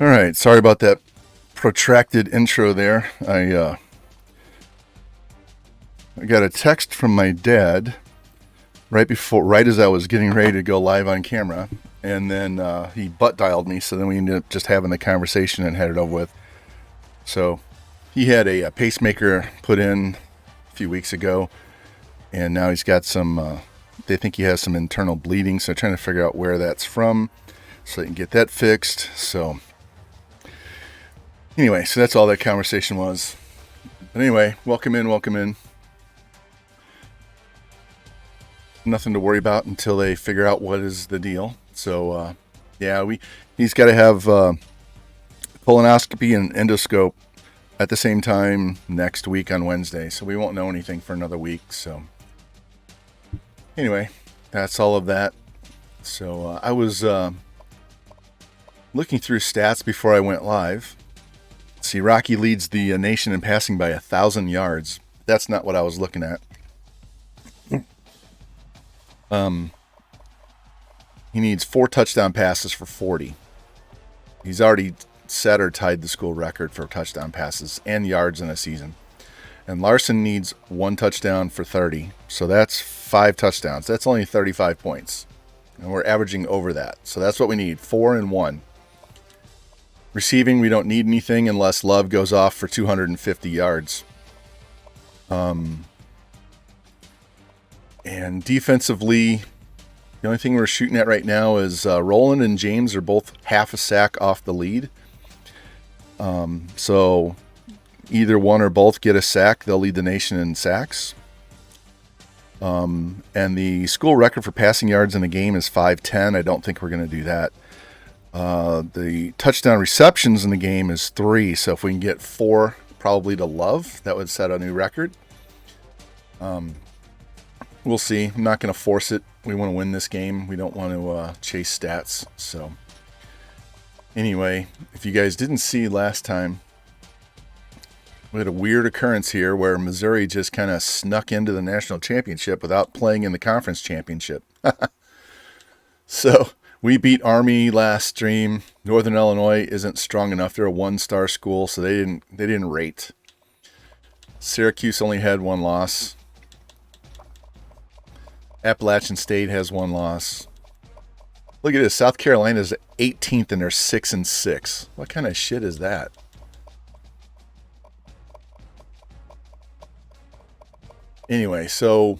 All right, sorry about that protracted intro there. I got a text from my dad right as I was getting ready to go live on camera, and then he butt dialed me. So then we ended up just having the conversation and had it over with. So he had a pacemaker put in a few weeks ago, and now he's got some. They think he has some internal bleeding, so they're trying to figure out where that's from, so they can get that fixed. So anyway, so that's all that conversation was. But anyway, welcome in. Nothing to worry about until they figure out what is the deal. So, he's got to have colonoscopy and endoscope at the same time next week on Wednesday. So we won't know anything for another week. So anyway, that's all of that. So I was looking through stats before I went live. See, Rocky leads the nation in passing by 1,000 yards. That's not what I was looking at. He needs 4 touchdown passes for 40. He's already set or tied the school record for touchdown passes and yards in a season. And Larson needs 1 touchdown for 30. So that's 5 touchdowns. That's only 35 points. And we're averaging over that. So that's what we need, 4 and 1. Receiving, we don't need anything unless Love goes off for 250 yards. And defensively, the only thing we're shooting at right now is Roland and James are both half a sack off the lead. So either one or both get a sack, they'll lead the nation in sacks. And the school record for passing yards in the game is 510. I don't think we're going to do that. The touchdown receptions in the game is 3. So if we can get 4 probably to Love, that would set a new record. We'll see. I'm not going to force it. We want to win this game. We don't want to chase stats. So anyway, if you guys didn't see last time, we had a weird occurrence here where Missouri just kind of snuck into the national championship without playing in the conference championship. So we beat Army last stream. Northern Illinois isn't strong enough. They're a 1-star school, so they didn't rate. Syracuse only had 1 loss. Appalachian State has 1 loss. Look at this. South Carolina's 18th and they're 6-6. What kind of shit is that? Anyway, so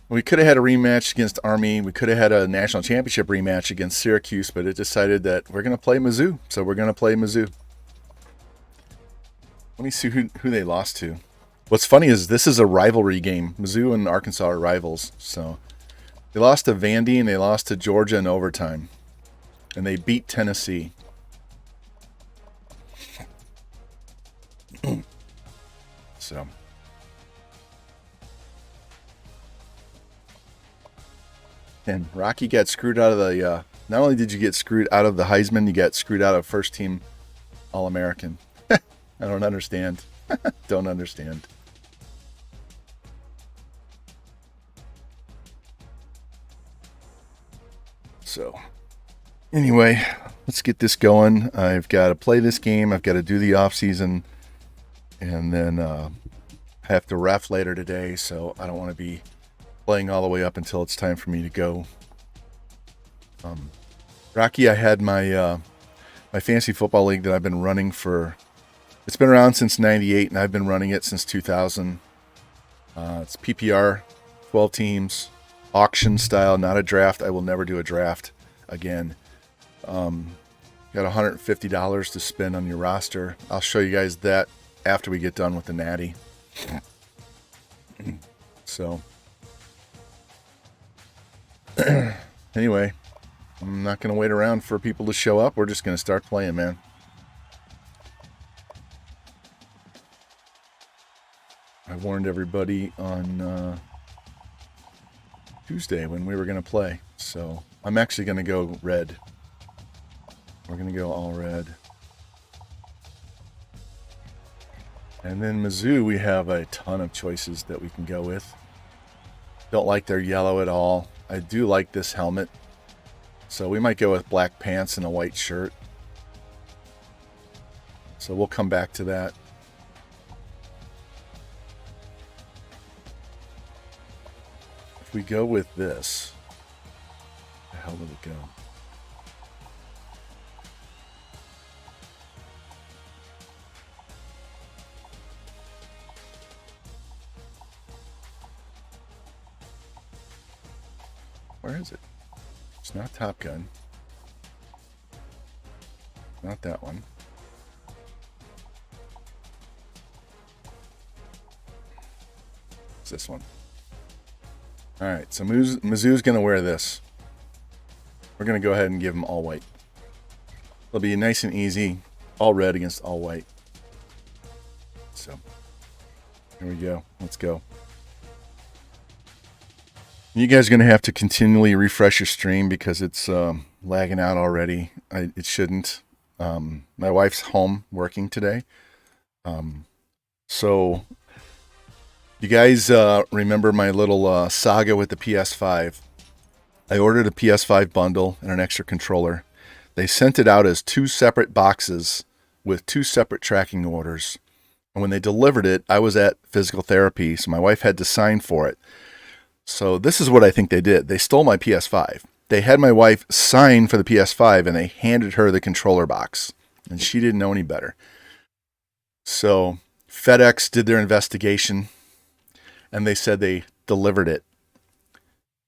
we could have had a rematch against Army. We could have had a national championship rematch against Syracuse, but it decided that we're going to play Mizzou. So we're going to play Mizzou. Let me see who they lost to. What's funny is this is a rivalry game. Mizzou and Arkansas are rivals. So they lost to Vandy and they lost to Georgia in overtime. And they beat Tennessee. So. And Rocky got screwed out of the... not only did you get screwed out of the Heisman, you got screwed out of first team All-American. I don't understand. Don't understand. So, anyway, let's get this going. I've got to play this game. I've got to do the off season, and then I have to ref later today. So I don't want to be playing all the way up until it's time for me to go. Rocky, I had my my fantasy football league that I've been running for. It's been around since '98, and I've been running it since 2000. It's PPR, 12 teams, auction style, not a draft. I will never do a draft again. Got $150 to spend on your roster. I'll show you guys that after we get done with the Natty. So, anyway, I'm not going to wait around for people to show up. We're just going to start playing, man. I warned everybody on Tuesday when we were going to play. So I'm actually going to go red. We're going to go all red. And then Mizzou, we have a ton of choices that we can go with. Don't like their yellow at all. I do like this helmet. So we might go with black pants and a white shirt. So we'll come back to that. If we go with this, where the hell did it go? Where is it? It's not Top Gun. Not that one. It's this one. All right, so Mizzou's going to wear this. We're going to go ahead and give them all white. It'll be nice and easy, all red against all white. So, here we go. Let's go. You guys are going to have to continually refresh your stream because it's lagging out already. It shouldn't. My wife's home working today. So you guys remember my little saga with the PS5. I ordered a PS5 bundle and an extra controller. They sent it out as 2 separate boxes with 2 separate tracking orders. And when they delivered it, I was at physical therapy, so my wife had to sign for it. So this is what I think they did. They stole my PS5. They had my wife sign for the PS5 and they handed her the controller box. And she didn't know any better. So FedEx did their investigation and they said they delivered it.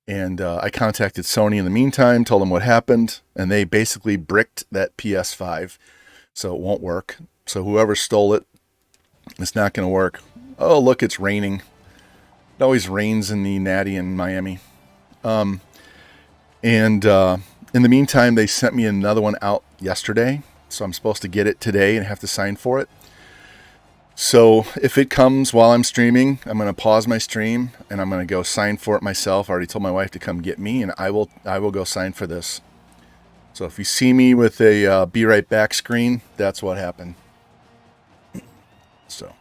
And I contacted Sony in the meantime, told them what happened, and they basically bricked that PS5. So it won't work. So whoever stole it, it's not going to work. Oh, look, it's raining. It always rains in the Natty in Miami. In the meantime, they sent me another one out yesterday. So I'm supposed to get it today and have to sign for it. So if it comes while I'm streaming, I'm going to pause my stream and I'm going to go sign for it myself. I already told my wife to come get me and I will go sign for this. So if you see me with a be right back screen, that's what happened. So.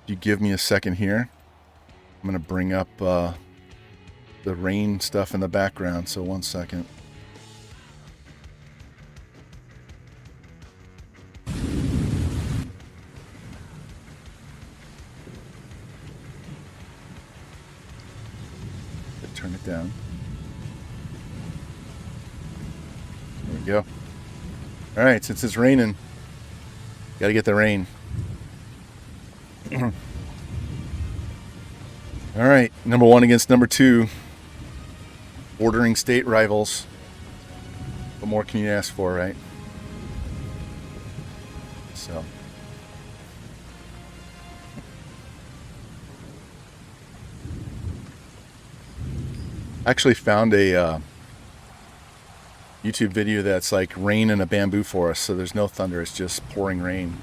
If you give me a second here, I'm going to bring up the rain stuff in the background. So 1 second. Turn it down. There we go. All right, since it's raining, got to get the rain. All right, number 1 against number 2. Bordering state rivals. What more can you ask for, right? So. I actually found a YouTube video that's like rain in a bamboo forest, so there's no thunder, it's just pouring rain.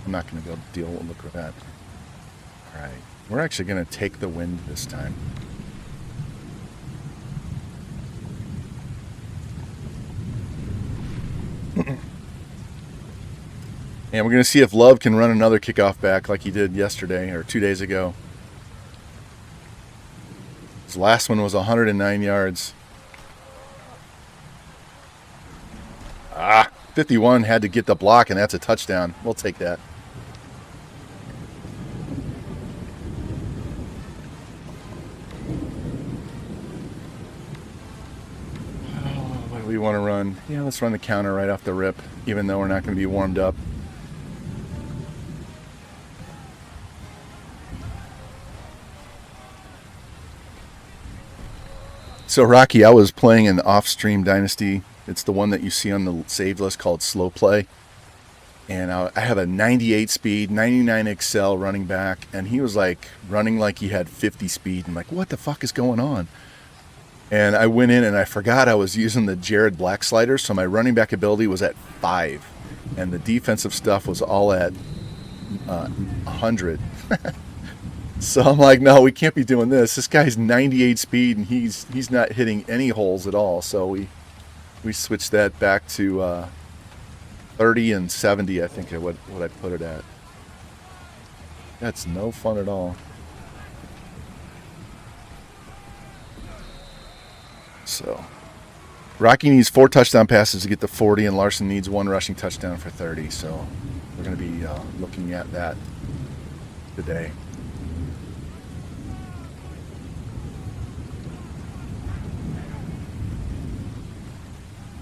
I'm not going to go look at that. All right, we're actually going to take the wind this time. And we're going to see if Love can run another kickoff back like he did yesterday or 2 days ago. His last one was 109 yards. 51 had to get the block, and that's a touchdown. We'll take that. What do we want to run? Yeah, let's run the counter right off the rip, even though we're not going to be warmed up. So, Rocky, I was playing an off-stream Dynasty. It's the one that you see on the save list called Slow Play. And I have a 98 speed, 99 Excel running back. And he was like running like he had 50 speed. I'm like, what the fuck is going on? And I went in and I forgot I was using the Jared Black slider. So my running back ability was at 5. And the defensive stuff was all at 100. So I'm like, no, we can't be doing this. This guy's 98 speed and he's not hitting any holes at all. So we switched that back to 30 and 70, I think what I put it at. That's no fun at all. So Rocky needs 4 touchdown passes to get to 40, and Larson needs 1 rushing touchdown for 30. So we're going to be looking at that today.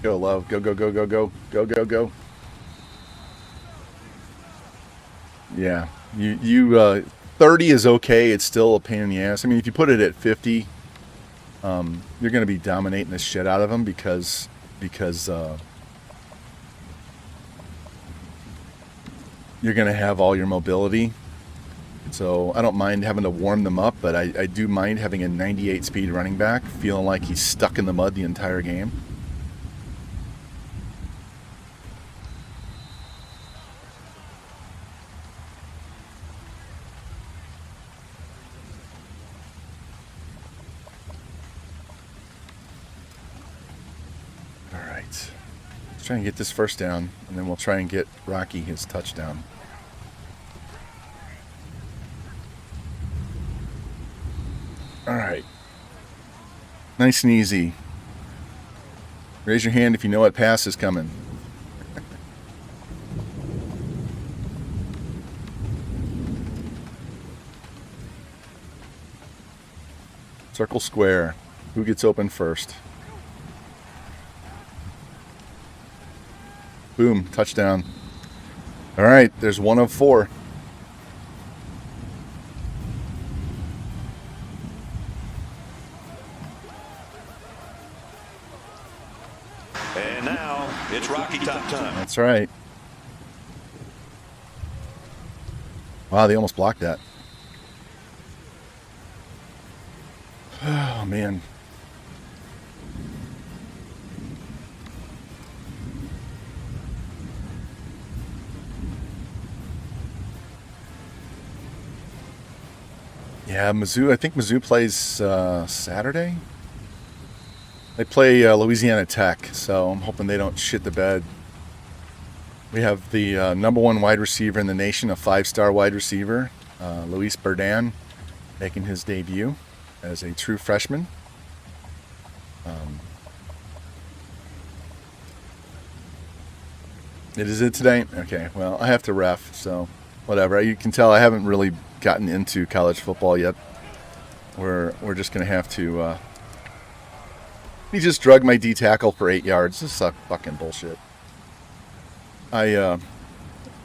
Go, Love. Go, go, go, go, go. Go, go, go. Yeah. You 30 is okay. It's still a pain in the ass. I mean, if you put it at 50, you're going to be dominating the shit out of them because you're going to have all your mobility. So I don't mind having to warm them up, but I do mind having a 98 speed running back feeling like he's stuck in the mud the entire game. Try and get this first down, and then we'll try and get Rocky his touchdown. All right. Nice and easy. Raise your hand if you know what pass is coming. Circle square. Who gets open first? Boom, touchdown. All right, there's 1 of 4. And now it's Rocky top time. That's right. Wow, they almost blocked that. Oh, man. Yeah, Mizzou. I think Mizzou plays Saturday. They play Louisiana Tech, so I'm hoping they don't shit the bed. We have the #1 wide receiver in the nation, a 5-star wide receiver, Luis Burdan, making his debut as a true freshman. Is it today? Okay, well, I have to ref, so whatever. You can tell I haven't really gotten into college football yet. We're just going to have to... he just drugged my D tackle for 8 yards. This is fucking bullshit. I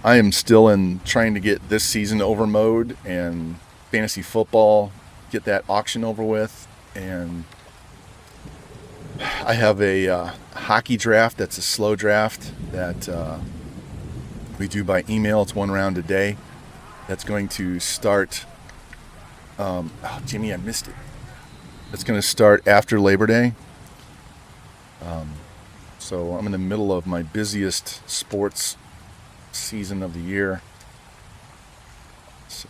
am still in trying to get this season over mode and fantasy football, get that auction over with, and I have a hockey draft that's a slow draft that we do by email. It's 1 round a day. That's going to start... oh, Jimmy, I missed it. It's going to start after Labor Day. So I'm in the middle of my busiest sports season of the year. So...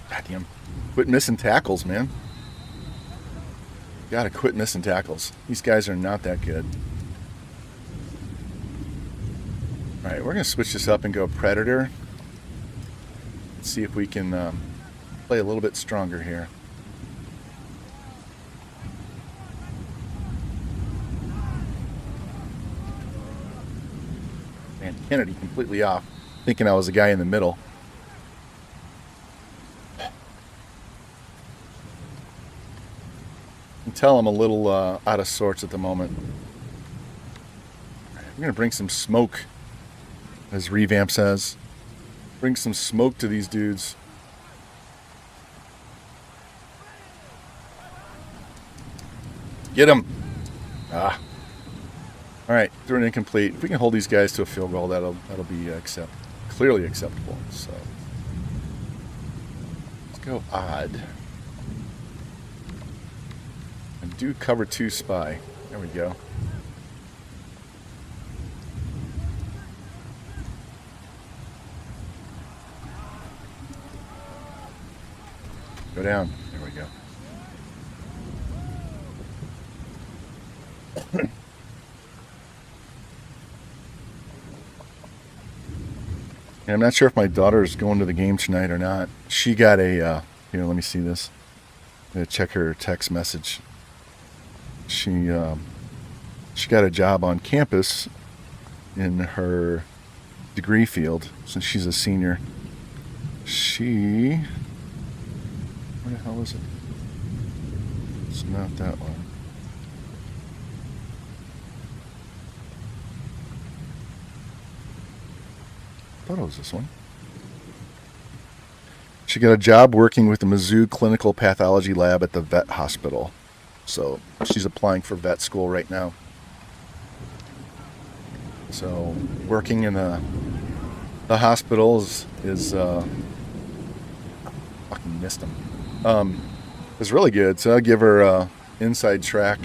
goddamn. Quit missing tackles, man. Gotta quit missing tackles. These guys are not that good. Alright, we're going to switch this up and go Predator. Let's see if we can play a little bit stronger here. Man, Kennedy completely off, thinking I was the guy in the middle. I can tell I'm a little out of sorts at the moment. We're going to bring some smoke, as Revamp says. Bring some smoke to these dudes. Get him. Ah. All right, through an incomplete. If we can hold these guys to a field goal, that'll be clearly acceptable. So let's go odd. And do cover 2 spy. There we go. Go down. There we go. And I'm not sure if my daughter's going to the game tonight or not. She got a, here, let me see this. I'm going to check her text message. She got a job on campus in her degree field since she's a senior. Where the hell is it? It's not that one. I thought it was this one. She got a job working with the Mizzou Clinical Pathology Lab at the vet hospital. So she's applying for vet school right now. So working in the hospital is fucking missed him. It's really good. So I'll give her inside track.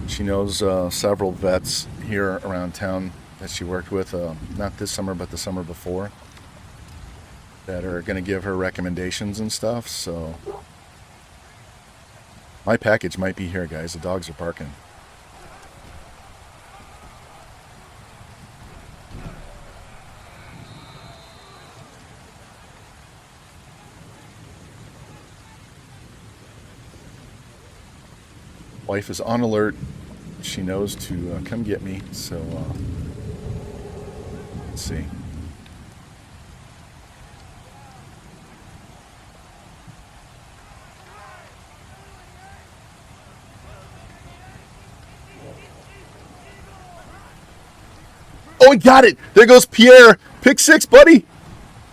She knows several vets here around town that she worked with, not this summer, but the summer before, that are going to give her recommendations and stuff. So my package might be here, guys. The dogs are barking. Wife is on alert. She knows to come get me. So let's see. Oh, we got it. There goes Pierre. Pick 6, buddy.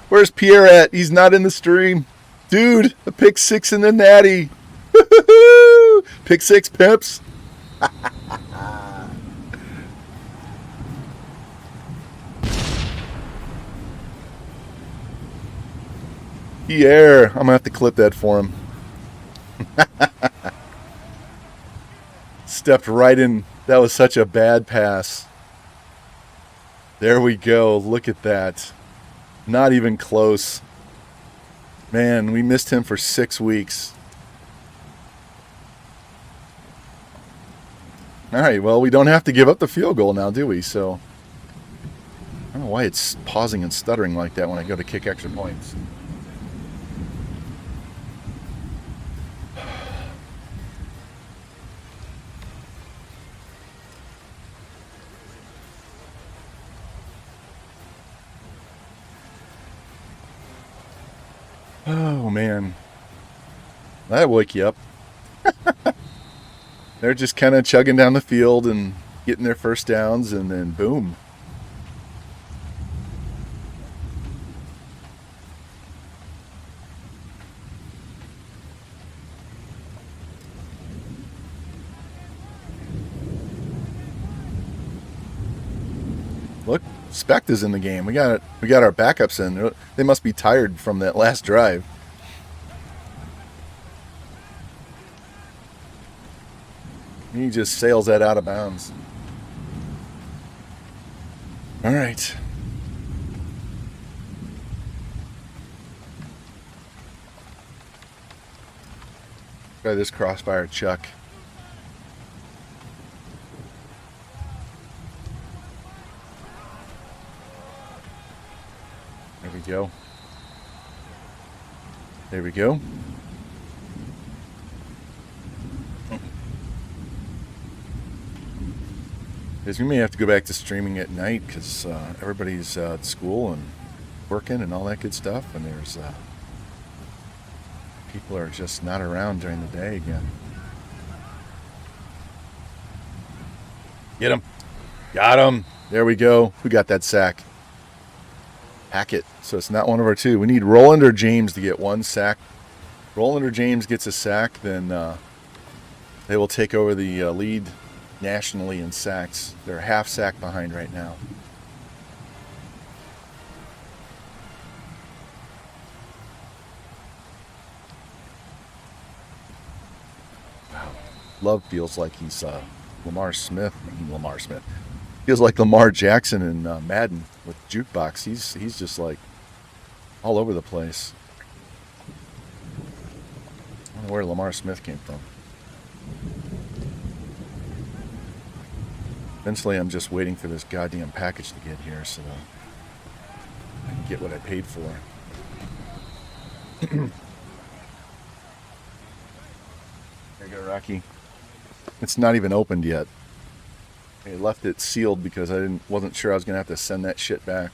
Where's Pierre at? He's not in the stream. Dude, a pick 6 in the natty. Pick 6, pimps. Pierre. I'm going to have to clip that for him. Stepped right in. That was such a bad pass. There we go. Look at that. Not even close. Man, we missed him for 6 weeks. All right, well, we don't have to give up the field goal now, do we? So, I don't know why it's pausing and stuttering like that when I go to kick extra points. Oh, man. That'll wake you up. They're just kind of chugging down the field and getting their first downs, and then boom. Look, Specht is in the game. We got our backups in. They must be tired from that last drive. He just sails that out of bounds. All right. Try this crossfire chuck. There we go. There we go. Because we may have to go back to streaming at night because everybody's at school and working and all that good stuff, and there's people are just not around during the day again. Get him. Got him. There we go. Who got that sack? Hackett. So it's not one of our two. We need Roland or James to get one sack. Roland or James gets a sack, then they will take over the lead nationally in sacks. They're half sack behind right now. Wow. Love feels like he's Lamar Smith. Feels like Lamar Jackson in Madden with Jukebox. He's just like all over the place. I don't know where Lamar Smith came from. Eventually, I'm just waiting for this goddamn package to get here, so get what I paid for. There you go, Rocky. It's not even opened yet. I left it sealed because I wasn't sure I was gonna have to send that shit back.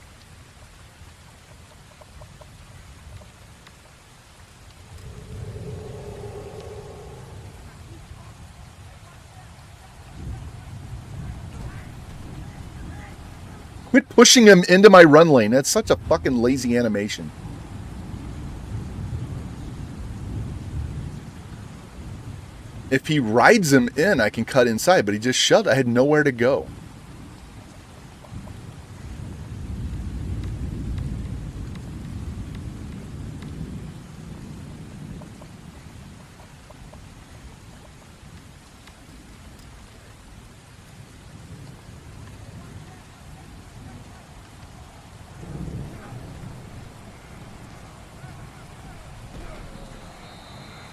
Quit pushing him into my run lane. That's such a fucking lazy animation. If he rides him in, I can cut inside, but he just shoved. I had nowhere to go.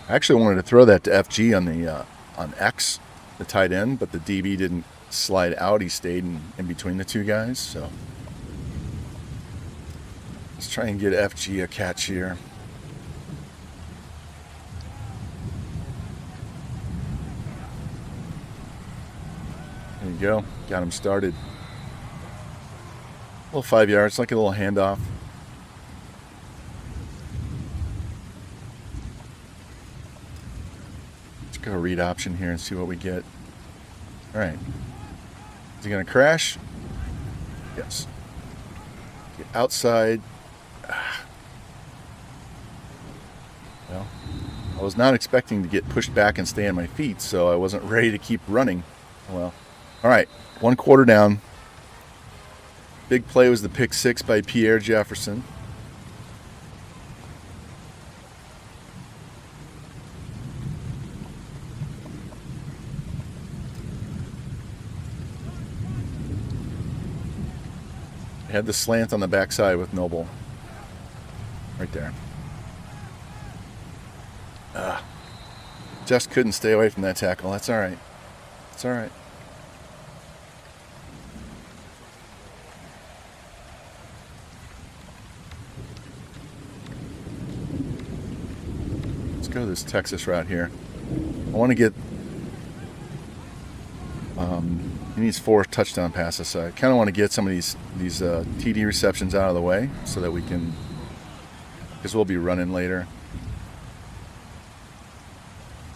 I actually wanted to throw that to FG on the on X, the tight end, but the DB didn't slide out. He stayed in between the two guys. So let's try and get FG a catch here. There you go. Got him started. A little 5 yards, like a little handoff. Go read option here and see what we get. All right. Is he going to crash? Yes. Get outside. Well, I was not expecting to get pushed back and stay on my feet, so I wasn't ready to keep running. Well, all right. 1 quarter down. Big play was the pick 6 by Pierre Jefferson. Had the slant on the backside with Noble. Right there. Just couldn't stay away from that tackle. That's all right. It's all right. Let's go this Texas route here. I want to get... he needs 4 touchdown passes, so I kind of want to get some of these TD receptions out of the way so that we can, because we'll be running later.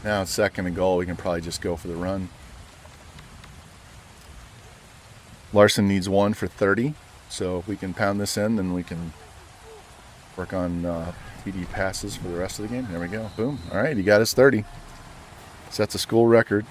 Now it's 2nd and goal, we can probably just go for the run. Larson needs 1 for 30, so if we can pound this in, then we can work on TD passes for the rest of the game. There we go. Boom. All right, he got his 30. Sets a school record.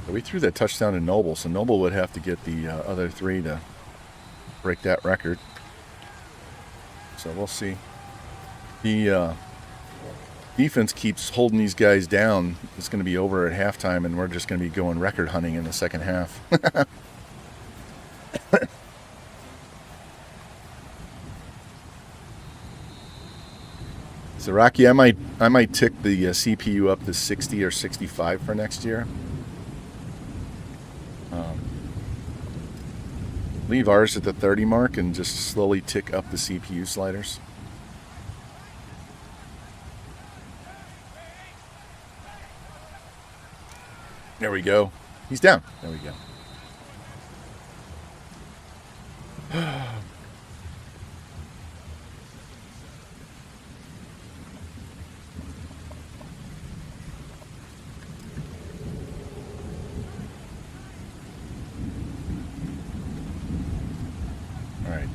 We threw that touchdown to Noble, so Noble would have to get the other 3 to break that record. So we'll see. The defense keeps holding these guys down. It's going to be over at halftime, and we're just going to be going record hunting in the second half. So Rocky, I might tick the CPU up to 60 or 65 for next year. Leave ours at the 30 mark and just slowly tick up the CPU sliders. There we go. He's down. There we go.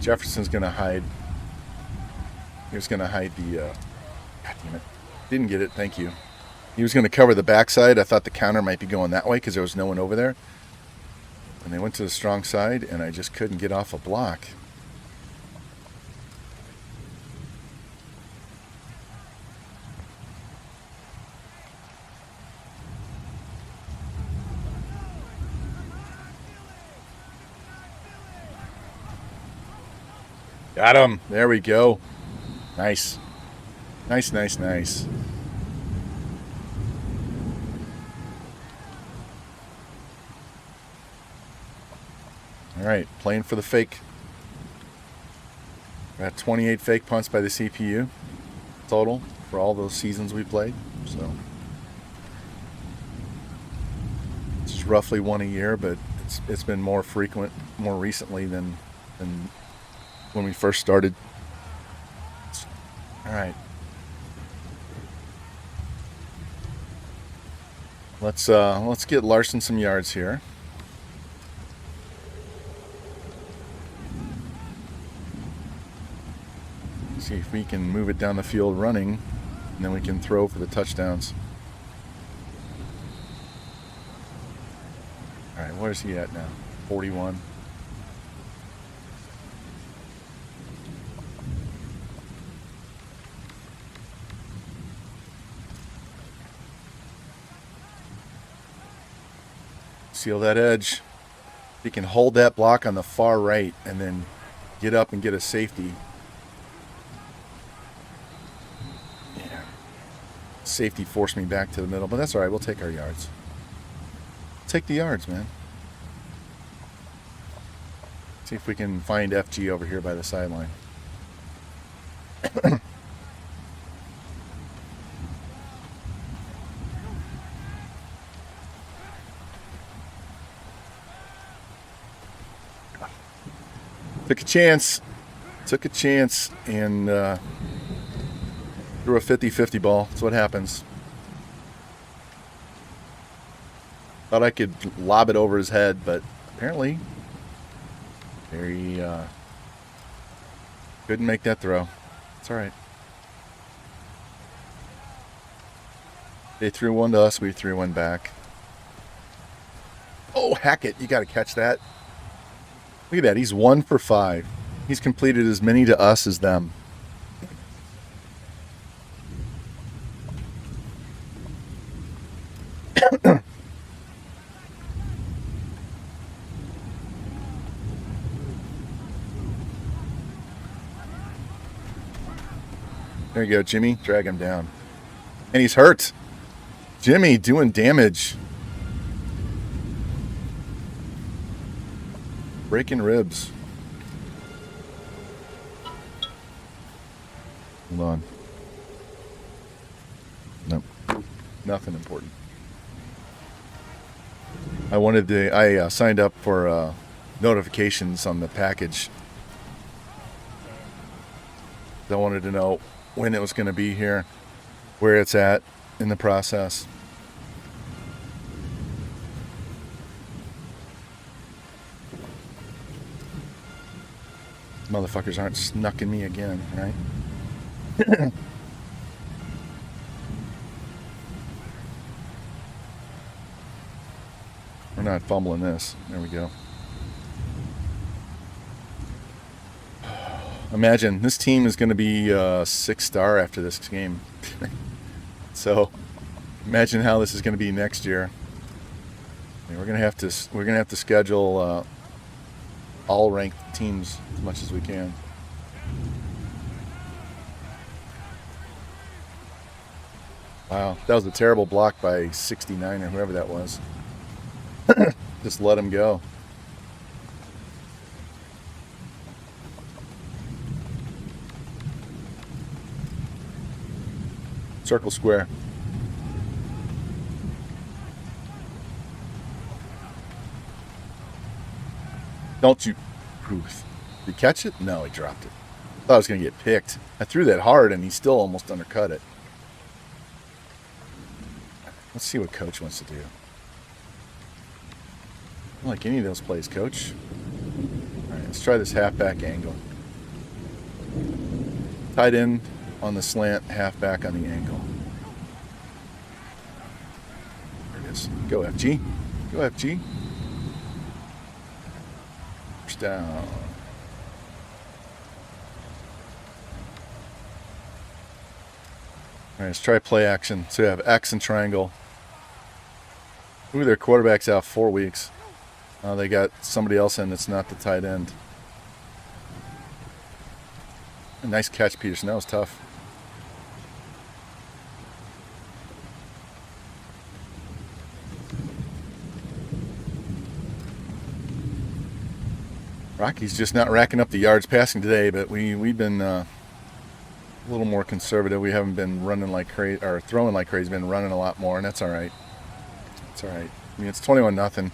Jefferson's going to hide. He was going to hide the... God damn it. Didn't get it. Thank you. He was going to cover the backside. I thought the counter might be going that way because there was no one over there. And they went to the strong side, and I just couldn't get off a block. Got him. There we go. Nice. Nice, nice, nice. All right, playing for the fake. Got 28 fake punts by the CPU total for all those seasons we played. So it's roughly one a year, but it's been more frequent more recently than when we first started. All right. Let's get Larson some yards here. See if we can move it down the field running, and then we can throw for the touchdowns. All right, where's he at now? 41. Seal that edge. He can hold that block on the far right and then get up and get a safety. Yeah. Safety forced me back to the middle, but that's all right. We'll take our yards. Take the yards, man. See if we can find FG over here by the sideline. Took a chance and threw a 50-50 ball. That's what happens. Thought I could lob it over his head, but apparently he couldn't make that throw. It's all right. They threw one to us, we threw one back. Oh, Hackett, you got to catch that. Look at that. He's 1 for 5. He's completed as many to us as them. There you go, Jimmy. Drag him down. And he's hurt. Jimmy doing damage. Breaking ribs. Hold on. Nope. Nothing important. I signed up for notifications on the package. I wanted to know when it was going to be here, where it's at in the process. Motherfuckers aren't snucking me again, right? We're not fumbling this. There we go. Imagine this team is going to be 6-star after this game. So imagine how this is going to be next year. I mean, we're going to have to schedule all ranked teams as much as we can. Wow, that was a terrible block by 69 or whoever that was. Just let him go. Circle square. Don't you, Ruth? Did he catch it? No, he dropped it. I thought I was going to get picked. I threw that hard and he still almost undercut it. Let's see what Coach wants to do. I don't like any of those plays, Coach. All right, let's try this halfback angle. Tight end on the slant, halfback on the angle. There it is. Go, FG. Go, FG. Push down. All right, let's try play action. So we have X and triangle. Ooh, their quarterback's out 4 weeks. They got somebody else in that's not the tight end. A nice catch, Peterson. That was tough. Rocky's just not racking up the yards passing today, but we've been a little more conservative. We haven't been running like crazy or throwing like crazy. Been running a lot more, and that's all right. It's all right. I mean, it's 21-0.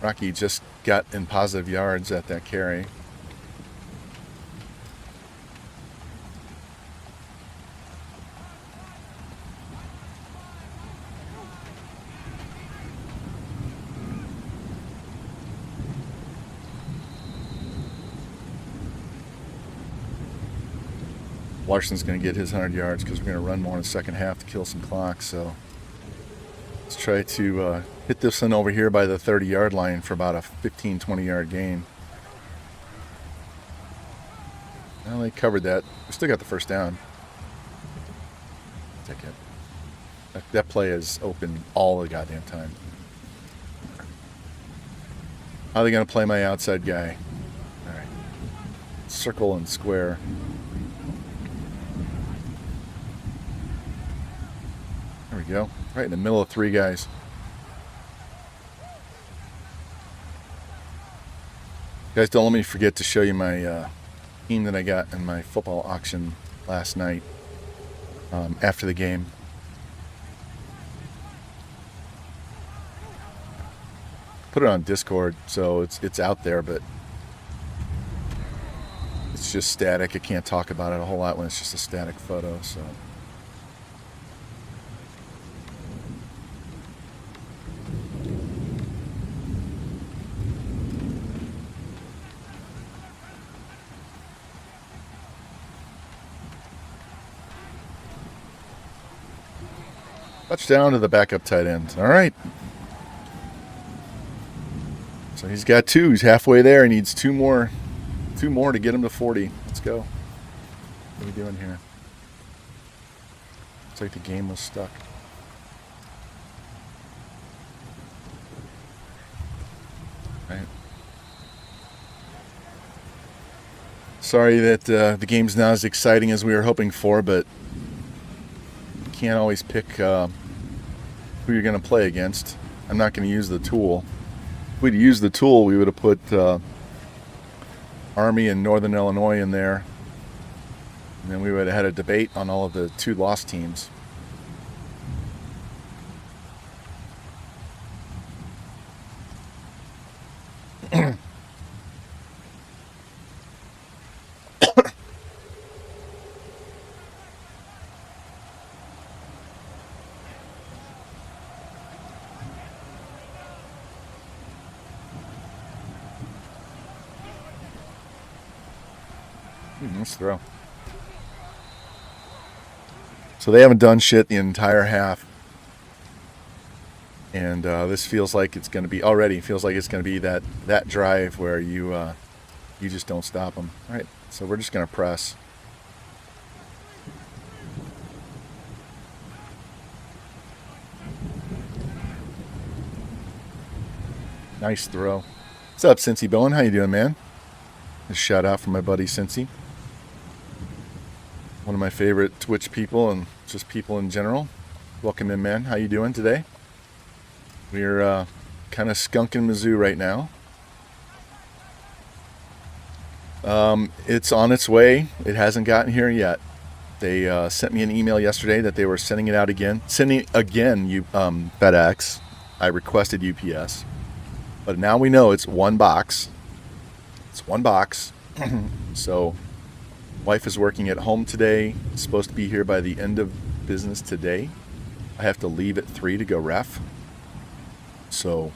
Rocky just got in positive yards at that carry. Larson's going to get his 100 yards because we're going to run more in the second half to kill some clock. So let's try to hit this one over here by the 30-yard line for about a 15, 20-yard gain. Well, they covered that. We still got the first down. Take it. That play is open all the goddamn time. How are they going to play my outside guy? All right. Circle and square. There we go. Right in the middle of three guys. Guys, don't let me forget to show you my team that I got in my football auction last night after the game. Put it on Discord, so it's out there, but it's just static. I can't talk about it a whole lot when it's just a static photo, so... Touchdown to the backup tight end. All right. So he's got two. He's halfway there. He needs two more to get him to 40. Let's go. What are we doing here? Looks like the game was stuck. Right. Sorry that the game's not as exciting as we were hoping for, but you can't always pick who you're going to play against. I'm not going to use the tool. If we'd used the tool, we would have put Army and Northern Illinois in there, and then we would have had a debate on all of the two lost teams. Let's throw. So they haven't done shit the entire half, and this feels like it's going to be that drive where you just don't stop them. All right, so we're just going to press. Nice throw. What's up, Cincy Bowen? How you doing, man? A shout out from my buddy Cincy. One of my favorite Twitch people and just people in general. Welcome in, man. How you doing today? We're kind of skunking Mizzou right now. It's on its way. It hasn't gotten here yet. They sent me an email yesterday that they were sending it out again. FedEx. I requested UPS. But now we know it's one box. It's one box. So... Wife is working at home today. It's supposed to be here by the end of business today. I have to leave at 3 to go ref. So,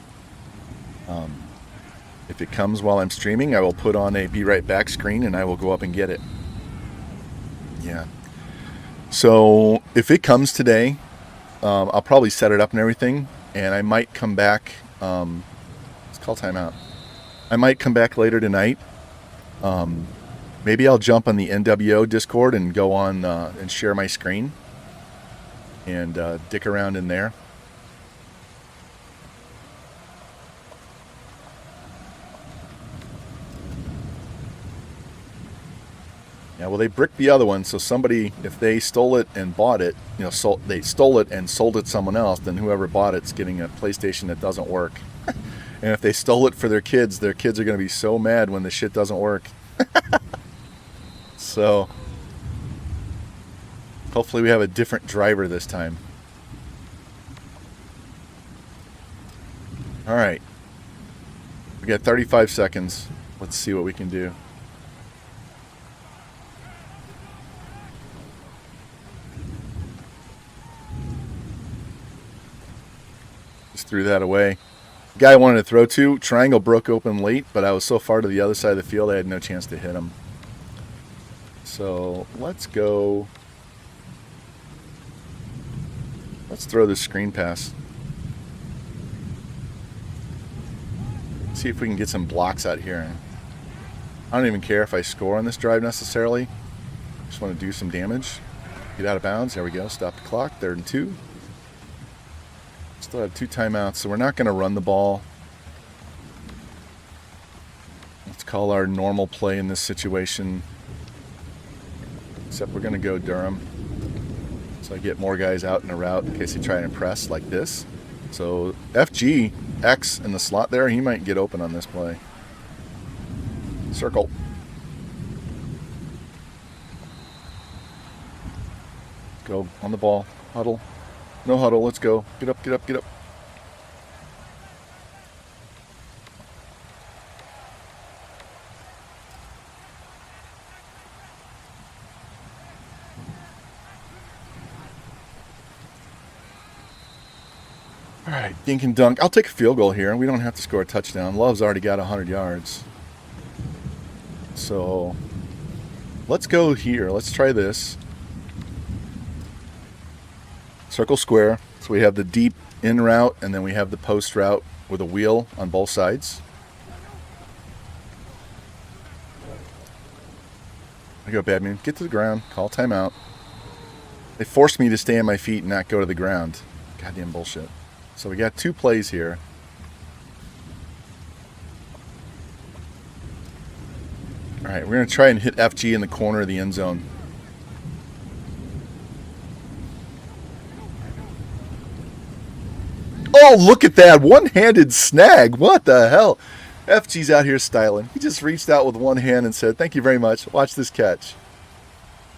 if it comes while I'm streaming, I will put on a Be Right Back screen and I will go up and get it. Yeah. So, if it comes today, I'll probably set it up and everything. And I might come back. Let's call timeout. I might come back later tonight. Maybe I'll jump on the NWO Discord and go on and share my screen and dick around in there. Yeah, well, they bricked the other one, so somebody, if they stole it and bought it, they stole it and sold it to someone else, then whoever bought it's getting a PlayStation that doesn't work. And if they stole it for their kids are going to be so mad when the shit doesn't work. So, hopefully we have a different driver this time. All right. We got 35 seconds. Let's see what we can do. Just threw that away. The guy I wanted to throw to, triangle broke open late, but I was so far to the other side of the field I had no chance to hit him. So let's go. Let's throw this screen pass. See if we can get some blocks out here. I don't even care if I score on this drive necessarily. Just want to do some damage. Get out of bounds. There we go. Stop the clock. 3rd and 2. Still have 2 timeouts, so we're not going to run the ball. Let's call our normal play in this situation. Except we're going to go Durham. So I get more guys out in a route in case they try and press like this. So FG, X in the slot there, he might get open on this play. Circle. Go on the ball. Huddle. No huddle. Let's go. Get up, get up, get up. All right, dink and dunk. I'll take a field goal here. We don't have to score a touchdown. Love's already got 100 yards. So let's go here. Let's try this. Circle square. So we have the deep in route, and then we have the post route with a wheel on both sides. I go, Badman. Get to the ground. Call timeout. They forced me to stay on my feet and not go to the ground. Goddamn bullshit. So we got 2 plays here. All right, we're going to try and hit FG in the corner of the end zone. Oh, look at that. One-handed snag. What the hell? FG's out here styling. He just reached out with one hand and said, "Thank you very much. Watch this catch."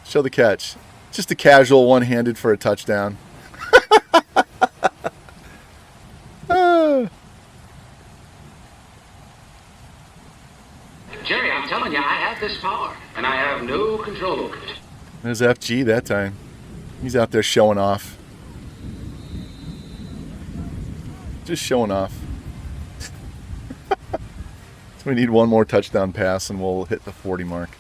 Show the catch. Just a casual one-handed for a touchdown. Jerry, I'm telling you, I have this power, and I have no control over it. There's FG that time. He's out there showing off. Just showing off. So we need one more touchdown pass, and we'll hit the 40 mark.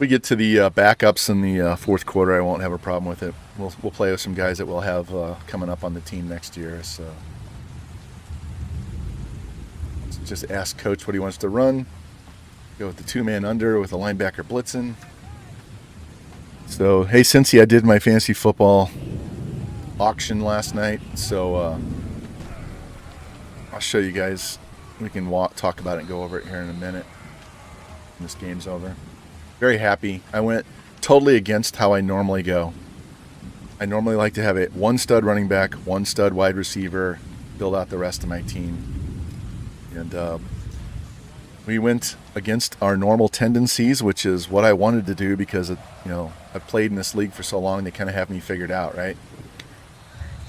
We get to the backups in the fourth quarter, I won't have a problem with it. We'll play with some guys that we'll have coming up on the team next year. So just ask coach what he wants to run. Go with the 2-man under with a linebacker blitzing. So hey, Cincy, I did my fantasy football auction last night. So I'll show you guys. We can talk about it and go over it here in a minute when this game's over. Very happy. I went totally against how I normally go. I normally like to have it 1 stud running back, 1 stud wide receiver, build out the rest of my team. And we went against our normal tendencies, which is what I wanted to do because, I've played in this league for so long, they kind of have me figured out, right?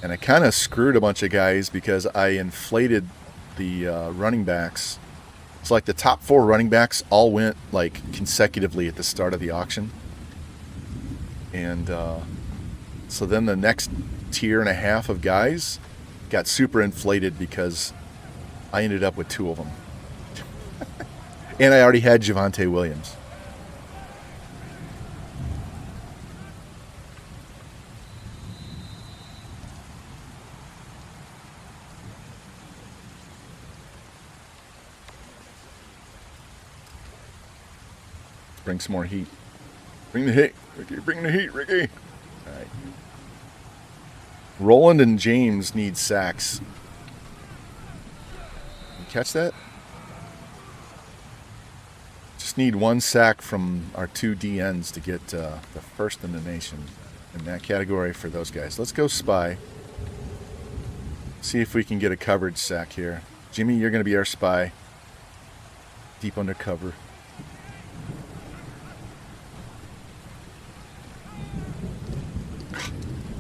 And I kind of screwed a bunch of guys because I inflated the running backs. It's like the top 4 running backs all went like consecutively at the start of the auction. And so then the next tier and a half of guys got super inflated because I ended up with 2 of them. And I already had Javonte Williams. Bring some more heat. Bring the heat, Ricky. Bring the heat, Ricky. All right. Roland and James need sacks. You catch that? Just need one sack from our two DNs to get the first in the nation in that category for those guys. Let's go spy. See if we can get a coverage sack here. Jimmy, you're going to be our spy. Deep undercover.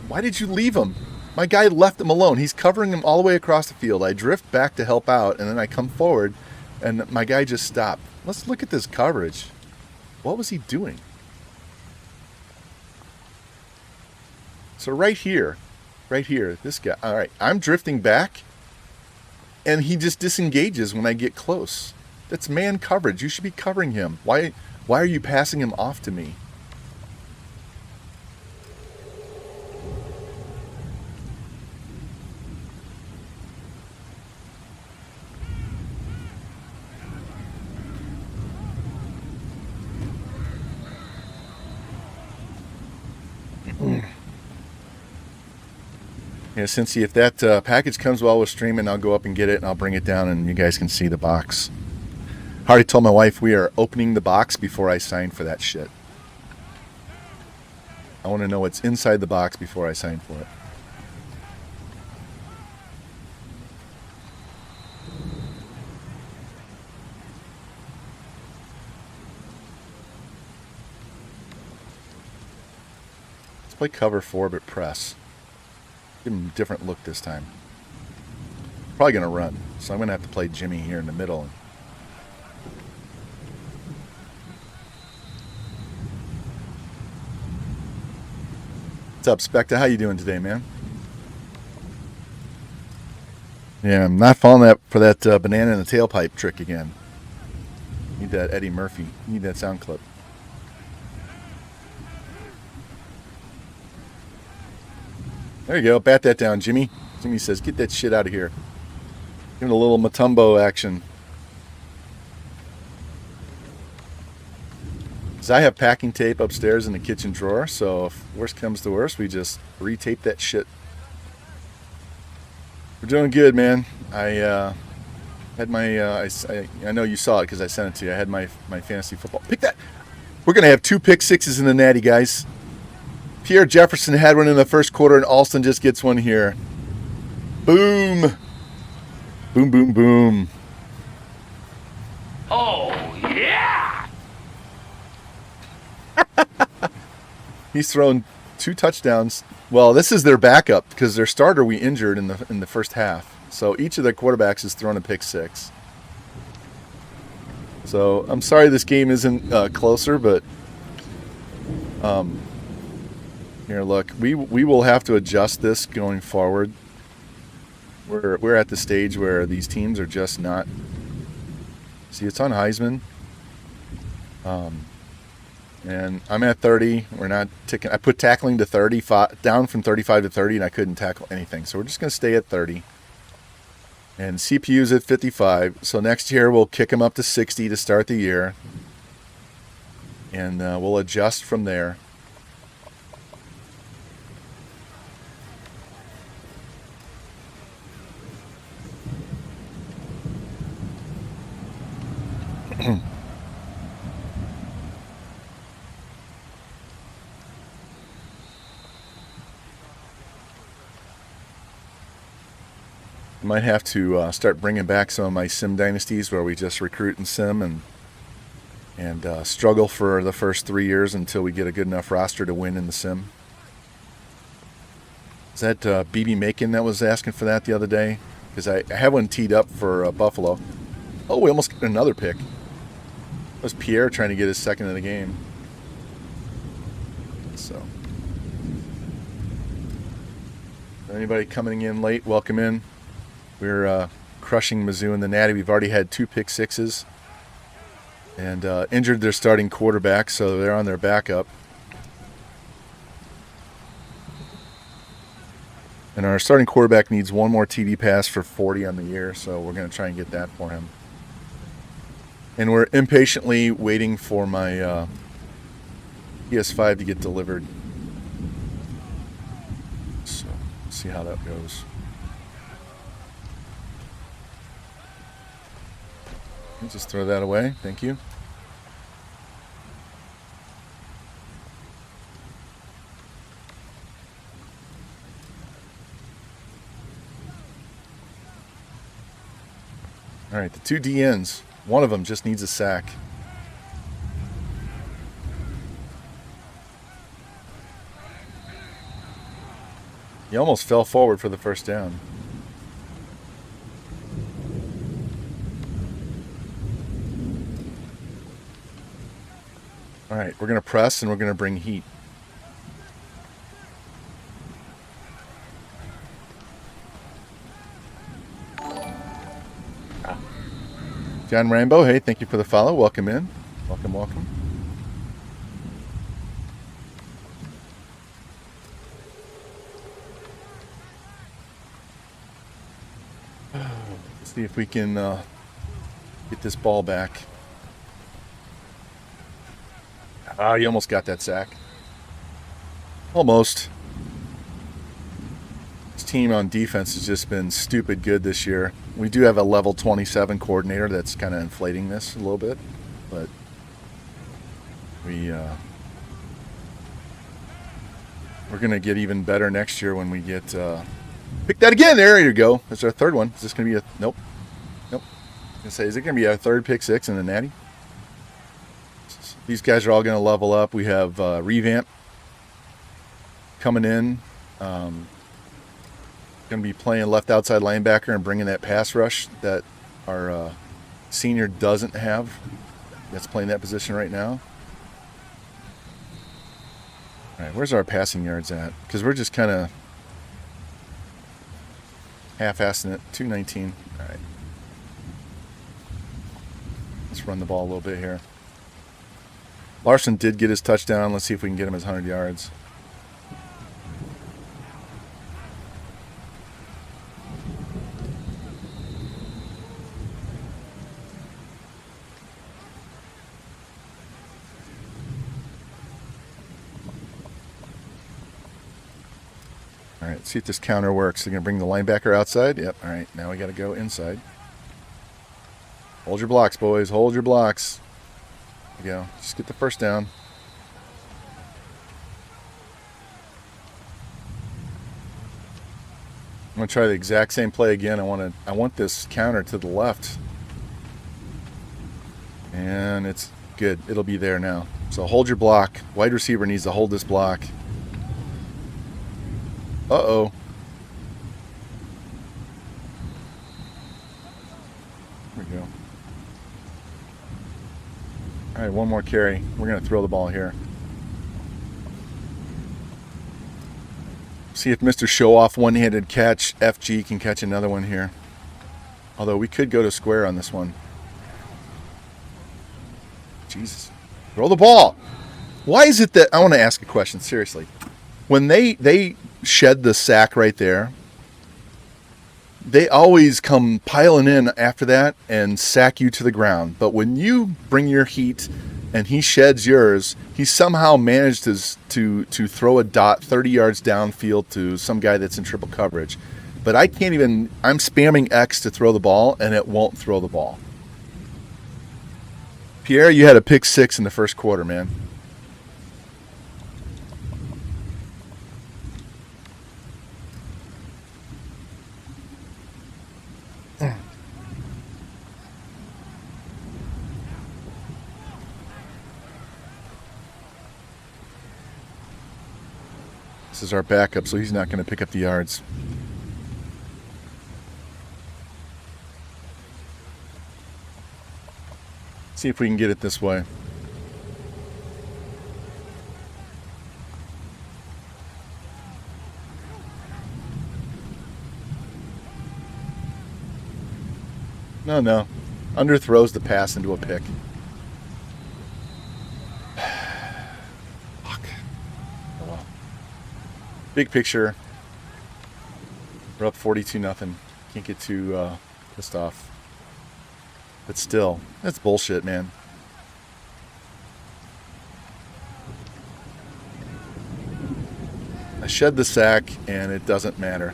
Why did you leave him? My guy left him alone. He's covering him all the way across the field. I drift back to help out, and then I come forward, and my guy just stopped. Let's look at this coverage. What was he doing? So right here, this guy. All right, I'm drifting back, and he just disengages when I get close. That's man coverage. You should be covering him. Why are you passing him off to me? Yeah, Cincy, if that package comes while we're streaming, I'll go up and get it, and I'll bring it down, and you guys can see the box. I already told my wife we are opening the box before I sign for that shit. I want to know what's inside the box before I sign for it. Let's play cover 4, but press. Give him a different look this time. Probably going to run, so I'm going to have to play Jimmy here in the middle. What's up, Specta? How you doing today, man? Yeah, I'm not falling for that banana in the tailpipe trick again. Need that Eddie Murphy. Need that sound clip. There you go. Bat that down, Jimmy. Jimmy says, get that shit out of here. Give it a little Matumbo action. Because I have packing tape upstairs in the kitchen drawer, so if worst comes to worst, we just retape that shit. We're doing good, man. I had my, I know you saw it because I sent it to you. I had my fantasy football. Pick that. We're going to have 2 pick sixes in the natty, guys. Pierre Jefferson had one in the first quarter, and Alston just gets one here. Boom. Boom, boom, boom. Oh, yeah! He's thrown 2 touchdowns. Well, this is their backup because their starter we injured in the first half. So each of their quarterbacks has thrown a pick 6. So I'm sorry this game isn't closer, but here, look, we will have to adjust this going forward. We're at the stage where these teams are just not. See, it's on Heisman. And I'm at 30. We're not ticking. I put tackling to 30, down from 35 to 30, and I couldn't tackle anything. So we're just going to stay at 30. And CPU's at 55. So next year we'll kick them up to 60 to start the year. And we'll adjust from there. Might have to start bringing back some of my sim dynasties where we just recruit and sim and struggle for the first 3 years until we get a good enough roster to win in the sim. Is that BB Macon that was asking for that the other day? Because I have one teed up for Buffalo. Oh, we almost got another pick. That was Pierre trying to get his second of the game. So, anybody coming in late, welcome in. We're crushing Mizzou in the natty. We've already had 2 pick 6s and injured their starting quarterback, so they're on their backup. And our starting quarterback needs one more TD pass for 40 on the year, so we're going to try and get that for him. And we're impatiently waiting for my PS5 to get delivered. So, let's see how that goes. Just throw that away. Thank you. All right, the two DNs. One of them just needs a sack. He almost fell forward for the first down. All right, we're going to press and we're going to bring heat. John Rambo, hey, thank you for the follow. Welcome in. Welcome, welcome. Let's see if we can get this ball back. Ah, you almost got that sack. Almost. This team on defense has just been stupid good this year. We do have a level 27 coordinator that's kind of inflating this a little bit, but we're going to get even better next year when we get pick that again. There you go. That's our third one. Is this going to be a nope? Nope. I was going to say, is it going to be our third pick six in the Natty? These guys are all going to level up. We have Revamp coming in. Going to be playing left outside linebacker and bringing that pass rush that our senior doesn't have. That's playing that position right now. All right, where's our passing yards at? Because we're just kind of half-assing it. 219. All right. Let's run the ball a little bit here. Larson did get his touchdown. Let's see if we can get him his 100 yards. All right, see if this counter works. They're going to bring the linebacker outside. Yep, all right, now we got to go inside. Hold your blocks, boys. Hold your blocks. There you go. Just get the first down. I'm going to try the exact same play again. I want this counter to the left. And it's good. It'll be there now. So hold your block. Wide receiver needs to hold this block. Uh-oh. There we go. All right, one more carry. We're going to throw the ball here. See if Mr. Show-Off one-handed catch FG can catch another one here. Although we could go to square on this one. Jesus. Throw the ball. Why is it that... I want to ask a question, seriously. When they shed the sack right there, they always come piling in after that and sack you to the ground. But when you bring your heat and he sheds yours, he somehow managed to throw a dot 30 yards downfield to some guy that's in triple coverage. But I can't even... I'm spamming X to throw the ball, and it won't throw the ball. Pierre, you had a pick six in the first quarter, man. This is our backup, so he's not going to pick up the yards. See if we can get it this way. No. Underthrows the pass into a pick. Fuck. Oh well. Big picture. We're up 42-0. Can't get too pissed off. But still, that's bullshit, man. I shed the sack, and it doesn't matter.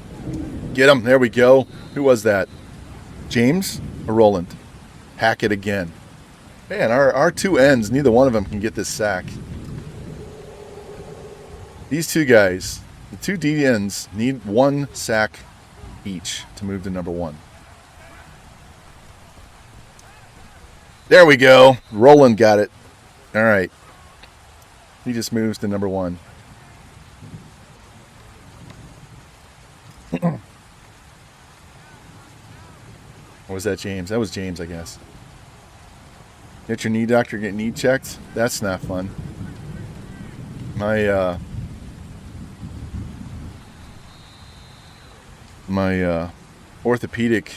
Get him. There we go. Who was that? James or Roland? Hackett again. Man, our two ends, neither one of them can get this sack. These two guys, the two D ends, need one sack each to move to number one. There we go. Roland got it. All right. He just moves to number 1. Or was that James? That was James, I guess. Get your knee doctor, get knee checked? That's not fun. My orthopedic,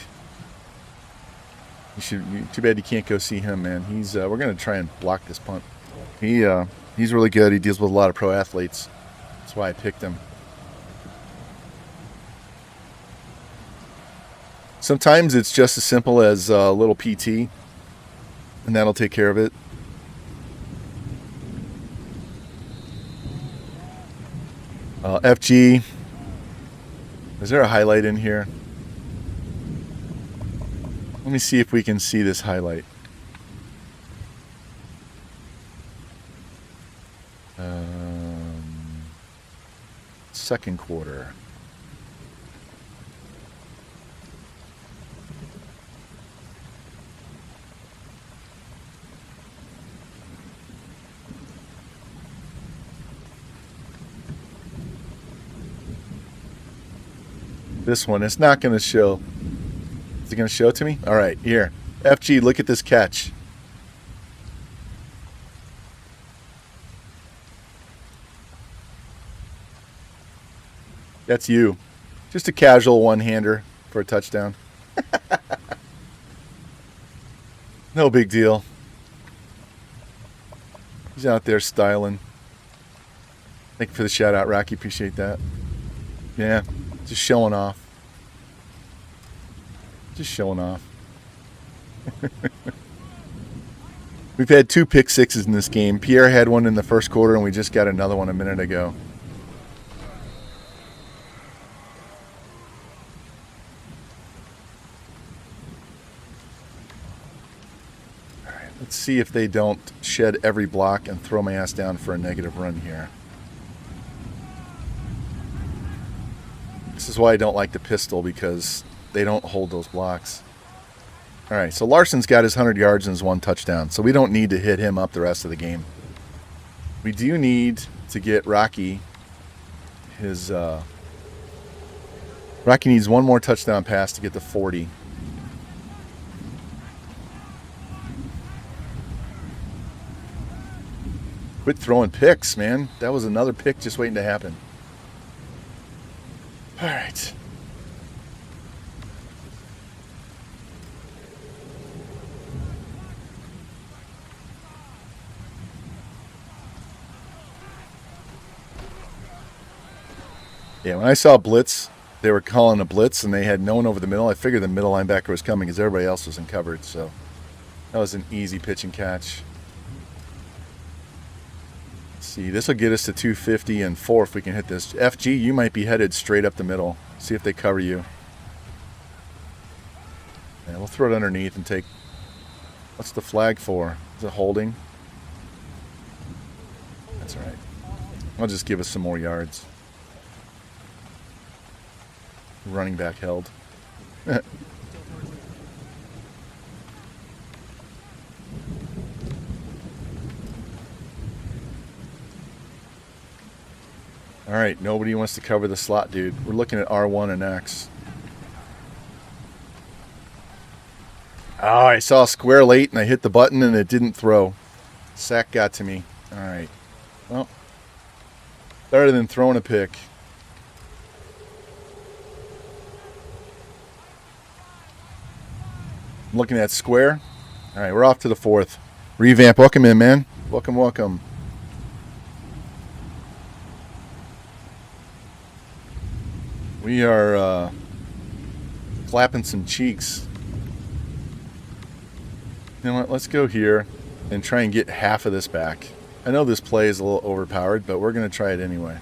too bad you can't go see him, man. He's we're gonna try and block this punt. He's really good. He deals with a lot of pro athletes. That's why I picked him. Sometimes it's just as simple as a little PT, and that'll take care of it. FG. Is there a highlight in here? Let me see if we can see this highlight. Second quarter. This one, it's not going to show. Is it going to show it to me? All right, here. FG, look at this catch. That's you. Just a casual one-hander for a touchdown. No big deal. He's out there styling. Thank you for the shout out, Rocky. Appreciate that. Yeah, just showing off. Just showing off. We've had 2 pick sixes in this game. Pierre had one in the first quarter, and we just got another one a minute ago. All right, let's see if they don't shed every block and throw my ass down for a negative run here. This is why I don't like the pistol, because they don't hold those blocks. All right, so Larson's got his 100 yards and his 1 touchdown, so we don't need to hit him up the rest of the game. We do need to get Rocky his... Rocky needs 1 more touchdown pass to get to 40. Quit throwing picks, man. That was another pick just waiting to happen. All right. Yeah, when I saw blitz, they were calling a blitz and they had no one over the middle. I figured the middle linebacker was coming because everybody else was in coverage. So that was an easy pitch and catch. Let's see, this will get us to 250 and 4 if we can hit this. FG, you might be headed straight up the middle. See if they cover you. Yeah, we'll throw it underneath and take... What's the flag for? Is it holding? That's all right. I'll just give us some more yards. Running back held. All right, nobody wants to cover the slot, dude. We're looking at R1 and X. Oh, I saw a square late and I hit the button and it didn't throw. Sack got to me. All right. Well, better than throwing a pick. I'm looking at square. All right, we're off to the 4th. Revamp. Welcome in, man. Welcome, welcome. We are clapping some cheeks. You know what? Let's go here and try and get half of this back. I know this play is a little overpowered, but we're going to try it anyway.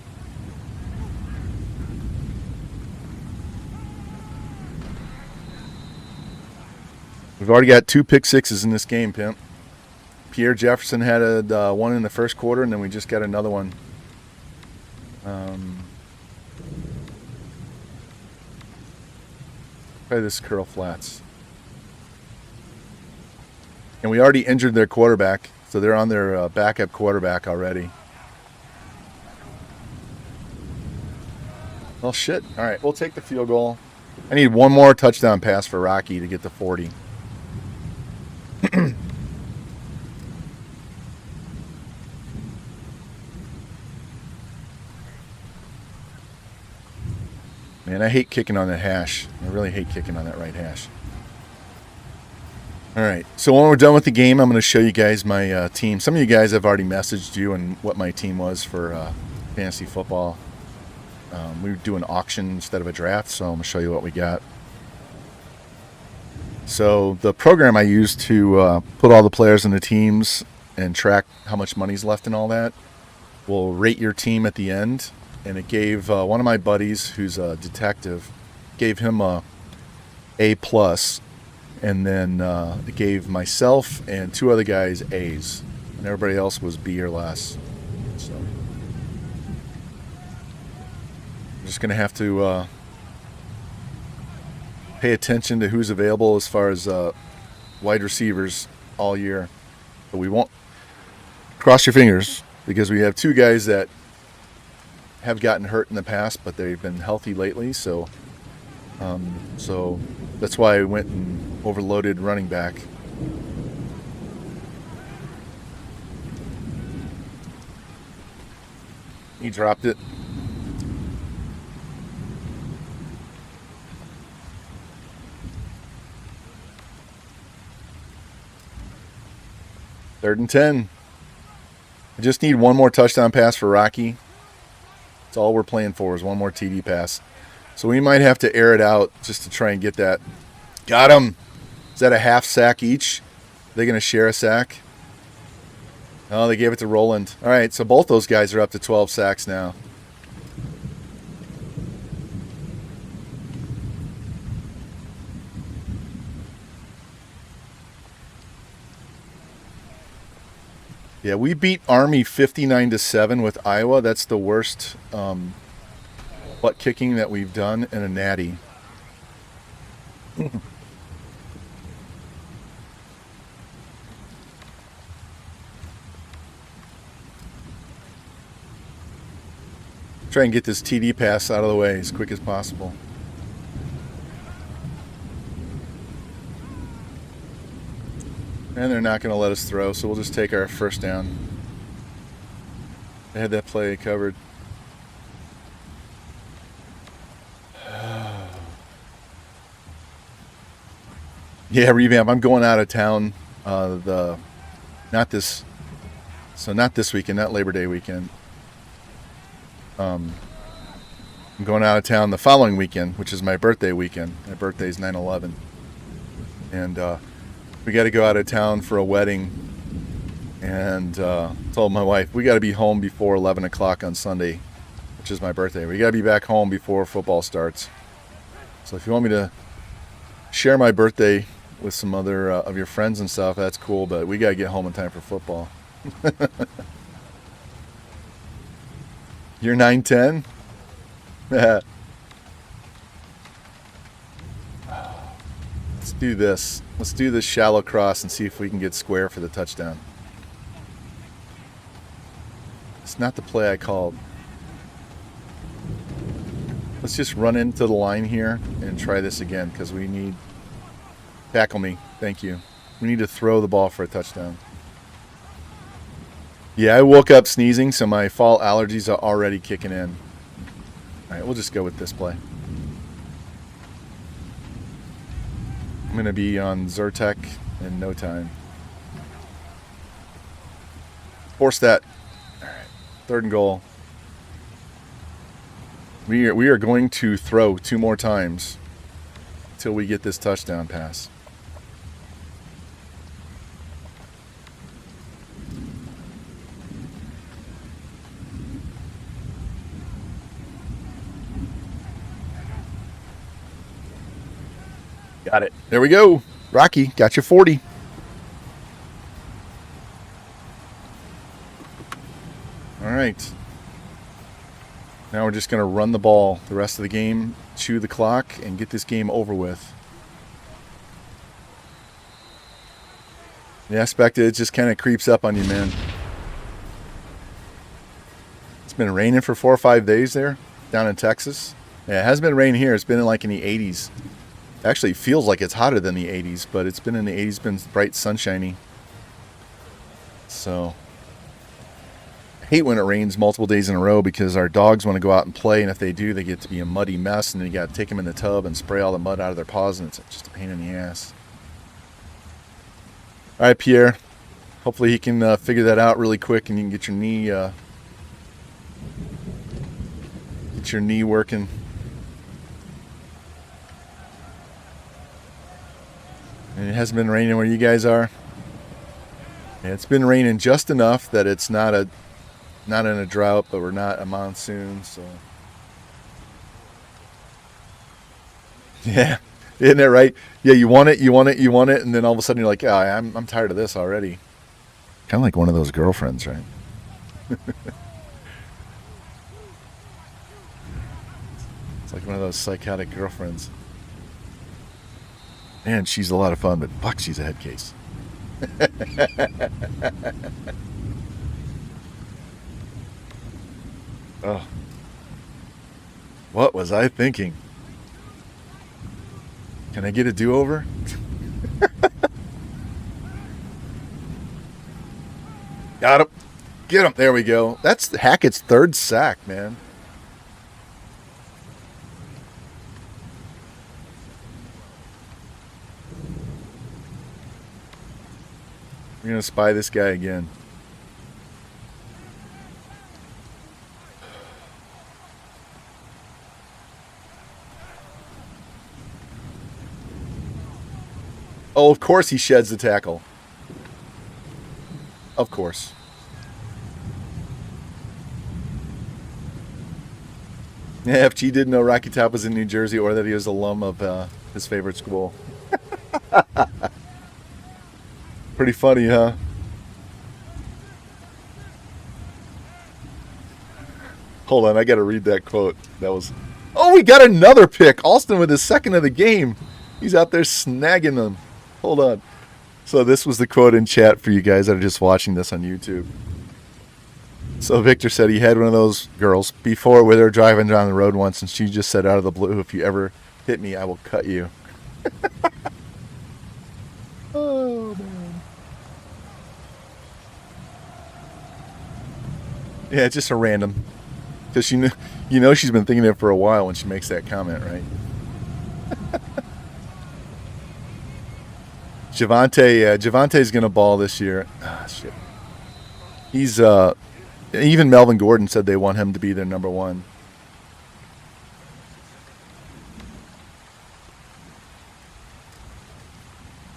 We've already got 2 pick sixes in this game, Pimp. Pierre Jefferson had one in the first quarter, and then we just got another one. Try this curl flats. And we already injured their quarterback, so they're on their backup quarterback already. Well, shit. All right, we'll take the field goal. I need one more touchdown pass for Rocky to get to 40. Man, I hate kicking on that hash. I really hate kicking on that right hash. All right, so when we're done with the game, I'm going to show you guys my team. Some of you guys have already messaged you and what my team was for fantasy football. We do an auction instead of a draft, so I'm going to show you what we got. So the program I use to put all the players in the teams and track how much money's left and all that will rate your team at the end. And it gave one of my buddies, who's a detective, gave him a A+, and then it gave myself and 2 other guys A's, and everybody else was B or less. So I'm just going to have to pay attention to who's available as far as wide receivers all year. But we won't cross your fingers, because we have 2 guys that have gotten hurt in the past, but they've been healthy lately. So that's why I went and overloaded running back. He dropped it. Third and 10. I just need one more touchdown pass for Rocky. That's all we're playing for, is one more TD pass. So we might have to air it out just to try and get that. Got him. Is that a half sack each? Are they going to share a sack? Oh, they gave it to Roland. All right, so both those guys are up to 12 sacks now. Yeah, we beat Army 59-7 with Iowa. That's the worst butt kicking that we've done in a natty. Try and get this TD pass out of the way as quick as possible. And they're not going to let us throw, so we'll just take our first down. They had that play covered. Yeah, revamp. I'm going out of town. Not this weekend, not Labor Day weekend. I'm going out of town the following weekend, which is my birthday weekend. My birthday's 9/11, and we got to go out of town for a wedding. And told my wife we got to be home before 11 o'clock on Sunday, which is my birthday. We got to be back home before football starts. So if you want me to share my birthday with some other of your friends and stuff, that's cool. But we got to get home in time for football. You're 9-10? Let's do this. Let's do this shallow cross and see if we can get square for the touchdown. It's not the play I called. Let's just run into the line here and try this again, because we need... Tackle me. Thank you. We need to throw the ball for a touchdown. Yeah, I woke up sneezing, so my fall allergies are already kicking in. All right, we'll just go with this play. I'm going to be on Zyrtec in no time. Force that. All right, 3rd and goal. We are going to throw 2 more times until we get this touchdown pass. Got it. There we go. Rocky, got your 40. All right. Now we're just going to run the ball the rest of the game, chew the clock, and get this game over with. Yeah, expected. It just kind of creeps up on you, man. It's been raining for 4 or 5 days there down in Texas. Yeah, it hasn't been raining here. It's been like in the 80s. Actually, it feels like it's hotter than the 80s, but it's been in the 80s, been bright, sunshiny. So, I hate when it rains multiple days in a row because our dogs want to go out and play, and if they do, they get to be a muddy mess, and then you got to take them in the tub and spray all the mud out of their paws, and it's just a pain in the ass. All right, Pierre. Hopefully he can figure that out really quick, and you can get your knee working. And it hasn't been raining where you guys are. Yeah, it's been raining just enough that it's not in a drought, but we're not a monsoon. So yeah, isn't that right? Yeah, you want it, and then all of a sudden you're like, I'm tired of this already. Kind of like one of those girlfriends, right? It's like one of those psychotic girlfriends. Man, she's a lot of fun, but fuck, she's a head case. Oh. What was I thinking? Can I get a do-over? Got him. Get him. There we go. That's Hackett's 3rd sack, man. We're going to spy this guy again. Oh, of course he sheds the tackle. Of course. Yeah, FG didn't know Rocky Top was in New Jersey or that he was alum of his favorite school. Pretty funny, huh? Hold on, I got to read that quote. That was... Oh, we got another pick. Alston with his 2nd of the game. He's out there snagging them. Hold on. So this was the quote in chat for you guys that are just watching this on YouTube. So Victor said he had one of those girls before where they're driving down the road once, and she just said out of the blue, "If you ever hit me, I will cut you." Oh, man. Yeah, it's just a random. Because she's been thinking it for a while when she makes that comment, right? Javante's going to ball this year. Ah, shit. He's, even Melvin Gordon said they want him to be their number 1.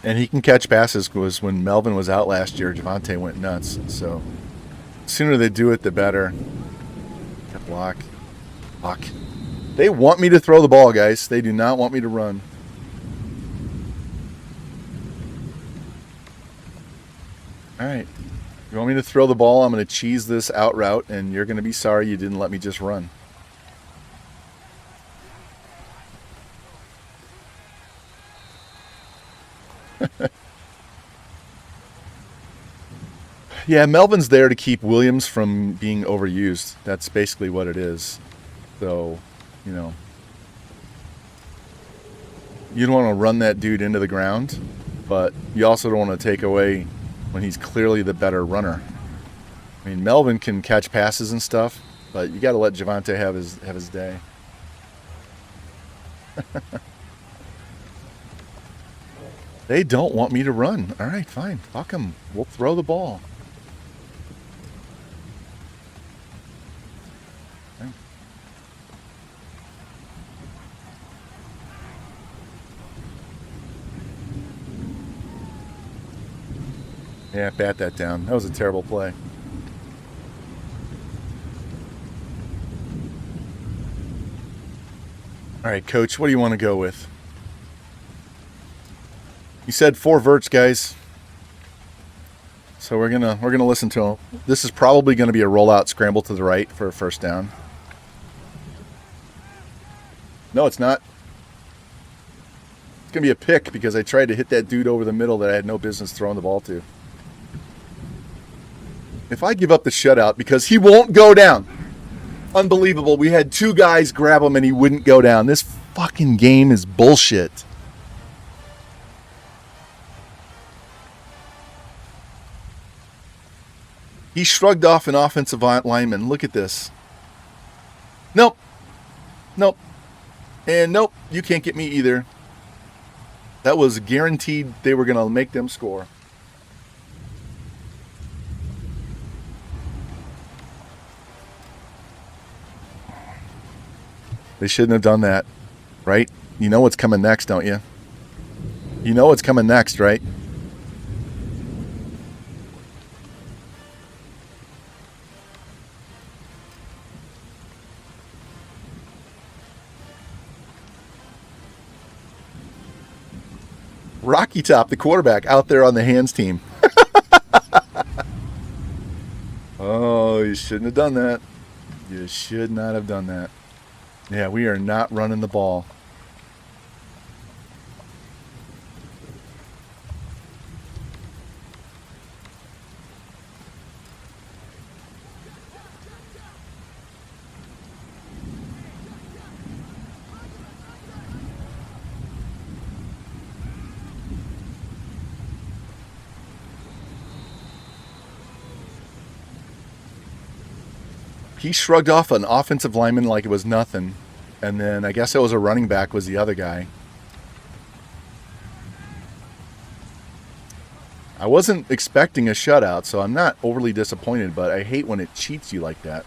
And he can catch passes because when Melvin was out last year, Javante went nuts. So, the sooner they do it, the better. Block. They want me to throw the ball, guys. They do not want me to run. All right. You want me to throw the ball? I'm going to cheese this out route, and you're going to be sorry you didn't let me just run. Yeah, Melvin's there to keep Williams from being overused. That's basically what it is. So, you don't want to run that dude into the ground, but you also don't want to take away when he's clearly the better runner. I mean, Melvin can catch passes and stuff, but you got to let Javante have his day. They don't want me to run. All right, fine. Fuck them. We'll throw the ball. Yeah, bat that down. That was a terrible play. All right, Coach, what do you want to go with? You said 4 verts, guys. So we're gonna listen to him. This is probably gonna be a rollout scramble to the right for a first down. No, it's not. It's gonna be a pick because I tried to hit that dude over the middle that I had no business throwing the ball to. If I give up the shutout because he won't go down. Unbelievable. We had 2 guys grab him and he wouldn't go down. This fucking game is bullshit. He shrugged off an offensive lineman. Look at this. Nope. Nope. And nope, you can't get me either. That was guaranteed they were going to make them score. They shouldn't have done that, right? You know what's coming next, don't you? You know what's coming next, right? Rocky Top, the quarterback, out there on the hands team. Oh, you shouldn't have done that. You should not have done that. Yeah, we are not running the ball. He shrugged off an offensive lineman like it was nothing. And then I guess it was a running back was the other guy. I wasn't expecting a shutout, so I'm not overly disappointed, but I hate when it cheats you like that.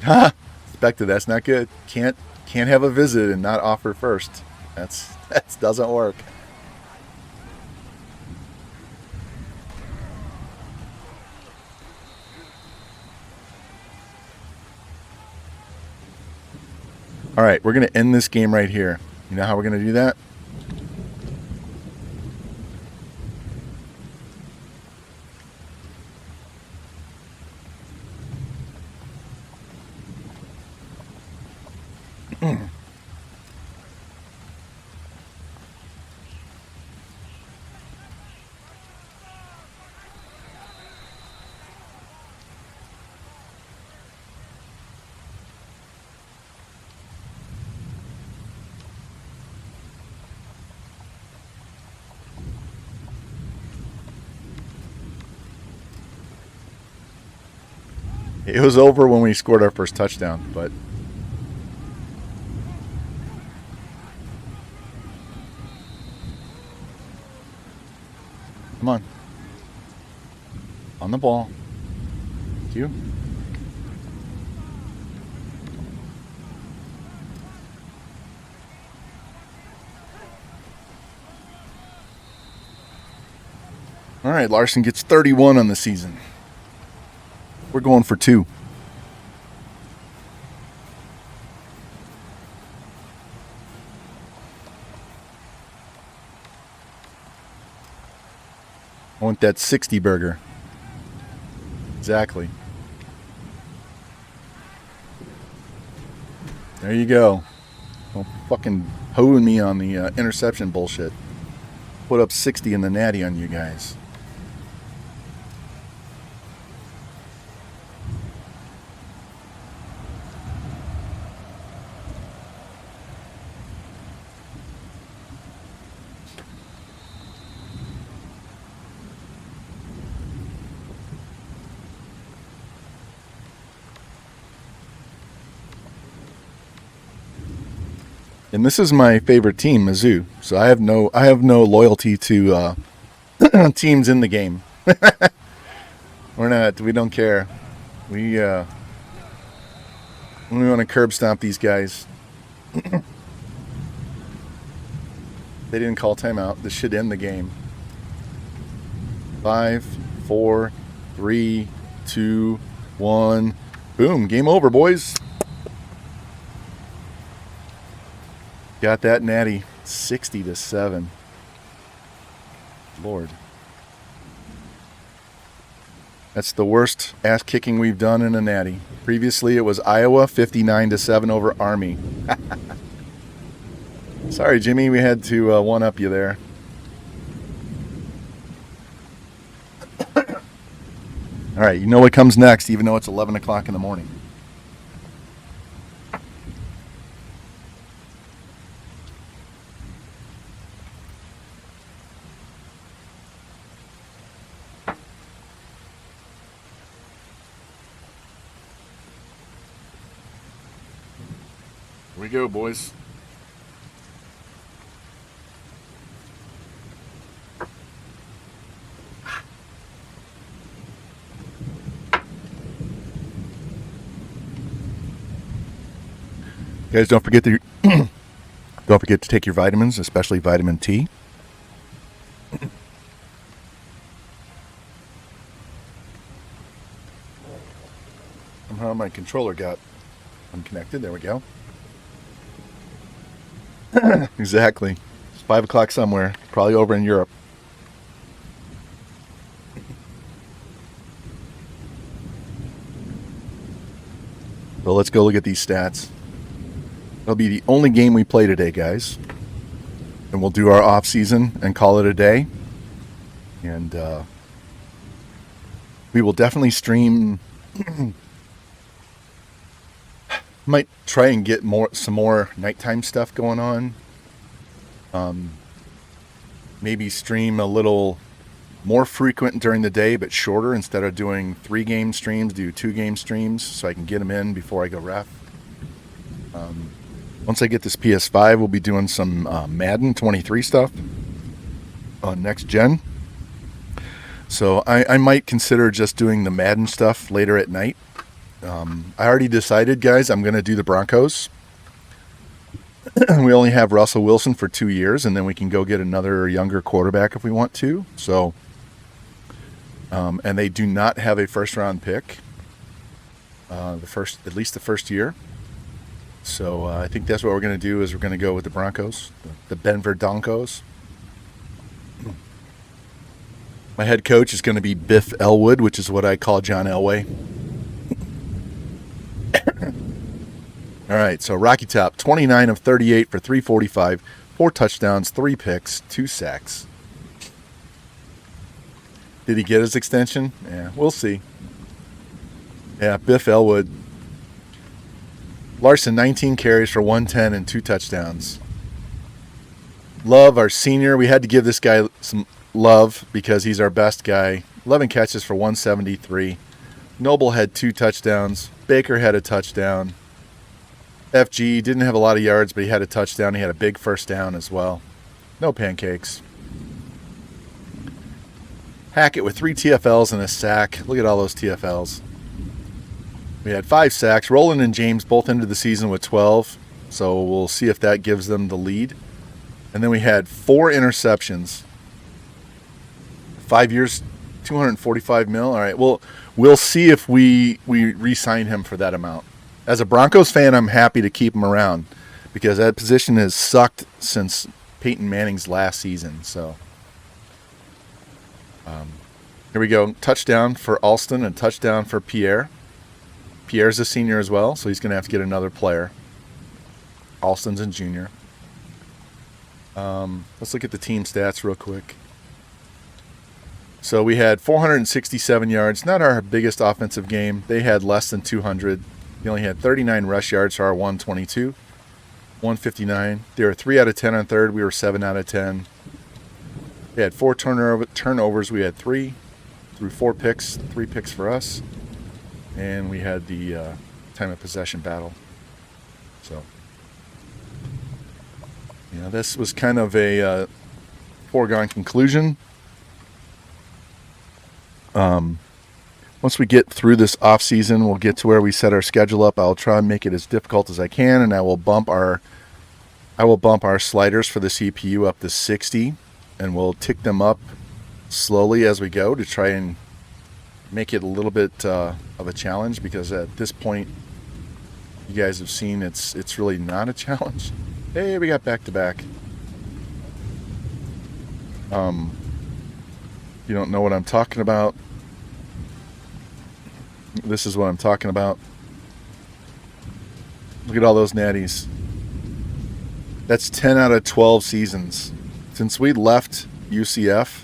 Ha! Expected. That's not good. Can't have a visit and not offer first. That doesn't work. All right, we're going to end this game right here. You know how we're going to do that? It was over when we scored our first touchdown, but come on. On the ball. Thank you. All right, Larson gets 31 on the season. We're going for 2. I want that 60 burger. Exactly. There you go. Don't fucking hoeing me on the interception bullshit. Put up 60 in the natty on you guys. And this is my favorite team, Mizzou. So I have no loyalty to teams in the game. We don't care. We want to curb stomp these guys. They didn't call timeout. This should end the game. 5, 4, 3, 2, 1. Boom, game over, boys. Got that natty 60-7. Lord. That's the worst ass kicking we've done in a natty. Previously, it was Iowa 59-7 over Army. Sorry, Jimmy, we had to one-up you there. All right, you know what comes next, even though it's 11 o'clock in the morning. Here we go, boys. Guys, don't forget to take your vitamins, especially vitamin T. Somehow my controller got unconnected. There we go. Exactly. It's 5 o'clock somewhere, probably over in Europe. So let's go look at these stats. It'll be the only game we play today, guys. And we'll do our off season and call it a day. And we will definitely stream. Might try and get some more nighttime stuff going on. Maybe stream a little more frequent during the day, but shorter. Instead of doing 3-game streams, do 2-game streams so I can get them in before I go ref. Once I get this PS5, we'll be doing some Madden 23 stuff on next gen. So I might consider just doing the Madden stuff later at night. I already decided, guys, I'm going to do the Broncos. We only have Russell Wilson for 2 years, and then we can go get another younger quarterback if we want to. So, and they do not have a first-round pick, at least the first year. So I think that's what we're going to do is we're going to go with the Broncos, the Denver Broncos. My head coach is going to be Biff Elwood, which is what I call John Elway. All right, so Rocky Top, 29 of 38 for 345, 4 touchdowns, 3 picks, 2 sacks. Did he get his extension? Yeah, we'll see. Yeah, Biff Elwood. Larson, 19 carries for 110 and 2 touchdowns. Love, our senior. We had to give this guy some love because he's our best guy. 11 catches for 173. Noble had 2 touchdowns. Baker had a touchdown. FG didn't have a lot of yards, but he had a touchdown. He had a big first down as well. No pancakes. Hackett with 3 TFLs and a sack. Look at all those TFLs. We had 5 sacks. Roland and James both ended the season with 12, so we'll see if that gives them the lead. And then we had 4 interceptions. 5 years, $245 million. All right, well, we'll see if we re-sign him for that amount. As a Broncos fan, I'm happy to keep him around because that position has sucked since Peyton Manning's last season. So here we go. Touchdown for Alston and touchdown for Pierre. Pierre's a senior as well, so he's going to have to get another player. Alston's a junior. Let's look at the team stats real quick. So we had 467 yards. Not our biggest offensive game. They had less than 200. They only had 39 rush yards for our 122. 159. They were 3 out of 10 on third. We were 7 out of 10. They had 4 turnovers. We had 3. Threw 4 picks. 3 picks for us. And we had the time of possession battle. So, yeah, this was kind of a foregone conclusion. Once we get through this off season, we'll get to where we set our schedule up. I'll try and make it as difficult as I can, and I will bump our sliders for the CPU up to 60, and we'll tick them up slowly as we go to try and make it a little bit of a challenge, because at this point, you guys have seen it's really not a challenge. Hey, we got back-to-back. You don't know what I'm talking about. This is what I'm talking about. Look at all those natties. That's 10 out of 12 seasons. Since we left UCF,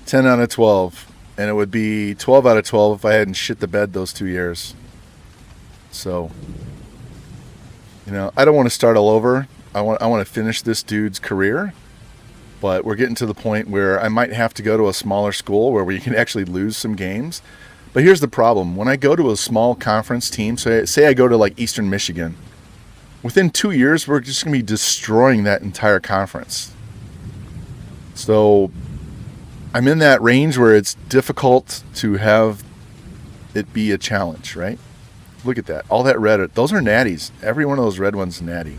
10 out of 12. And it would be 12 out of 12 if I hadn't shit the bed those 2 years. So, I don't want to start all over. I want to finish this dude's career. But we're getting to the point where I might have to go to a smaller school where we can actually lose some games. But here's the problem. When I go to a small conference team, so say I go to like Eastern Michigan, within 2 years, we're just going to be destroying that entire conference. So I'm in that range where it's difficult to have it be a challenge, right? Look at that. All that red, those are natties. Every one of those red ones is natty.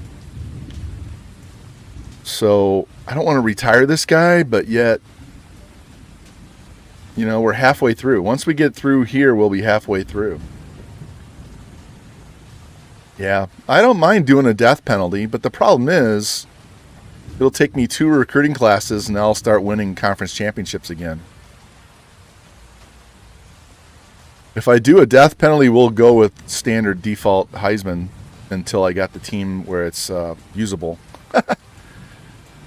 So I don't want to retire this guy, but yet, we're halfway through. Once we get through here, we'll be halfway through. Yeah, I don't mind doing a death penalty, but the problem is it'll take me 2 recruiting classes and I'll start winning conference championships again. If I do a death penalty, we'll go with standard default Heisman until I got the team where it's usable.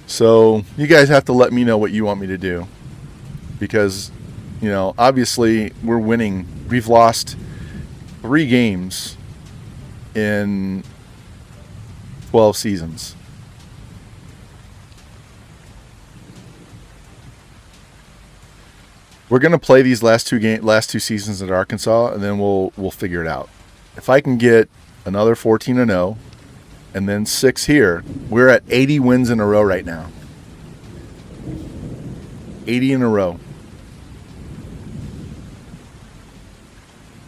So you guys have to let me know what you want me to do. Because, obviously we're winning. We've lost 3 games in 12 seasons. We're going to play these last two seasons at Arkansas, and then we'll figure it out. If I can get another 14-0 and then 6 here, we're at 80 wins in a row right now. 80 in a row.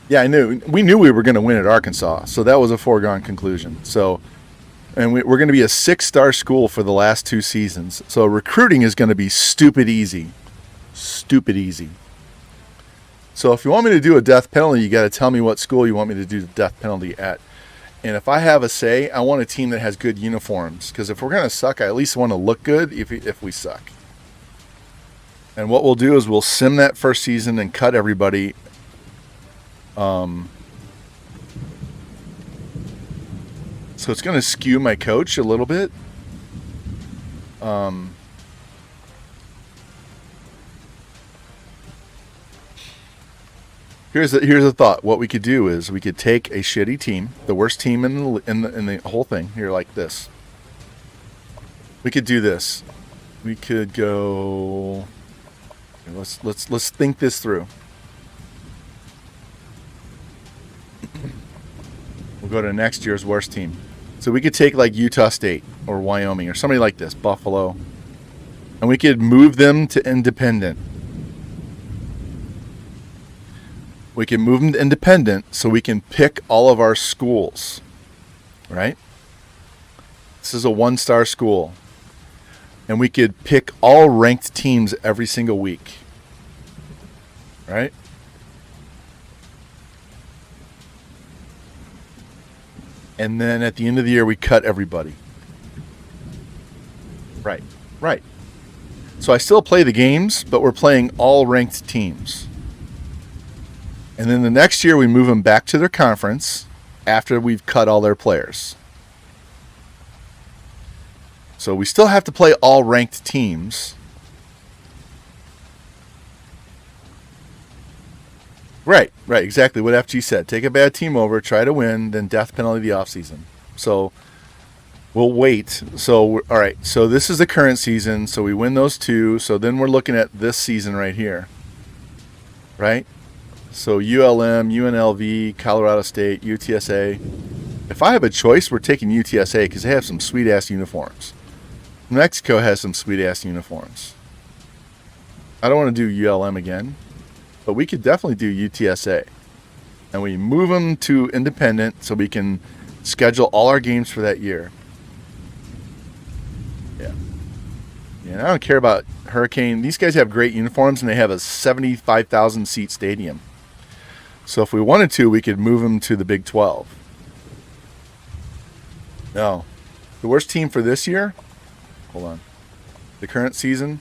Yeah, we knew we were going to win at Arkansas, so that was a foregone conclusion. So, and we're going to be a 6-star school for the last 2 seasons. So recruiting is going to be stupid easy. Stupid easy. So if you want me to do a death penalty, you got to tell me what school you want me to do the death penalty at. And if I have a say, I want a team that has good uniforms. Because if we're going to suck, I at least want to look good if we suck. And what we'll do is we'll sim that first season and cut everybody. So it's going to skew my coach a little bit. Here's a thought. What we could do is we could take a shitty team, the worst team in the whole thing. Here, like this. We could do this. We could go. Let's think this through. We'll go to next year's worst team. So we could take like Utah State or Wyoming or somebody like this, Buffalo, and we could move them to independent. We can move them to independent so we can pick all of our schools, right? This is a 1-star school. And we could pick all ranked teams every single week, right? And then at the end of the year, we cut everybody. Right. So I still play the games, but we're playing all ranked teams. And then the next year, we move them back to their conference after we've cut all their players. So we still have to play all ranked teams. Right, exactly what FG said. Take a bad team over, try to win, then death penalty the offseason. So we'll wait. So, all right, so this is the current season. So we win those 2. So then we're looking at this season right here. Right? So ULM, UNLV, Colorado State, UTSA. If I have a choice, we're taking UTSA because they have some sweet-ass uniforms. New Mexico has some sweet-ass uniforms. I don't want to do ULM again, but we could definitely do UTSA. And we move them to independent so we can schedule all our games for that year. Yeah. I don't care about Hurricane. These guys have great uniforms, and they have a 75,000-seat stadium. So if we wanted to, we could move them to the Big 12. No. The worst team for this year, hold on, the current season,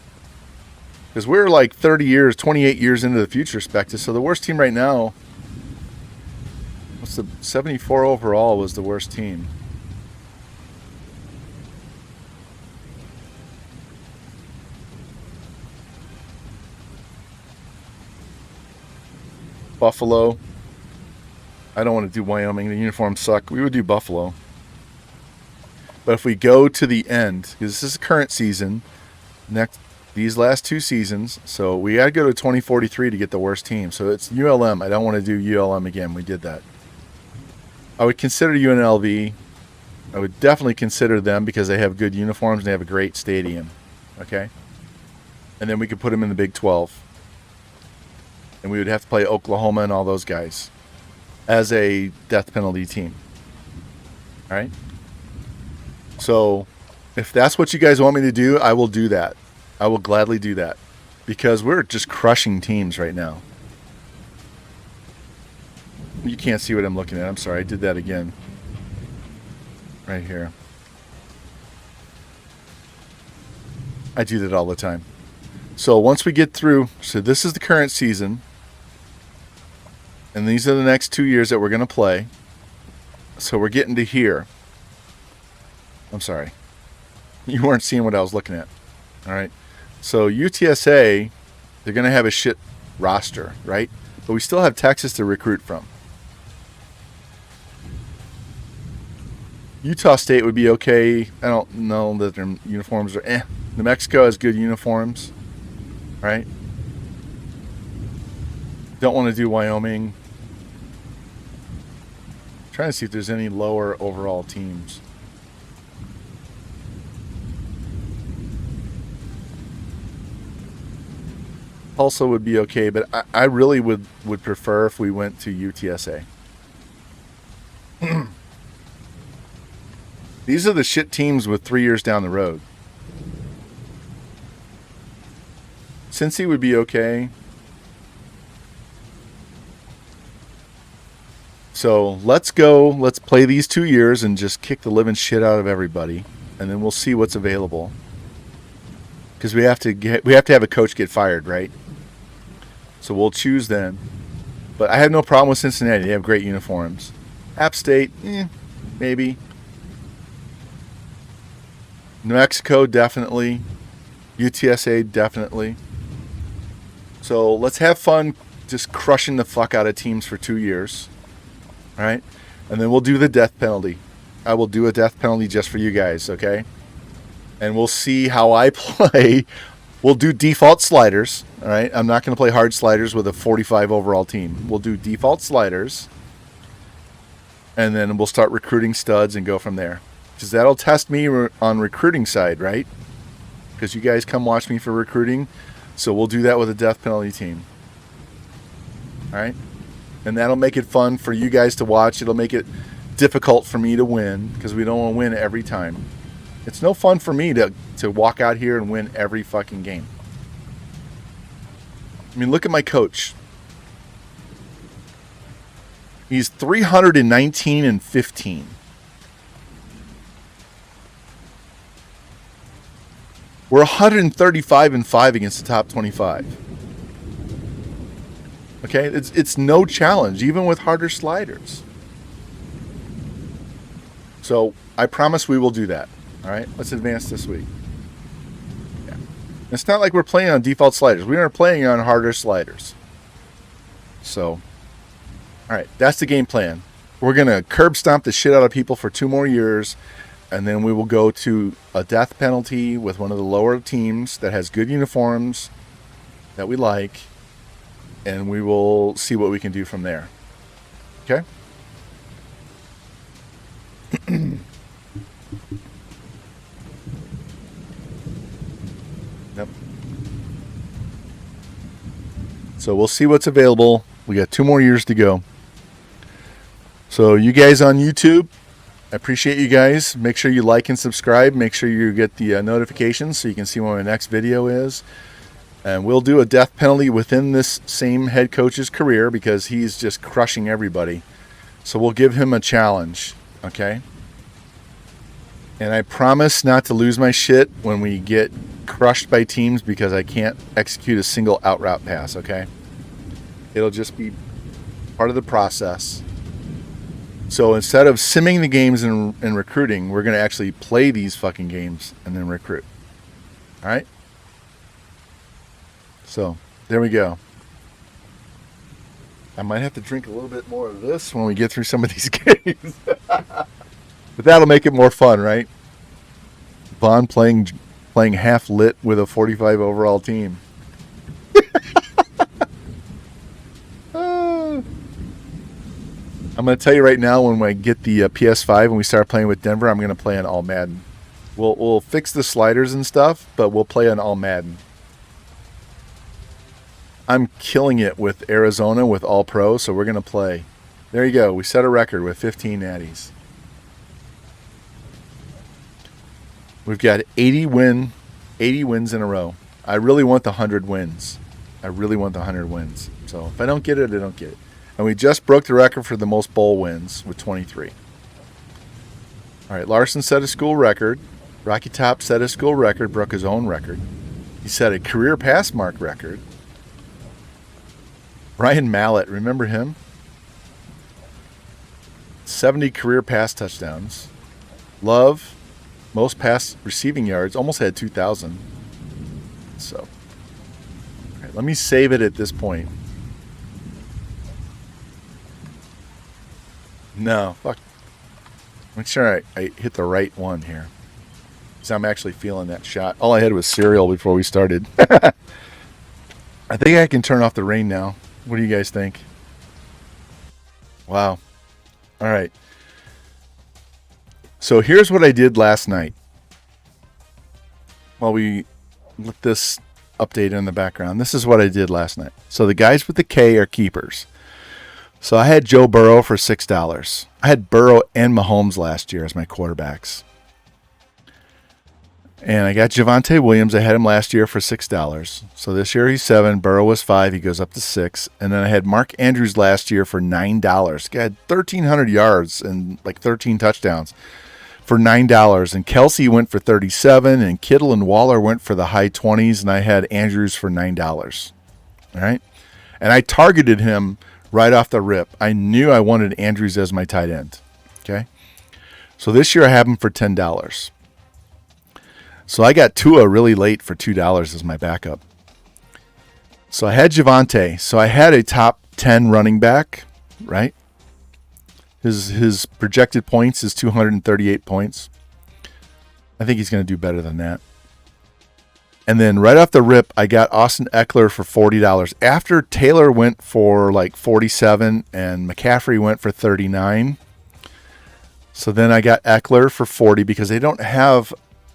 Because we're like 30 years, 28 years into the future, Spectus. So the worst team right now, what's the 74 overall was the worst team. Buffalo. I don't want to do Wyoming. The uniforms suck. We would do Buffalo. But if we go to the end, because this is current season, these last 2 seasons, so we got to go to 2043 to get the worst team. So it's ULM. I don't want to do ULM again. We did that. I would consider UNLV. I would definitely consider them because they have good uniforms and they have a great stadium. Okay? And then we could put them in the Big 12. And we would have to play Oklahoma and all those guys as a death penalty team. All right? So if that's what you guys want me to do, I will do that. I will gladly do that because we're just crushing teams right now. You can't see what I'm looking at. I'm sorry. I did that again. Right here. I do that all the time. So once we get through, so this is the current season. And these are the next 2 years that we're going to play. So we're getting to here. I'm sorry. You weren't seeing what I was looking at. All right. So UTSA, they're going to have a shit roster, right? But we still have Texas to recruit from. Utah State would be okay. I don't know that their uniforms are New Mexico has good uniforms, right? Don't want to do Wyoming. Trying to see if there's any lower overall teams. Tulsa would be okay, but I really would prefer if we went to UTSA. These are the shit teams with 3 years down the road. Cincy would be okay. So let's go. Let's play these 2 years and just kick the living shit out of everybody, and then we'll see what's available. Because we have to have a coach get fired, right? So we'll choose then. But I have no problem with Cincinnati. They have great uniforms. App State, maybe. New Mexico, definitely. UTSA, definitely. So let's have fun just crushing the fuck out of teams for 2 years. All right? And then we'll do the death penalty. I will do a death penalty just for you guys, okay? And we'll see how I play. We'll do default sliders, all right? I'm not going to play hard sliders with a 45 overall team. We'll do default sliders, and then we'll start recruiting studs and go from there. Because that'll test me on recruiting side, right? Because you guys come watch me for recruiting, so we'll do that with a death penalty team. All right? And that'll make it fun for you guys to watch. It'll make it difficult for me to win because we don't want to win every time. It's no fun for me to walk out here and win every fucking game. I mean, look at my coach. He's 319-15. We're 135-5 against the top 25. Okay, it's no challenge, even with harder sliders. So I promise we will do that. All right, let's advance this week. Yeah. It's not like we're playing on default sliders. We are playing on harder sliders. So, all right, that's the game plan. We're going to curb stomp the shit out of people for 2 more years, and then we will go to a death penalty with one of the lower teams that has good uniforms that we like, and we will see what we can do from there. Okay? Yep. So we'll see what's available. We got 2 more years to go. So you guys on YouTube, I appreciate you guys. Make sure you like and subscribe. Make sure you get the notifications so you can see when my next video is. And we'll do a death penalty within this same head coach's career because he's just crushing everybody. So we'll give him a challenge, okay? And I promise not to lose my shit when we get crushed by teams because I can't execute a single out route pass, okay? It'll just be part of the process. So instead of simming the games and recruiting, we're going to actually play these fucking games and then recruit. All right? So there we go. I might have to drink a little bit more of this when we get through some of these games. But that'll make it more fun, right? Vaughn playing half lit with a 45 overall team. I'm going to tell you right now, when I get the PS5 and we start playing with Denver, I'm going to play on all Madden. We'll fix the sliders and stuff, but we'll play on all Madden. I'm killing it with Arizona with all pro, so we're going to play. There you go. We set a record with 15 natties. We've got 80 wins in a row. I really want the 100 wins. So if I don't get it, I don't get it. And we just broke the record for the most bowl wins with 23. All right, Larson set a school record. Rocky Top set a school record, broke his own record. He set a career pass mark record. Ryan Mallett, remember him? 70 career pass touchdowns. Love, most pass receiving yards, almost had 2,000. So, all right, let me save it at this point. No, fuck. Make sure I hit the right one here. Because I'm actually feeling that shot. All I had was cereal before we started. I think I can turn off the rain now. What do you guys think? Wow. All right. So here's what I did last night. While we let this update in the background. This is what I did last night. So the guys with the K are keepers. So I had Joe Burrow for $6. I had Burrow and Mahomes last year as my quarterbacks. And I got Javonte Williams. I had him last year for $6. So this year he's $7. Burrow was $5. He goes up to $6. And then I had Mark Andrews last year for $9. He had 1,300 yards and like 13 touchdowns for $9. And Kelsey went for $37. And Kittle and Waller went for the high 20s. And I had Andrews for $9. All right. And I targeted him right off the rip. I knew I wanted Andrews as my tight end. Okay. So this year I have him for $10. So I got Tua really late for $2 as my backup. So I had Javonte. So I had a top 10 running back, right? His projected points is 238 points. I think he's going to do better than that. And then right off the rip, I got Austin Eckler for $40. After Taylor went for like 47 and McCaffrey went for 39. So then I got Eckler for 40 because they don't have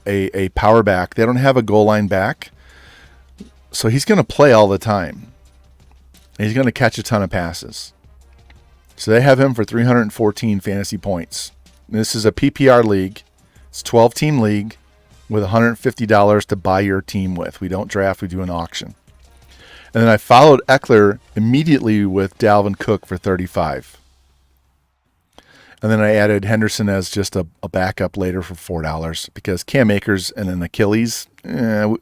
a power back. They don't have a goal line back. So he's going to play all the time. He's going to catch a ton of passes. So they have him for 314 fantasy points. This is a PPR league. It's a 12-team league with $150 to buy your team with. We don't draft, we do an auction. And then I followed Eckler immediately with Dalvin Cook for 35. And then I added Henderson as just a backup later for $4 because Cam Akers and an Achilles, who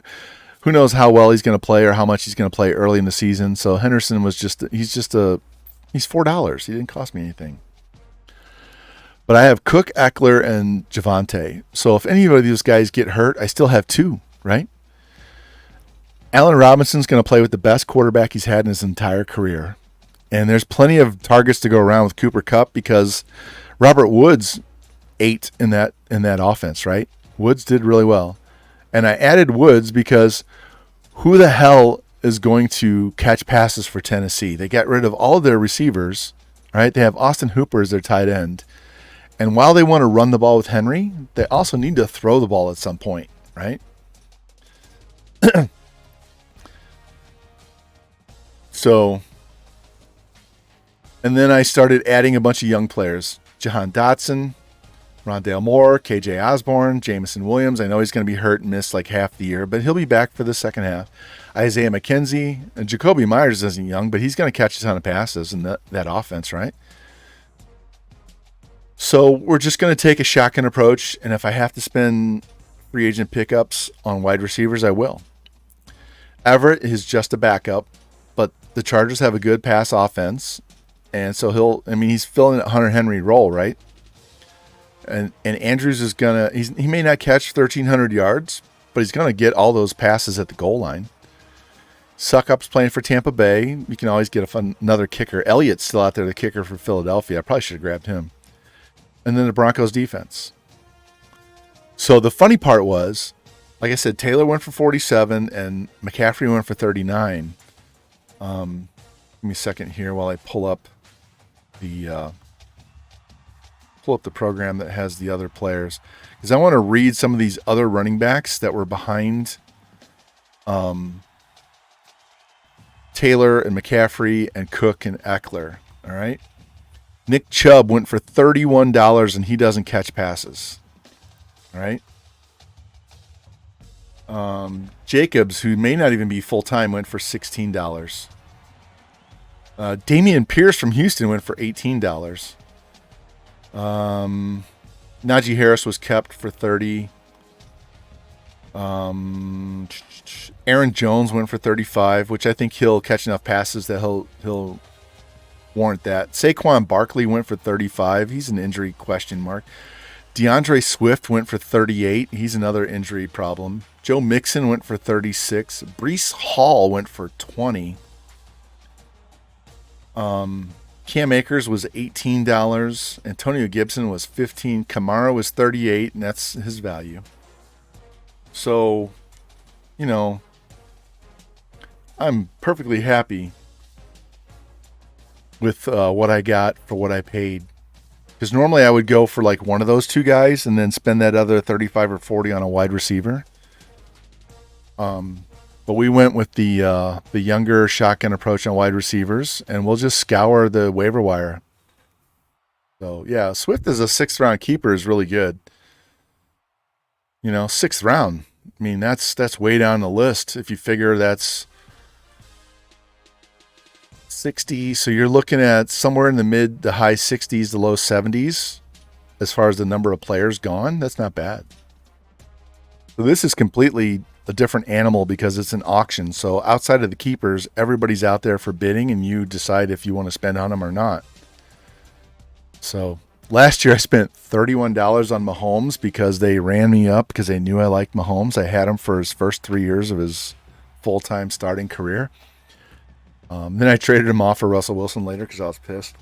knows how well he's going to play or how much he's going to play early in the season. So Henderson was he's $4. He didn't cost me anything. But I have Cook, Eckler, and Javonte. So if any of these guys get hurt, I still have two, right? Allen Robinson's going to play with the best quarterback he's had in his entire career. And there's plenty of targets to go around with Cooper Kupp because Robert Woods ate in that offense, right? Woods did really well. And I added Woods because who the hell is going to catch passes for Tennessee? They got rid of all of their receivers, right? They have Austin Hooper as their tight end. And while they want to run the ball with Henry, they also need to throw the ball at some point, right? So, and then I started adding a bunch of young players. Jahan Dotson, Rondale Moore, KJ Osborne, Jamison Williams. I know he's going to be hurt and miss like half the year, but he'll be back for the second half. Isaiah McKenzie. And Jacoby Myers isn't young, but he's going to catch a ton of passes in that offense, right? So we're just going to take a shotgun approach, and if I have to spend free agent pickups on wide receivers, I will. Everett is just a backup, but the Chargers have a good pass offense. And so he's filling a Hunter Henry role, right? And Andrews is he may not catch 1,300 yards, but he's going to get all those passes at the goal line. Suckup's playing for Tampa Bay. You can always get another kicker. Elliott's still out there, the kicker for Philadelphia. I probably should have grabbed him. And then the Broncos defense. So the funny part was, like I said, Taylor went for 47 and McCaffrey went for 39. Give me a second here while I pull up the program that has the other players, because I want to read some of these other running backs that were behind Taylor and McCaffrey and Cook and Eckler. All right. Nick Chubb went for $31 and he doesn't catch passes. All right. Jacobs, who may not even be full-time, went for $16. Damian Pierce from Houston went for $18. Najee Harris was kept for $30. Aaron Jones went for $35, which I think he'll catch enough passes that he'll warrant that. Saquon Barkley went for $35. He's an injury question mark. DeAndre Swift went for $38. He's another injury problem. Joe Mixon went for $36. Breece Hall went for $20. Cam Akers was $18. Antonio Gibson was $15. Kamara was $38, and that's his value. So, I'm perfectly happy with what I got for what I paid. Because normally I would go for like one of those two guys and then spend that other 35 or 40 on a wide receiver. But we went with the younger shotgun approach on wide receivers, and we'll just scour the waiver wire. So, yeah, Swift as a 6th-round keeper is really good. 6th round. I mean, that's way down the list. If you figure that's 60, so you're looking at somewhere in the mid to high 60s to low 70s as far as the number of players gone. That's not bad. So this is completely a different animal because it's an auction. So outside of the keepers, everybody's out there for bidding, and you decide if you want to spend on them or not. So last year I spent $31 on Mahomes because they ran me up because they knew I liked Mahomes. I had him for his first 3 years of his full-time starting career. Then I traded him off for Russell Wilson later because I was pissed.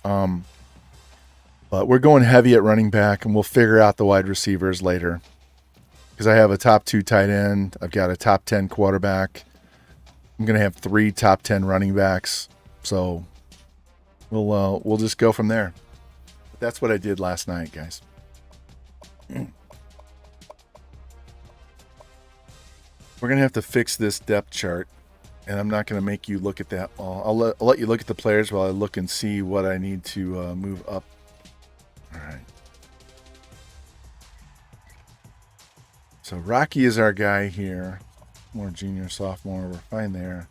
But we're going heavy at running back, and we'll figure out the wide receivers later. Because I have a top 2 tight end. I've got a top 10 quarterback. I'm going to have 3 top 10 running backs. So we'll just go from there. But that's what I did last night, guys. We're going to have to fix this depth chart. And I'm not going to make you look at that. I'll let you look at the players while I look and see what I need to move up. All right. So Rocky is our guy here. More junior, sophomore. We're fine there.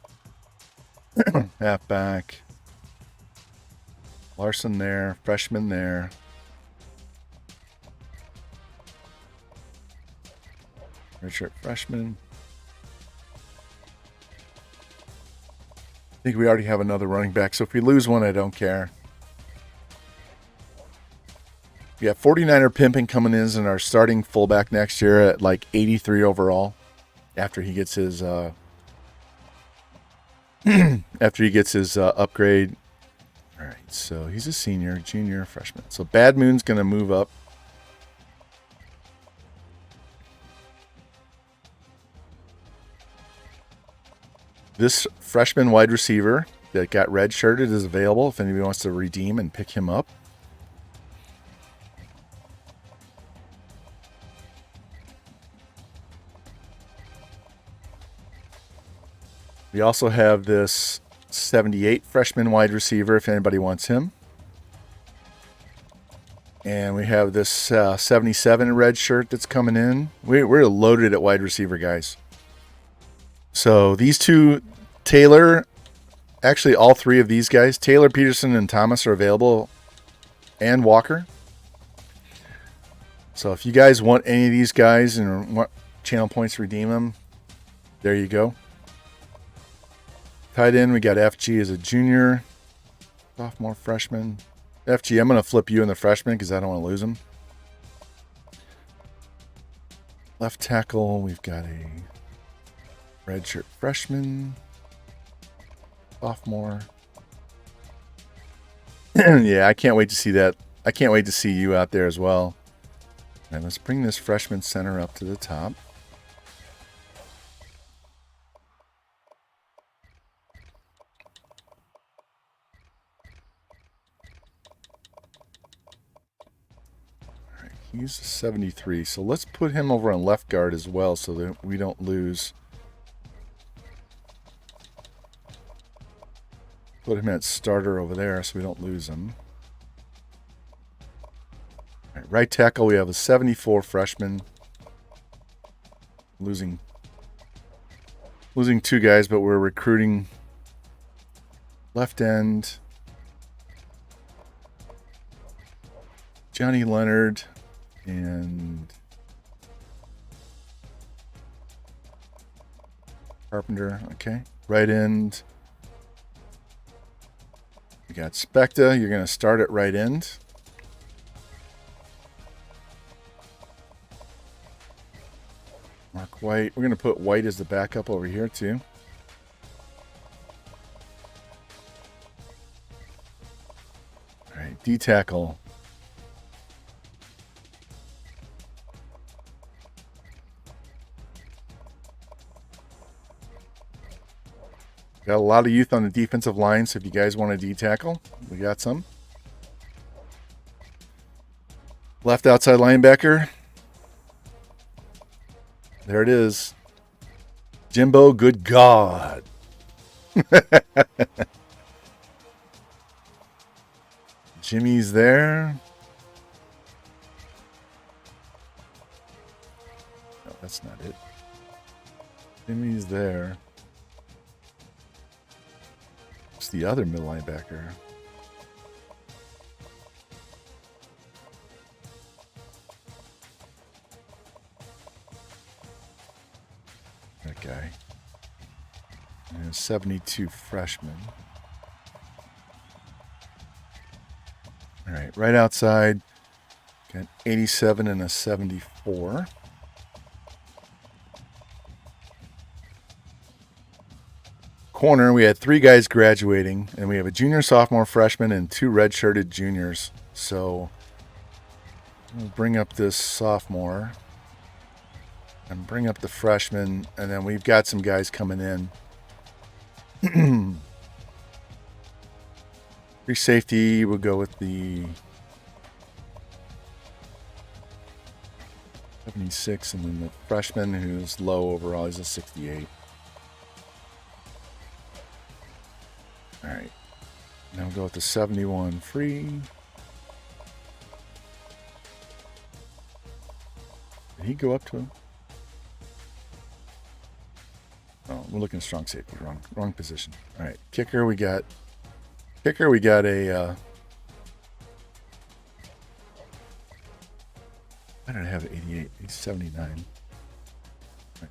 Halfback. Larson there. Freshman there. Redshirt freshman. I think we already have another running back, so if we lose one, I don't care. We got 49er Pimpin coming in as our starting fullback next year at like 83 overall after he gets his upgrade. All right, so he's a senior, junior, freshman. So Bad Moon's going to move up. This freshman wide receiver that got redshirted is available if anybody wants to redeem and pick him up. We also have this 78 freshman wide receiver if anybody wants him. And we have this 77 red shirt that's coming in. We're loaded at wide receiver, guys. So these two, Taylor, actually all 3 of these guys, Taylor, Peterson, and Thomas are available, and Walker. So if you guys want any of these guys and want channel points to redeem them, there you go. Tight end, we got FG as a junior, sophomore, freshman. FG, I'm going to flip you in the freshman because I don't want to lose him. Left tackle, we've got a redshirt freshman, sophomore. Yeah, I can't wait to see that. I can't wait to see you out there as well. And let's bring this freshman center up to the top. All right, he's a 73, so let's put him over on left guard as well so that we don't lose. Put him at starter over there so we don't lose him. All right tackle, we have a 74 freshman. Losing 2 guys, but we're recruiting left end. Johnny Leonard and Carpenter. Okay. Right end. We got Specta. You're going to start at right end. Mark White. We're going to put White as the backup over here too. All right, D tackle. Got a lot of youth on the defensive line, so if you guys want a D tackle, we got some. Left outside linebacker. There it is. Jimbo, good God. Jimmy's there. No, that's not it. Jimmy's there. What's the other middle linebacker? That guy. And 72 freshman. All right, right outside. Got 87 and a 74. Corner, we had 3 guys graduating, and we have a junior, sophomore, freshman, and 2 redshirted juniors. So we'll bring up this sophomore and bring up the freshman, and then we've got some guys coming in. Free safety, we'll go with the 76, and then the freshman, who's low overall, he's a 68. All right, now we'll go with the 71 free. Did he go up to him? Oh, we're looking at strong safety. Wrong position. All right, kicker. We got a. I don't have 88. He's 79. Right.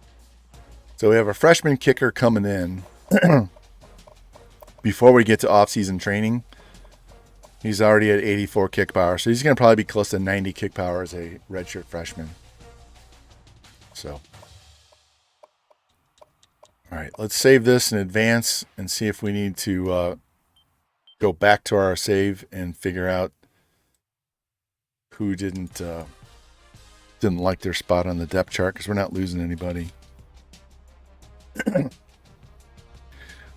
So we have a freshman kicker coming in. Before we get to off-season training, he's already at 84 kick power, so he's going to probably be close to 90 kick power as a redshirt freshman. So, all right, let's save this in advance and see if we need to go back to our save and figure out who didn't like their spot on the depth chart, because we're not losing anybody.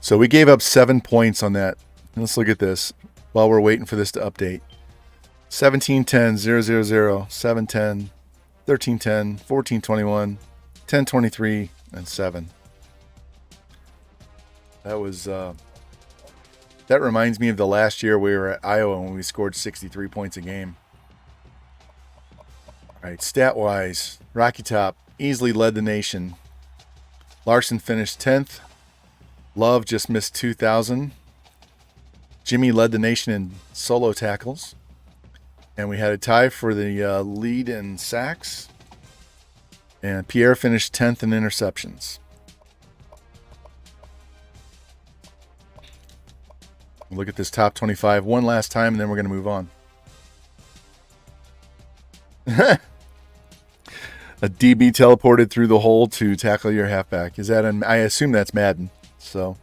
So we gave up 7 points on that. Let's look at this while we're waiting for this to update. 17, 10, 0, 0, 0, 7, 10, 13, 10, 14, 21, 10, 23, and 7. That was, that reminds me of the last year we were at Iowa when we scored 63 points a game. All right, stat-wise, Rocky Top easily led the nation. Larson finished 10th. Love just missed 2,000. Jimmy led the nation in solo tackles. And we had a tie for the lead in sacks. And Pierre finished 10th in interceptions. Look at this top 25 one last time, and then we're going to move on. A DB teleported through the hole to tackle your halfback. Is that? I assume that's Madden. So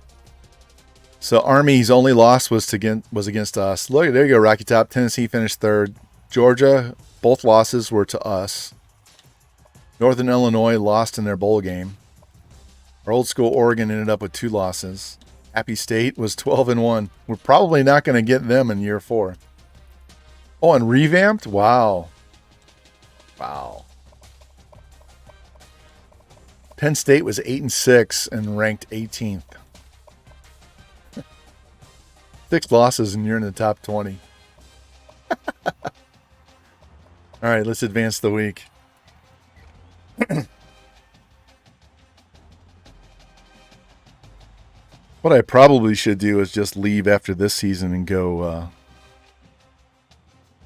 Army's only loss was against us. Look, there you go, Rocky Top. Tennessee finished 3rd. Georgia, both losses were to us. Northern Illinois lost in their bowl game. Our old school Oregon ended up with 2 losses. Appy State was 12-1. We're probably not going to get them in year 4. Oh, and revamped? Wow. Penn State was 8-6 and ranked 18th. 6 losses and you're in the top 20. All right, let's advance the week. What I probably should do is just leave after this season and go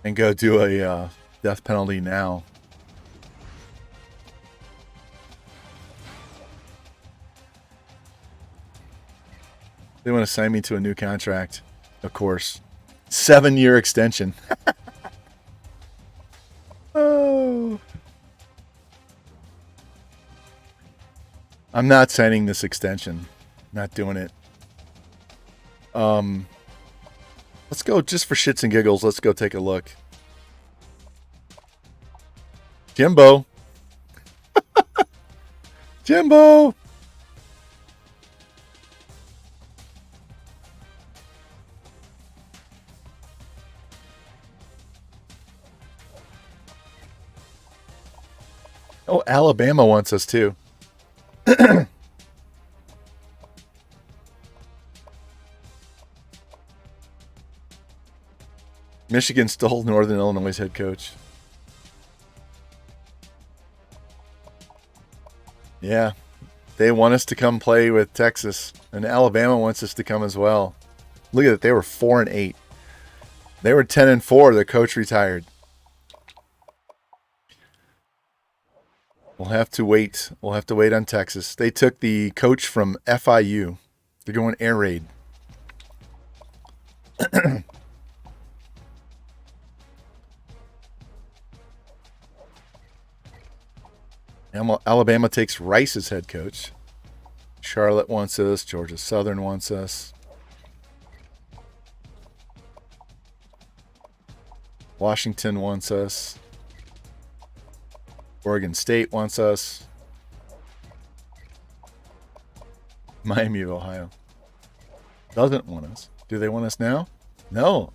do a death penalty now. They want to sign me to a new contract, of course. 7-year extension. Oh. I'm not signing this extension. Not doing it. Let's go just for shits and giggles. Let's go take a look. Jimbo. Jimbo. Oh, Alabama wants us too. Michigan stole Northern Illinois' head coach. Yeah, they want us to come play with Texas, and Alabama wants us to come as well. Look at it; they were 4-8. They were 10-4. Their coach retired. We'll have to wait. We'll have to wait on Texas. They took the coach from FIU. They're going air raid. Alabama takes Rice as head coach. Charlotte wants us. Georgia Southern wants us. Washington wants us. Oregon State wants us. Miami of Ohio doesn't want us. Do they want us now? No.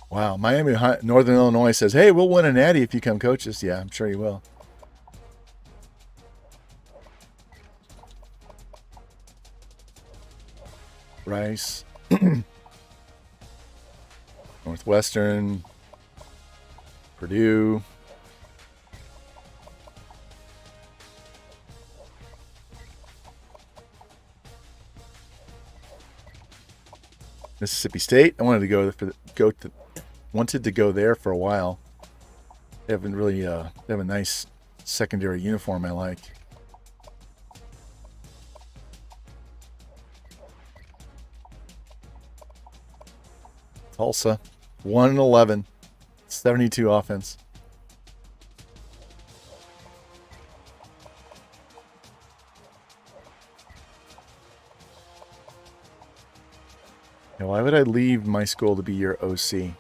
Wow. Miami, Northern Illinois says, hey, we'll win a natty if you come coach us. Yeah, I'm sure you will. Rice. Northwestern. Purdue. Mississippi State. I wanted to wanted to go there for a while. They haven't really they have a nice secondary uniform I like. Tulsa, 1-11, 72 offense. Now, why would I leave my school to be your OC?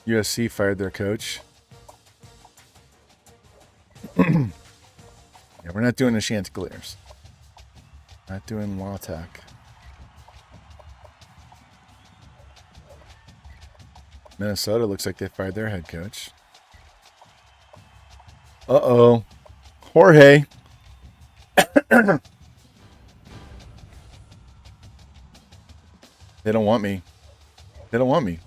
USC fired their coach. Yeah, we're not doing the Chanticleers. Not doing Watak. Minnesota looks like they fired their head coach. Uh-oh. Jorge. They don't want me. They don't want me.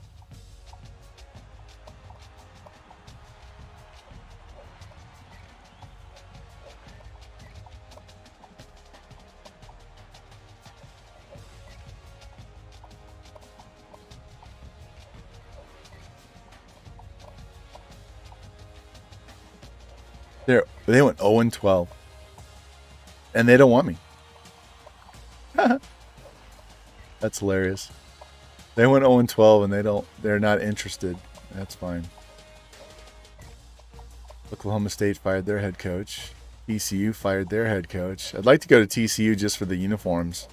But they went 0-12. And they don't want me. That's hilarious. They went 0-12 and they're not interested. That's fine. Oklahoma State fired their head coach. TCU fired their head coach. I'd like to go to TCU just for the uniforms.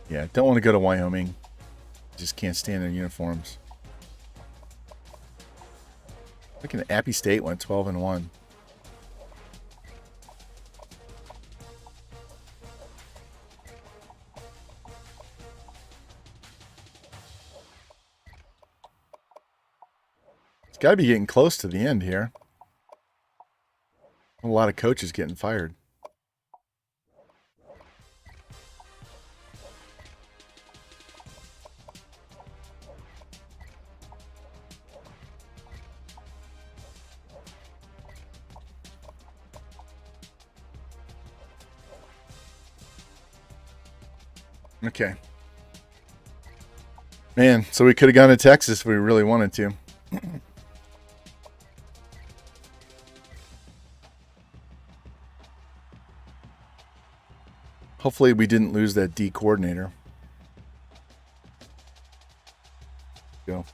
Yeah, don't want to go to Wyoming. Just can't stand their uniforms. Look at Appy State went 12-1. It's got to be getting close to the end here. A lot of coaches getting fired. Okay. Man, so we could have gone to Texas if we really wanted to. Hopefully we didn't lose that D coordinator. Go.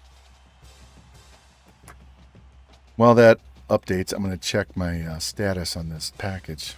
While that updates, I'm going to check my status on this package.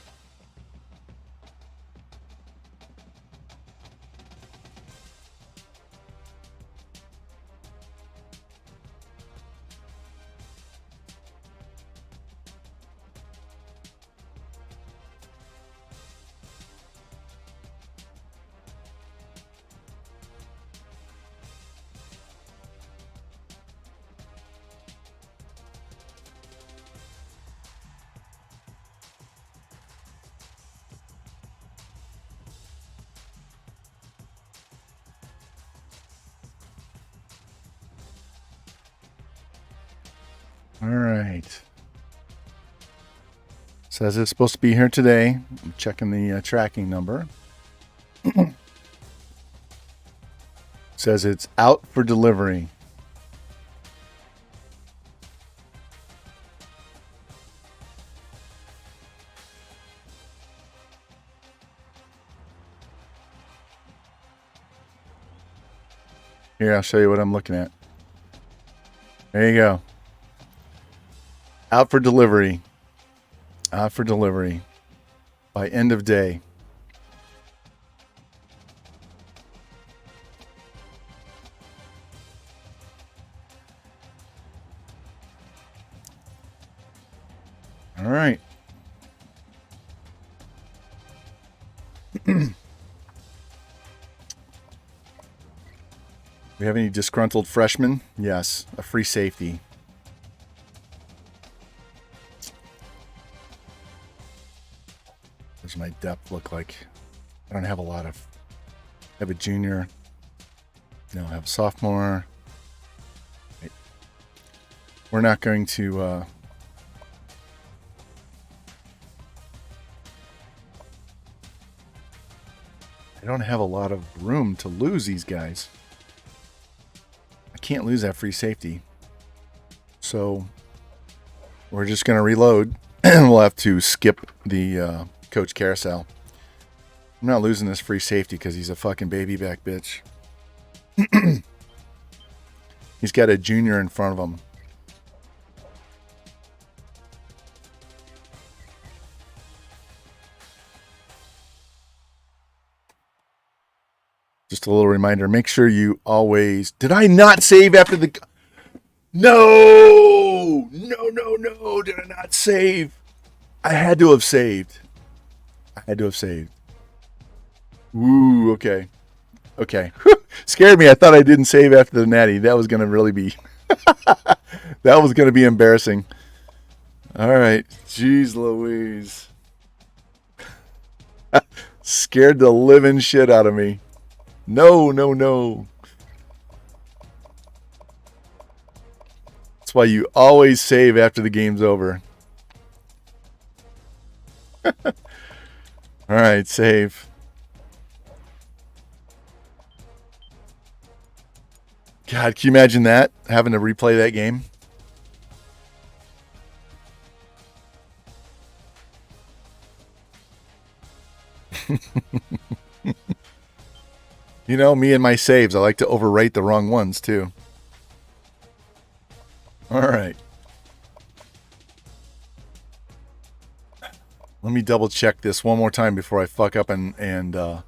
All right. Says it's supposed to be here today. I'm checking the tracking number. Says it's out for delivery. Here, I'll show you what I'm looking at. There you go. Out for delivery. Out for delivery. By end of day. All right. We have any disgruntled freshmen? Yes, a free safety. What does my depth look like? I don't have a lot of... I have a junior. No, I have a sophomore. Wait. We're not going to... I don't have a lot of room to lose these guys. I can't lose that free safety. So we're just going to reload and we'll have to skip the coach carousel. I'm not losing this free safety because he's a fucking baby back bitch. He's got a junior in front of him. Just a little reminder, make sure you always... Did I not save after the... No! No. Did I not save? I had to have saved. Ooh, okay. Scared me. I thought I didn't save after the natty. That was going to really be... that was going to be embarrassing. All right. Jeez Louise. Scared the living shit out of me. No. That's why you always save after the game's over. All right, save. God, can you imagine that? Having to replay that game? You know, me and my saves, I like to overwrite the wrong ones too. All right. Let me double check this one more time before I fuck up and don't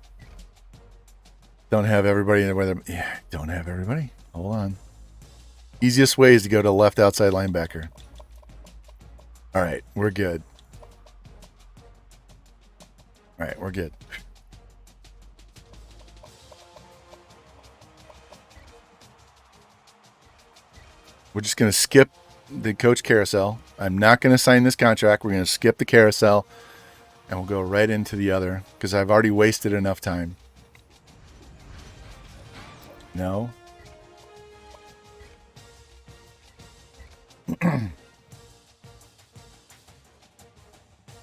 have everybody. Yeah, don't have everybody. Hold on. Easiest way is to go to left outside linebacker. All right, we're good. All right, we're good. We're just going to skip the coach carousel. I'm not going to sign this contract. We're going to skip the carousel, and we'll go right into the other because I've already wasted enough time. No.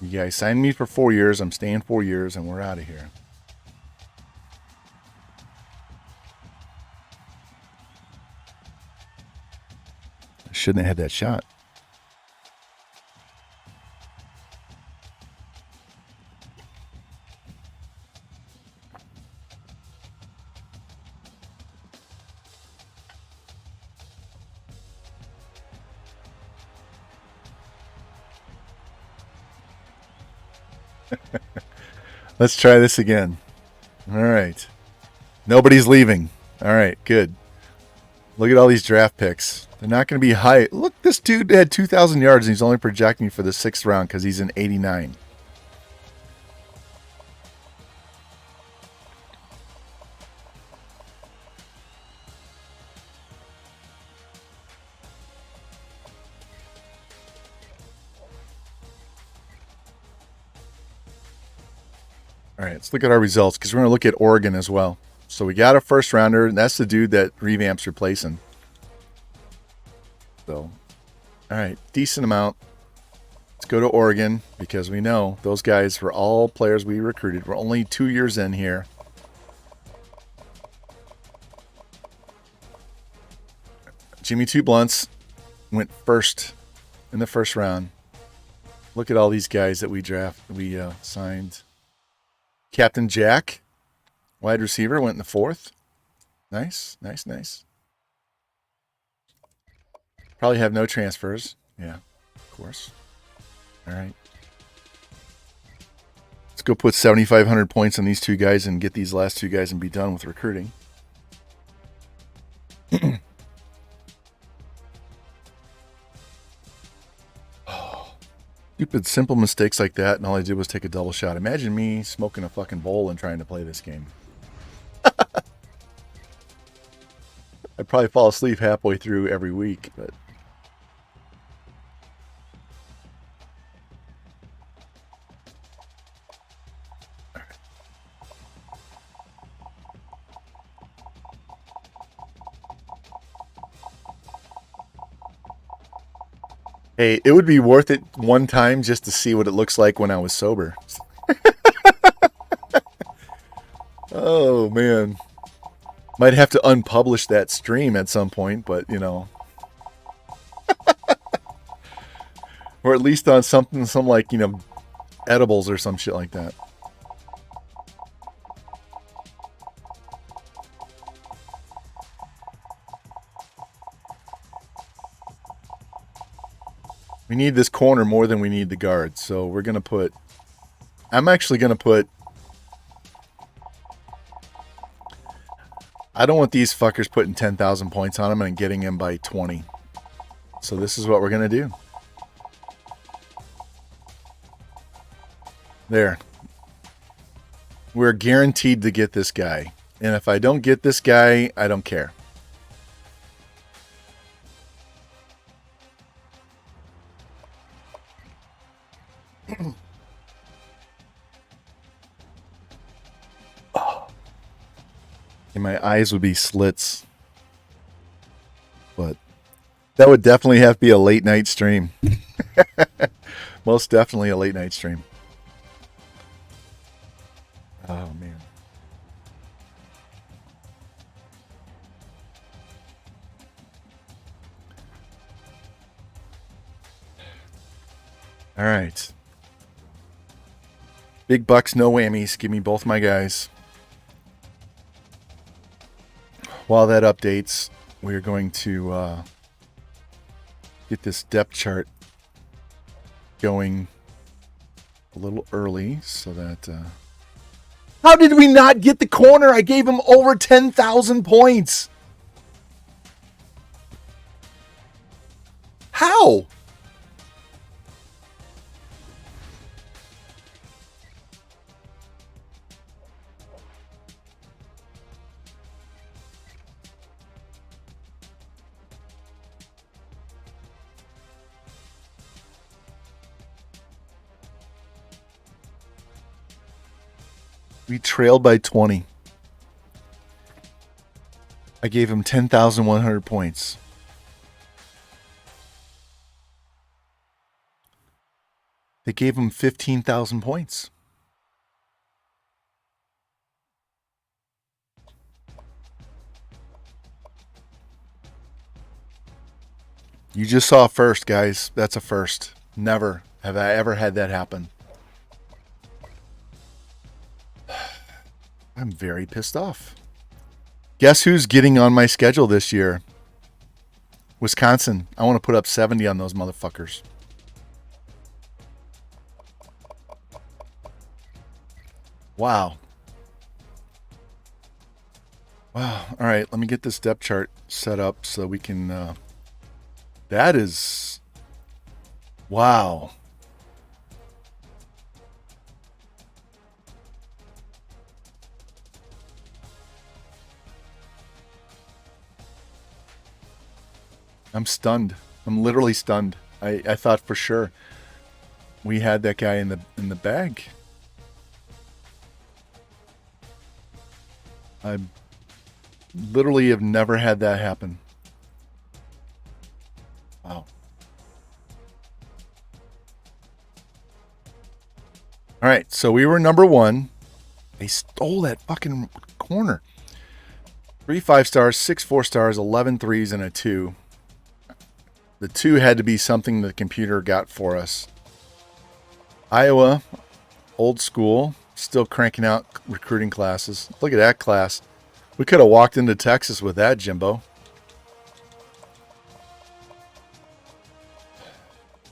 You guys signed me for 4 years. I'm staying 4 years, and we're out of here. I shouldn't have had that shot. Let's try this again. All right. Nobody's leaving. All right, good. Look at all these draft picks. They're not going to be high. Look, this dude had 2,000 yards, and he's only projecting for the 6th round because he's an 89. All right, let's look at our results because we're going to look at Oregon as well. So we got a first rounder, and that's the dude that Revamp's replacing. So, all right, decent amount. Let's go to Oregon because we know those guys were all players we recruited. We're only 2 years in here. Jimmy Two Blunts went first in the first round. Look at all these guys that we signed. Captain Jack, wide receiver, went in the 4th. Nice, nice, nice. Probably have no transfers. Yeah, of course. All right. Let's go put 7,500 points on these two guys and get these last two guys and be done with recruiting. Stupid, simple mistakes like that, and all I did was take a double shot. Imagine me smoking a fucking bowl and trying to play this game. I'd probably fall asleep halfway through every week, but... Hey, it would be worth it one time just to see what it looks like when I was sober. Oh, man. Might have to unpublish that stream at some point, but, you know. Or at least on some like, you know, edibles or some shit like that. We need this corner more than we need the guard. So we're going to put... I'm actually going to put... I don't want these fuckers putting 10,000 points on them and getting him by 20. So this is what we're going to do. There. We're guaranteed to get this guy. And if I don't get this guy, I don't care. And my eyes would be slits. But that would definitely have to be a late night stream. Most definitely a late night stream. Oh, man. All right. Big bucks, no whammies. Give me both my guys. While that updates, we're going to get this depth chart going a little early so that... How did we not get the corner? I gave him over 10,000 points. How? We trailed by 20. I gave him 10,100 points. They gave him 15,000 points. You just saw first, guys. That's a first. Never have I ever had that happen. I'm very pissed off. Guess who's getting on my schedule this year? Wisconsin. I want to put up 70 on those motherfuckers. Wow. Wow. All right. Let me get this depth chart set up so we can... that is... Wow. I'm stunned. I'm literally stunned. I thought for sure we had that guy in the bag. I literally have never had that happen. Wow. All right, so we were number one. They stole that fucking corner. 3 5-stars, 6 4-stars, 11 3s, and a 2. The 2 had to be something the computer got for us. Iowa, old school, still cranking out recruiting classes. Look at that class. We could have walked into Texas with that, Jimbo.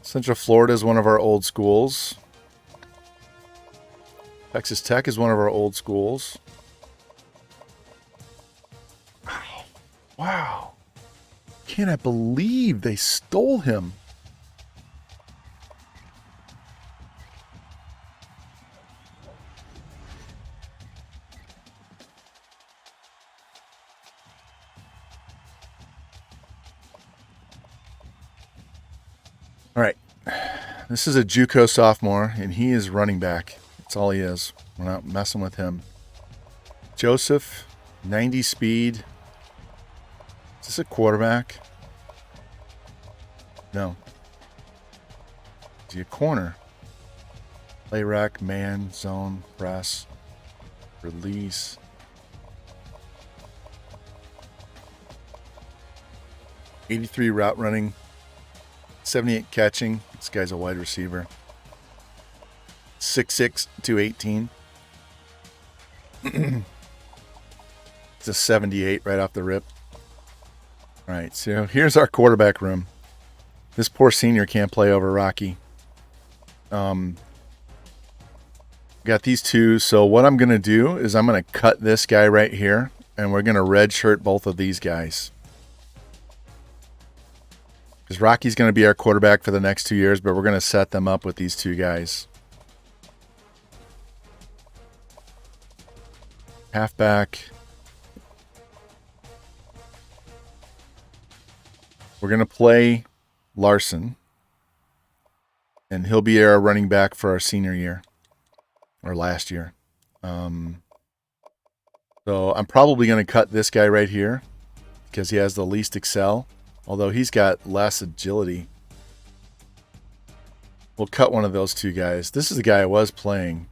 Central Florida is one of our old schools. Texas Tech is one of our old schools. Wow. Wow. Can't believe they stole him. All right. This is a JUCO sophomore, and he is running back. That's all he is. We're not messing with him. Joseph, 90 speed. Is this a quarterback? No. Is he a corner? Play rack, man, zone, press, release. .83 route running, 78 catching. This guy's a wide receiver. 6'6", 218. It's a 78 right off the rip. All right, so here's our quarterback room. This poor senior can't play over Rocky. Got these two. So what I'm going to do is I'm going to cut this guy right here, and we're going to redshirt both of these guys. Because Rocky's going to be our quarterback for the next 2 years, but we're going to set them up with these two guys. Halfback. We're going to play Larson, and he'll be our running back for our senior year, or last year. So I'm probably going to cut this guy right here because he has the least excel, although he's got less agility. We'll cut one of those two guys. This is the guy I was playing.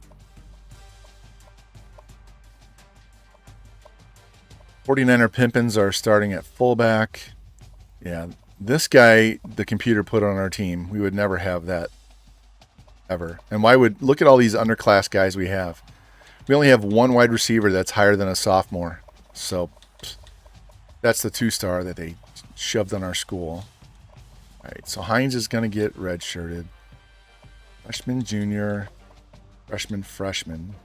49er Pimpins are starting at fullback. Yeah, this guy, the computer put on our team. We would never have that ever. And why would, look at all these underclass guys we have. We only have one wide receiver that's higher than a sophomore. So that's the 2-star that they shoved on our school. All right, so Hines is going to get redshirted. Freshman, junior, freshman.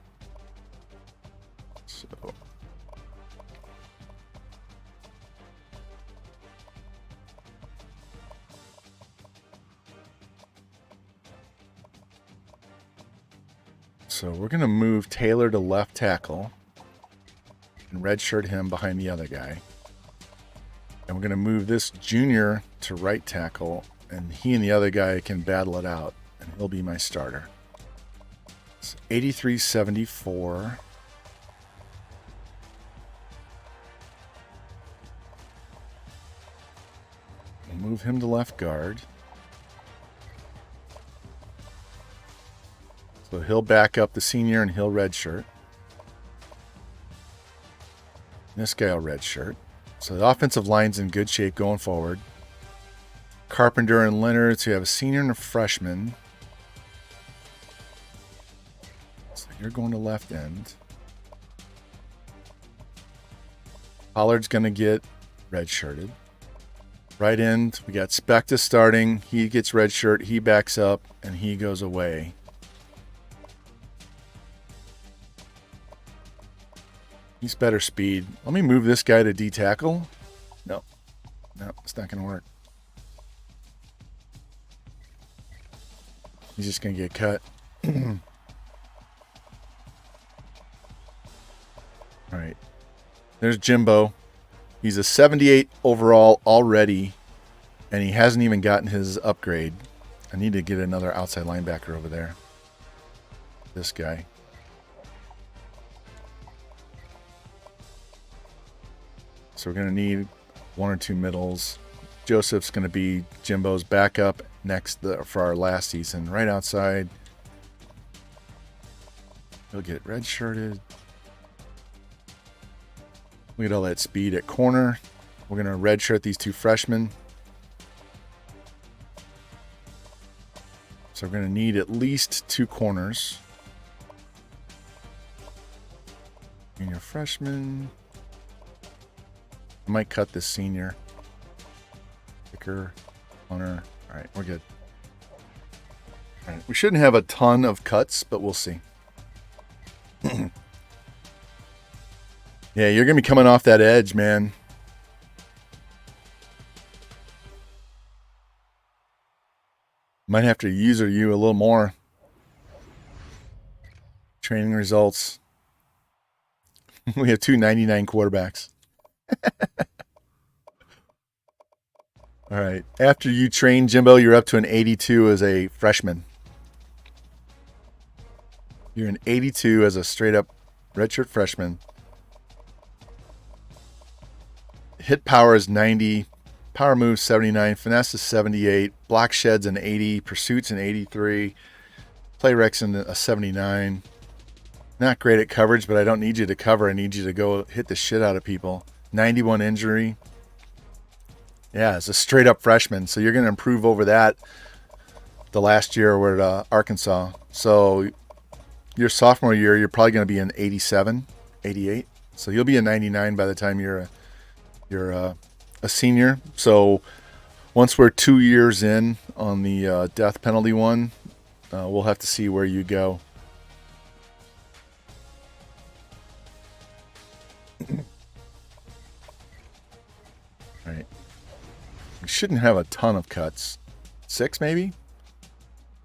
So we're going to move Taylor to left tackle and redshirt him behind the other guy. And we're going to move this junior to right tackle, and he and the other guy can battle it out, and he'll be my starter. It's 83-74. We'll move him to left guard. So he'll back up the senior and he'll redshirt. This guy will redshirt. So the offensive line's in good shape going forward. Carpenter and Leonard, so you have a senior and a freshman. So you're going to left end. Pollard's going to get redshirted. Right end, we got Specta starting. He gets redshirt, he backs up, and he goes away. He's better speed. Let me move this guy to D tackle. No, it's not going to work. He's just going to get cut. All right. There's Jimbo. He's a 78 overall already, and he hasn't even gotten his upgrade. I need to get another outside linebacker over there. This guy. So we're going to need one or two middles. Joseph's going to be Jimbo's backup next for our last season. Right outside. He'll get redshirted. Look at all that speed at corner. We're going to redshirt these two freshmen. So we're going to need at least two corners. Junior freshman. I might cut this senior. Kicker, punter. All right, we're good. All right, we shouldn't have a ton of cuts, but we'll see. Yeah, you're going to be coming off that edge, man. Might have to user you a little more. Training results. We have 299 quarterbacks. All right. After you train Jimbo, you're up to an 82 as a freshman. You're an 82 as a straight-up redshirt freshman. Hit power is 90. Power move 79. Finesse is 78. Block shed's an 80. Pursuit's an 83. Play rec's a 79. Not great at coverage, but I don't need you to cover. I need you to go hit the shit out of people. 91 injury. Yeah, it's a straight-up freshman, so you're going to improve over that the last year we're at Arkansas. So your sophomore year, you're probably going to be an 87, 88. So you'll be a 99 by the time you're a senior. So once we're 2 years in on the death penalty one, we'll have to see where you go. All right. We shouldn't have a ton of cuts. 6 maybe?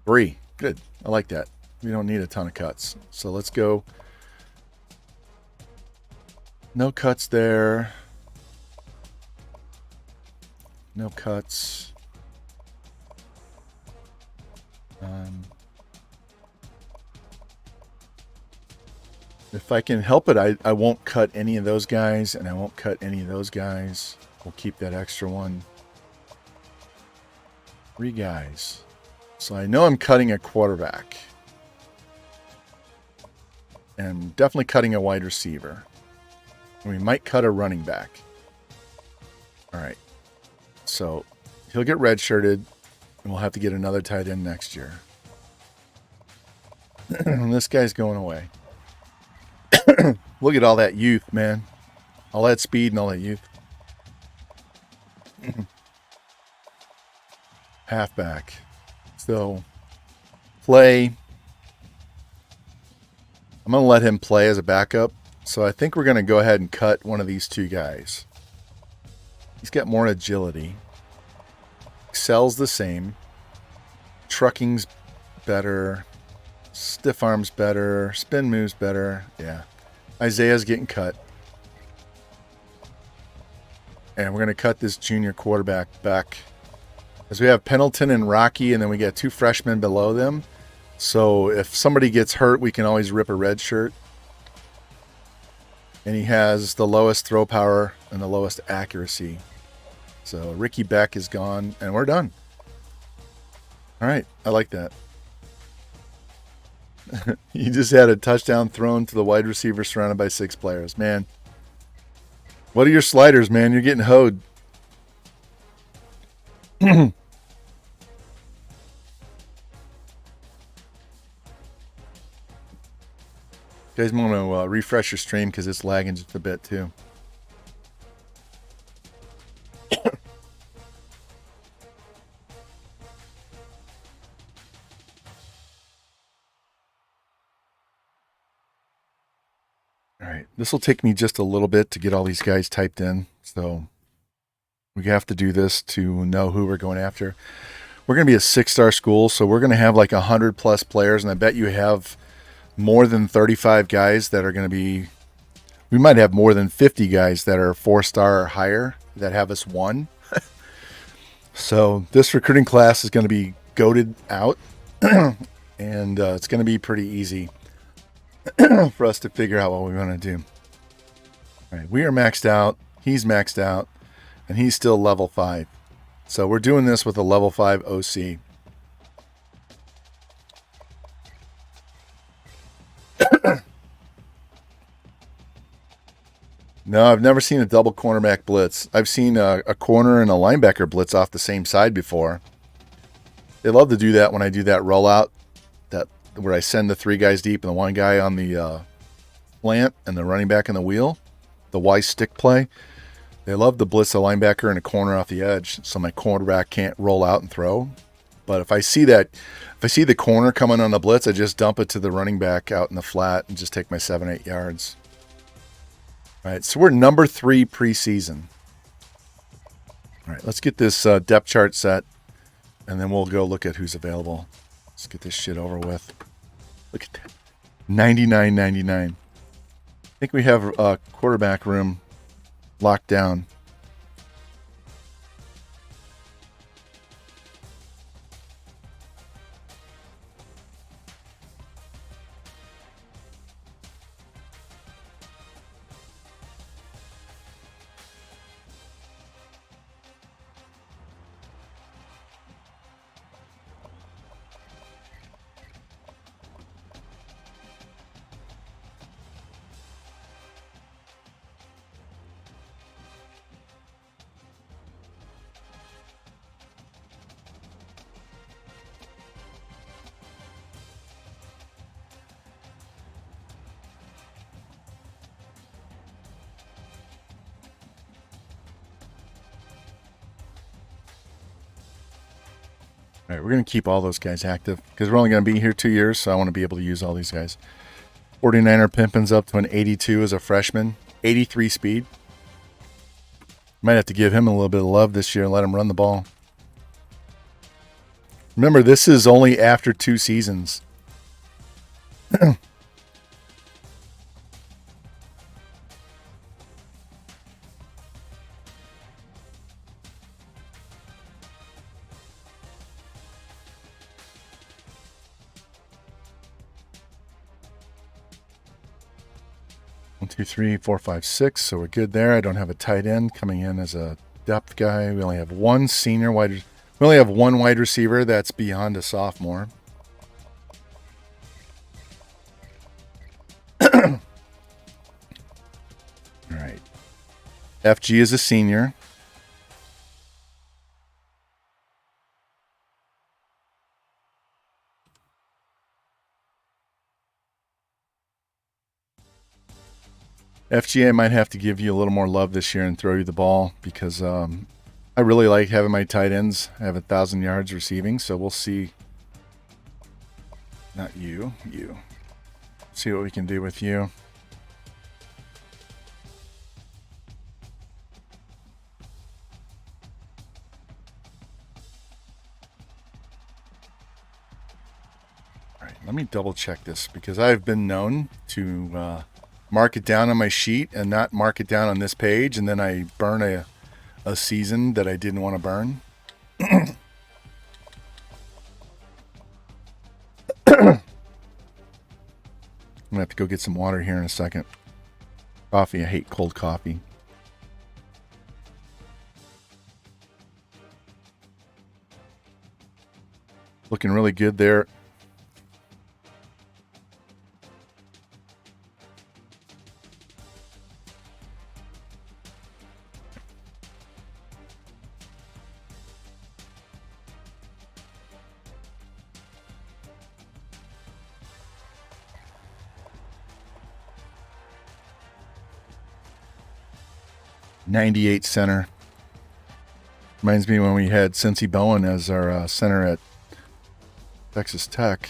3. Good. I like that. We don't need a ton of cuts. So let's go. No cuts there. No cuts. If I can help it, I won't cut any of those guys, and I won't cut any of those guys. We'll keep that extra one. 3 guys. So I know I'm cutting a quarterback. And I'm definitely cutting a wide receiver. And we might cut a running back. All right. So he'll get redshirted, and we'll have to get another tight end next year. And this guy's going away. Look at all that youth, man. All that speed and all that youth. Halfback. So, play. I'm going to let him play as a backup. So I think we're going to go ahead and cut one of these two guys. He's got more agility. Excel's the same. Trucking's better. Stiff arm's better. Spin move's better. Yeah. Isaiah's getting cut. And we're going to cut this junior quarterback back. As we have Pendleton and Rocky, and then we got two freshmen below them. So if somebody gets hurt, we can always rip a red shirt. And he has the lowest throw power and the lowest accuracy. So Ricky Beck is gone, and we're done. All right, I like that. He just had a touchdown thrown to the wide receiver surrounded by 6 players. Man, what are your sliders, man? You're getting hoed. You guys want to refresh your stream because it's lagging just a bit too. All right, this will take me just a little bit to get all these guys typed in, so we have to do this to know who we're going after. We're going to be a 6-star school, so we're going to have like 100+ players, and I bet you have more than 35 guys that are going to be, we might have more than 50 guys that are 4-star or higher that have us won. So this recruiting class is going to be goated out, and it's going to be pretty easy for us to figure out what we want to do. All right, we are maxed out, he's maxed out, and he's still level 5. So we're doing this with a level 5 OC. No, I've never seen a double cornerback blitz. I've seen a corner and a linebacker blitz off the same side before. They love to do that when I do that rollout, that where I send the 3 guys deep and the 1 guy on the slant and the running back in the wheel, the Y stick play. They love to blitz a linebacker in a corner off the edge so my quarterback can't roll out and throw. But if I see that, if I see the corner coming on the blitz, I just dump it to the running back out in the flat and just take my 7-8 yards. All right, so we're number 3 preseason. All right, let's get this depth chart set, and then we'll go look at who's available. Let's get this shit over with. Look at that. 99.99. I think we have a quarterback room locked down. All right, we're going to keep all those guys active because we're only going to be here 2 years, so I want to be able to use all these guys. 49er Pimpin's up to an 82 as a freshman, 83 speed. Might have to give him a little bit of love this year and let him run the ball. Remember, this is only after 2 seasons. 1, 2, 3, 4, 5, 6. So we're good there. I don't have a tight end coming in as a depth guy. We only have one senior wide. We only have one wide receiver that's beyond a sophomore. All right. FG is a senior. FGA might have to give you a little more love this year and throw you the ball because I really like having my tight ends have 1,000 yards receiving. So we'll see. Not you. See what we can do with you. All right, let me double check this because I've been known to mark it down on my sheet and not mark it down on this page, and then I burn a season that I didn't want to burn. I'm gonna have to go get some water here in a second. Coffee, I hate cold coffee. Looking really good there. '98 center. Reminds me when we had Cincy Bowen as our center at Texas Tech.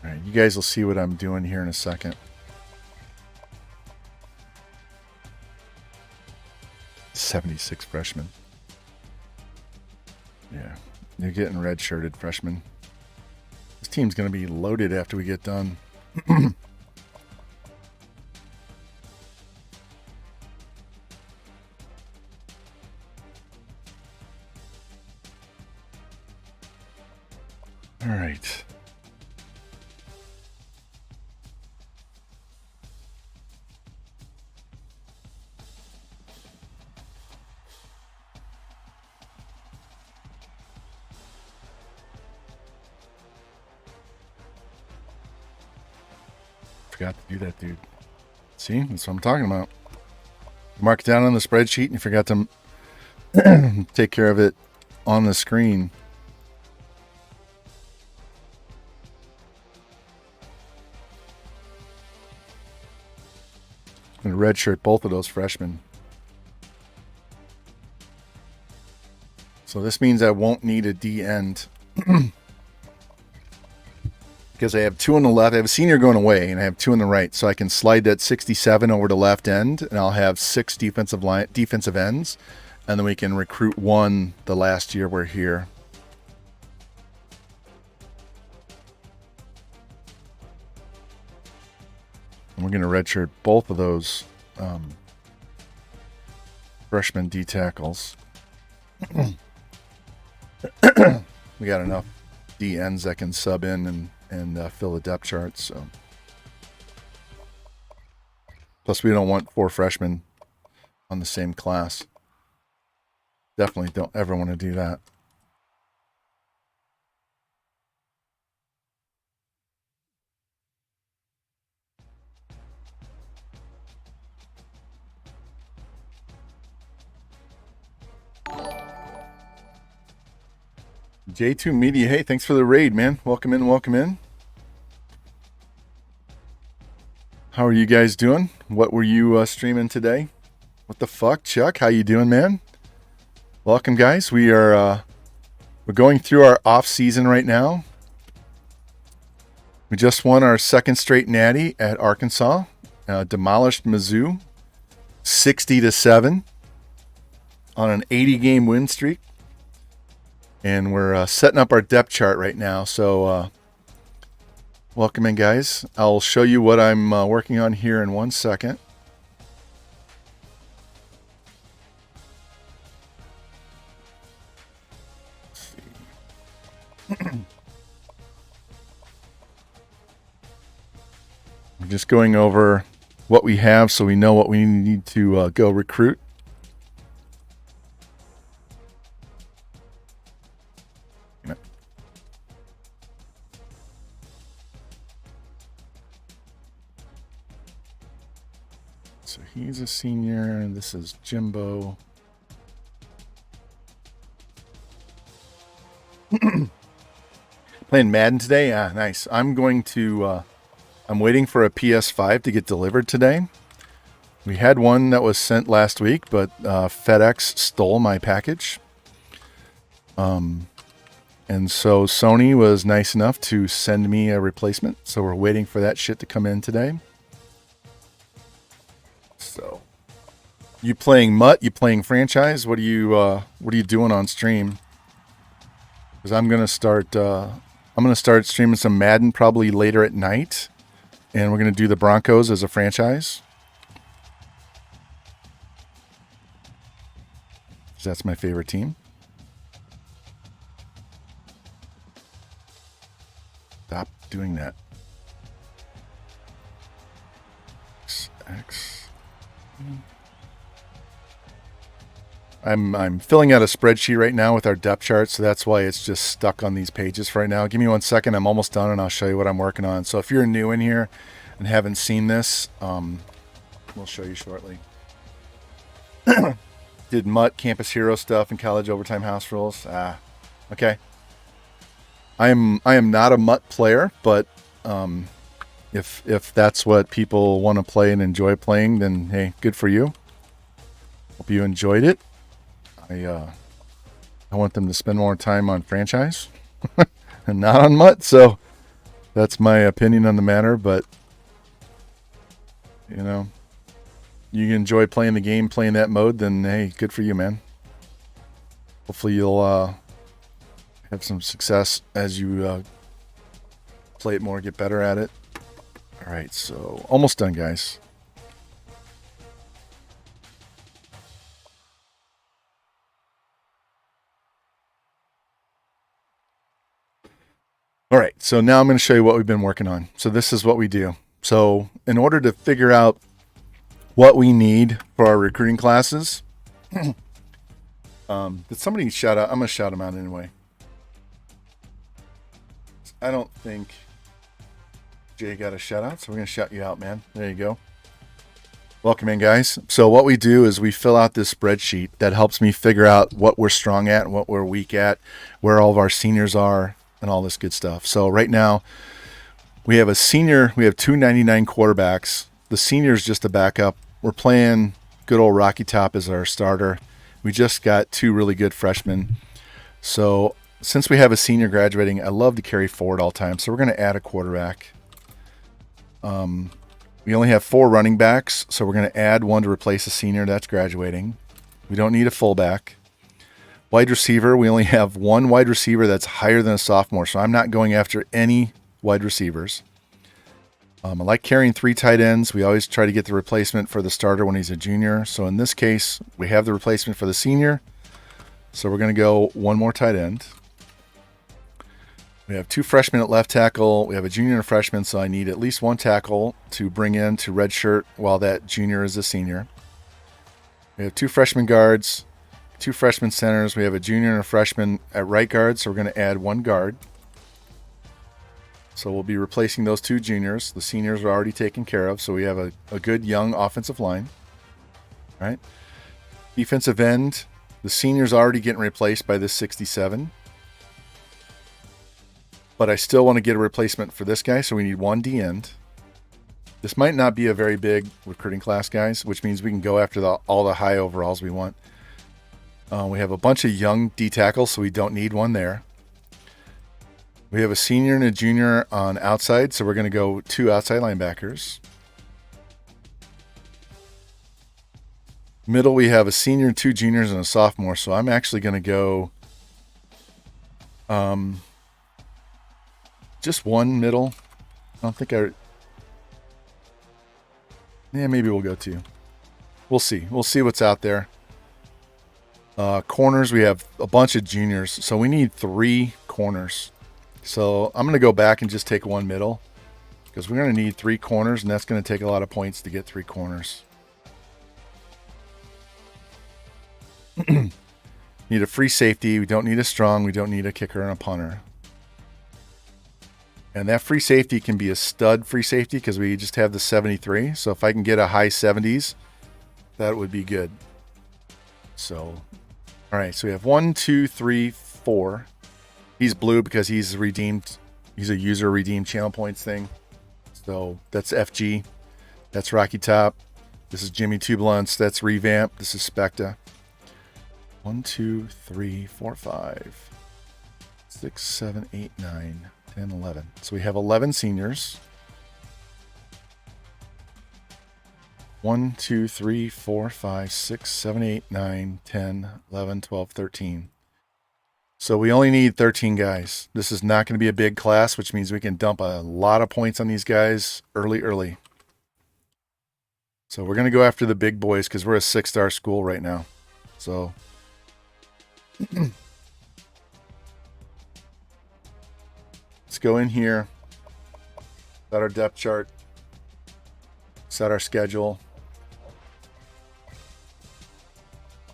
All right, you guys will see what I'm doing here in a second. 76 freshmen. Yeah, you're getting red-shirted freshmen. This team's going to be loaded after we get done. All right. Forgot to do that, dude. See, that's what I'm talking about. Mark it down on the spreadsheet and you forgot to take care of it on the screen. I'm going to redshirt both of those freshmen. So this means I won't need a D end. Because I have 2 on the left. I have a senior going away, and I have 2 on the right. So I can slide that 67 over to left end, and I'll have 6 defensive ends. And then we can recruit 1 the last year we're here. And we're going to redshirt both of those freshman D tackles. We got enough D ends that can sub in and fill the depth chart. So, plus we don't want 4 freshmen on the same class. Definitely don't ever want to do that. J2 Media, hey, thanks for the raid, man. Welcome in, welcome in. How are you guys doing? What were you streaming today? What the fuck, Chuck? How you doing, man? Welcome, guys. We're going through our off season right now. We just won our 2nd straight natty at Arkansas. Demolished Mizzou 60-7 on an 80-game win streak. And we're setting up our depth chart right now. So welcome in, guys. I'll show you what I'm working on here in 1 second. Let's see. I'm just going over what we have so we know what we need to go recruit. So he's a senior, and this is Jimbo. Playing Madden today? Ah, nice. I'm waiting for a PS5 to get delivered today. We had one that was sent last week, but FedEx stole my package. And so Sony was nice enough to send me a replacement. So we're waiting for that shit to come in today. So, you playing Mutt? You playing franchise? What are you doing on stream? Because I'm gonna start streaming some Madden probably later at night, and we're gonna do the Broncos as a franchise. That's my favorite team. Stop doing that. X. I'm filling out a spreadsheet right now with our depth chart, so that's why it's just stuck on these pages for right now. Give me 1 second. I'm almost done, and I'll show you what I'm working on. So if you're new in here and haven't seen this, we'll show you shortly. Did Mutt Campus Hero stuff and college overtime house rules. Okay. I am not a Mutt player, but if that's what people want to play and enjoy playing, then hey, good for you. Hope you enjoyed it. I want them to spend more time on franchise and not on Mutt, so that's my opinion on the matter. But you know, you enjoy playing the game, playing that mode, then hey, good for you, man. Hopefully you'll have some success as you play it more, get better at it. All right, so almost done, guys. All right, so now I'm going to show you what we've been working on. So this is what we do. So in order to figure out what we need for our recruiting classes, did somebody shout out? I'm going to shout them out anyway. I don't think Jay got a shout out, so we're going to shout you out, man. There you go. Welcome in, guys. So what we do is we fill out this spreadsheet that helps me figure out what we're strong at and what we're weak at, where all of our seniors are, and all this good stuff. So right now, we have a senior, we have 299 quarterbacks. The senior is just a backup. We're playing good old Rocky Top as our starter. We just got 2 really good freshmen. So since we have a senior graduating, I love to carry forward all time. So we're going to add a quarterback. We only have 4 running backs, so we're going to add 1 to replace a senior that's graduating. We don't need a fullback. Wide receiver, we only have 1 wide receiver that's higher than a sophomore, so I'm not going after any wide receivers. I like carrying 3 tight ends. We always try to get the replacement for the starter when he's a junior. So in this case, we have the replacement for the senior. So we're going to go 1 more tight end. We have 2 freshmen at left tackle. We have a junior and a freshman, so I need at least 1 tackle to bring in to redshirt while that junior is a senior. We have 2 freshman guards, 2 freshman centers. We have a junior and a freshman at right guard, so we're going to add 1 guard. So we'll be replacing those 2 juniors. The seniors are already taken care of, so we have a good young offensive line. All right. Defensive end, the senior's already getting replaced by this 67. But I still want to get a replacement for this guy, so we need 1 D end. This might not be a very big recruiting class, guys, which means we can go after all the high overalls we want. We have a bunch of young D tackles, so we don't need 1 there. We have a senior and a junior on outside, so we're going to go 2 outside linebackers. Middle, we have a senior, 2 juniors, and a sophomore, so I'm actually going to go just 1 middle. I don't think maybe we'll go 2. We'll see. We'll see what's out there. Corners, we have a bunch of juniors, so we need 3 corners. So I'm going to go back and just take 1 middle because we're going to need 3 corners, and that's going to take a lot of points to get 3 corners. Need a free safety. We don't need a strong. We don't need a kicker and a punter. And that free safety can be a stud free safety because we just have the 73. So if I can get a high 70s, that would be good. So, all right. So we have 1, 2, 3, 4. He's blue because he's redeemed use a user redeem channel points thing. So that's FG. That's Rocky Top. This is Jimmy Two Blunts. That's Revamp. This is Specta. 1, 2, 3, 4, 5, 6, 7, 8, 9, 10, 11. So we have 11 seniors. 1, 2, 3, 4, 5, 6, 7, 8, 9, 10, 11, 12, 13. So we only need 13 guys. This is not going to be a big class, which means we can dump a lot of points on these guys early. So we're going to go after the big boys because we're a 6-star school right now. So let's go in here, set our depth chart, set our schedule.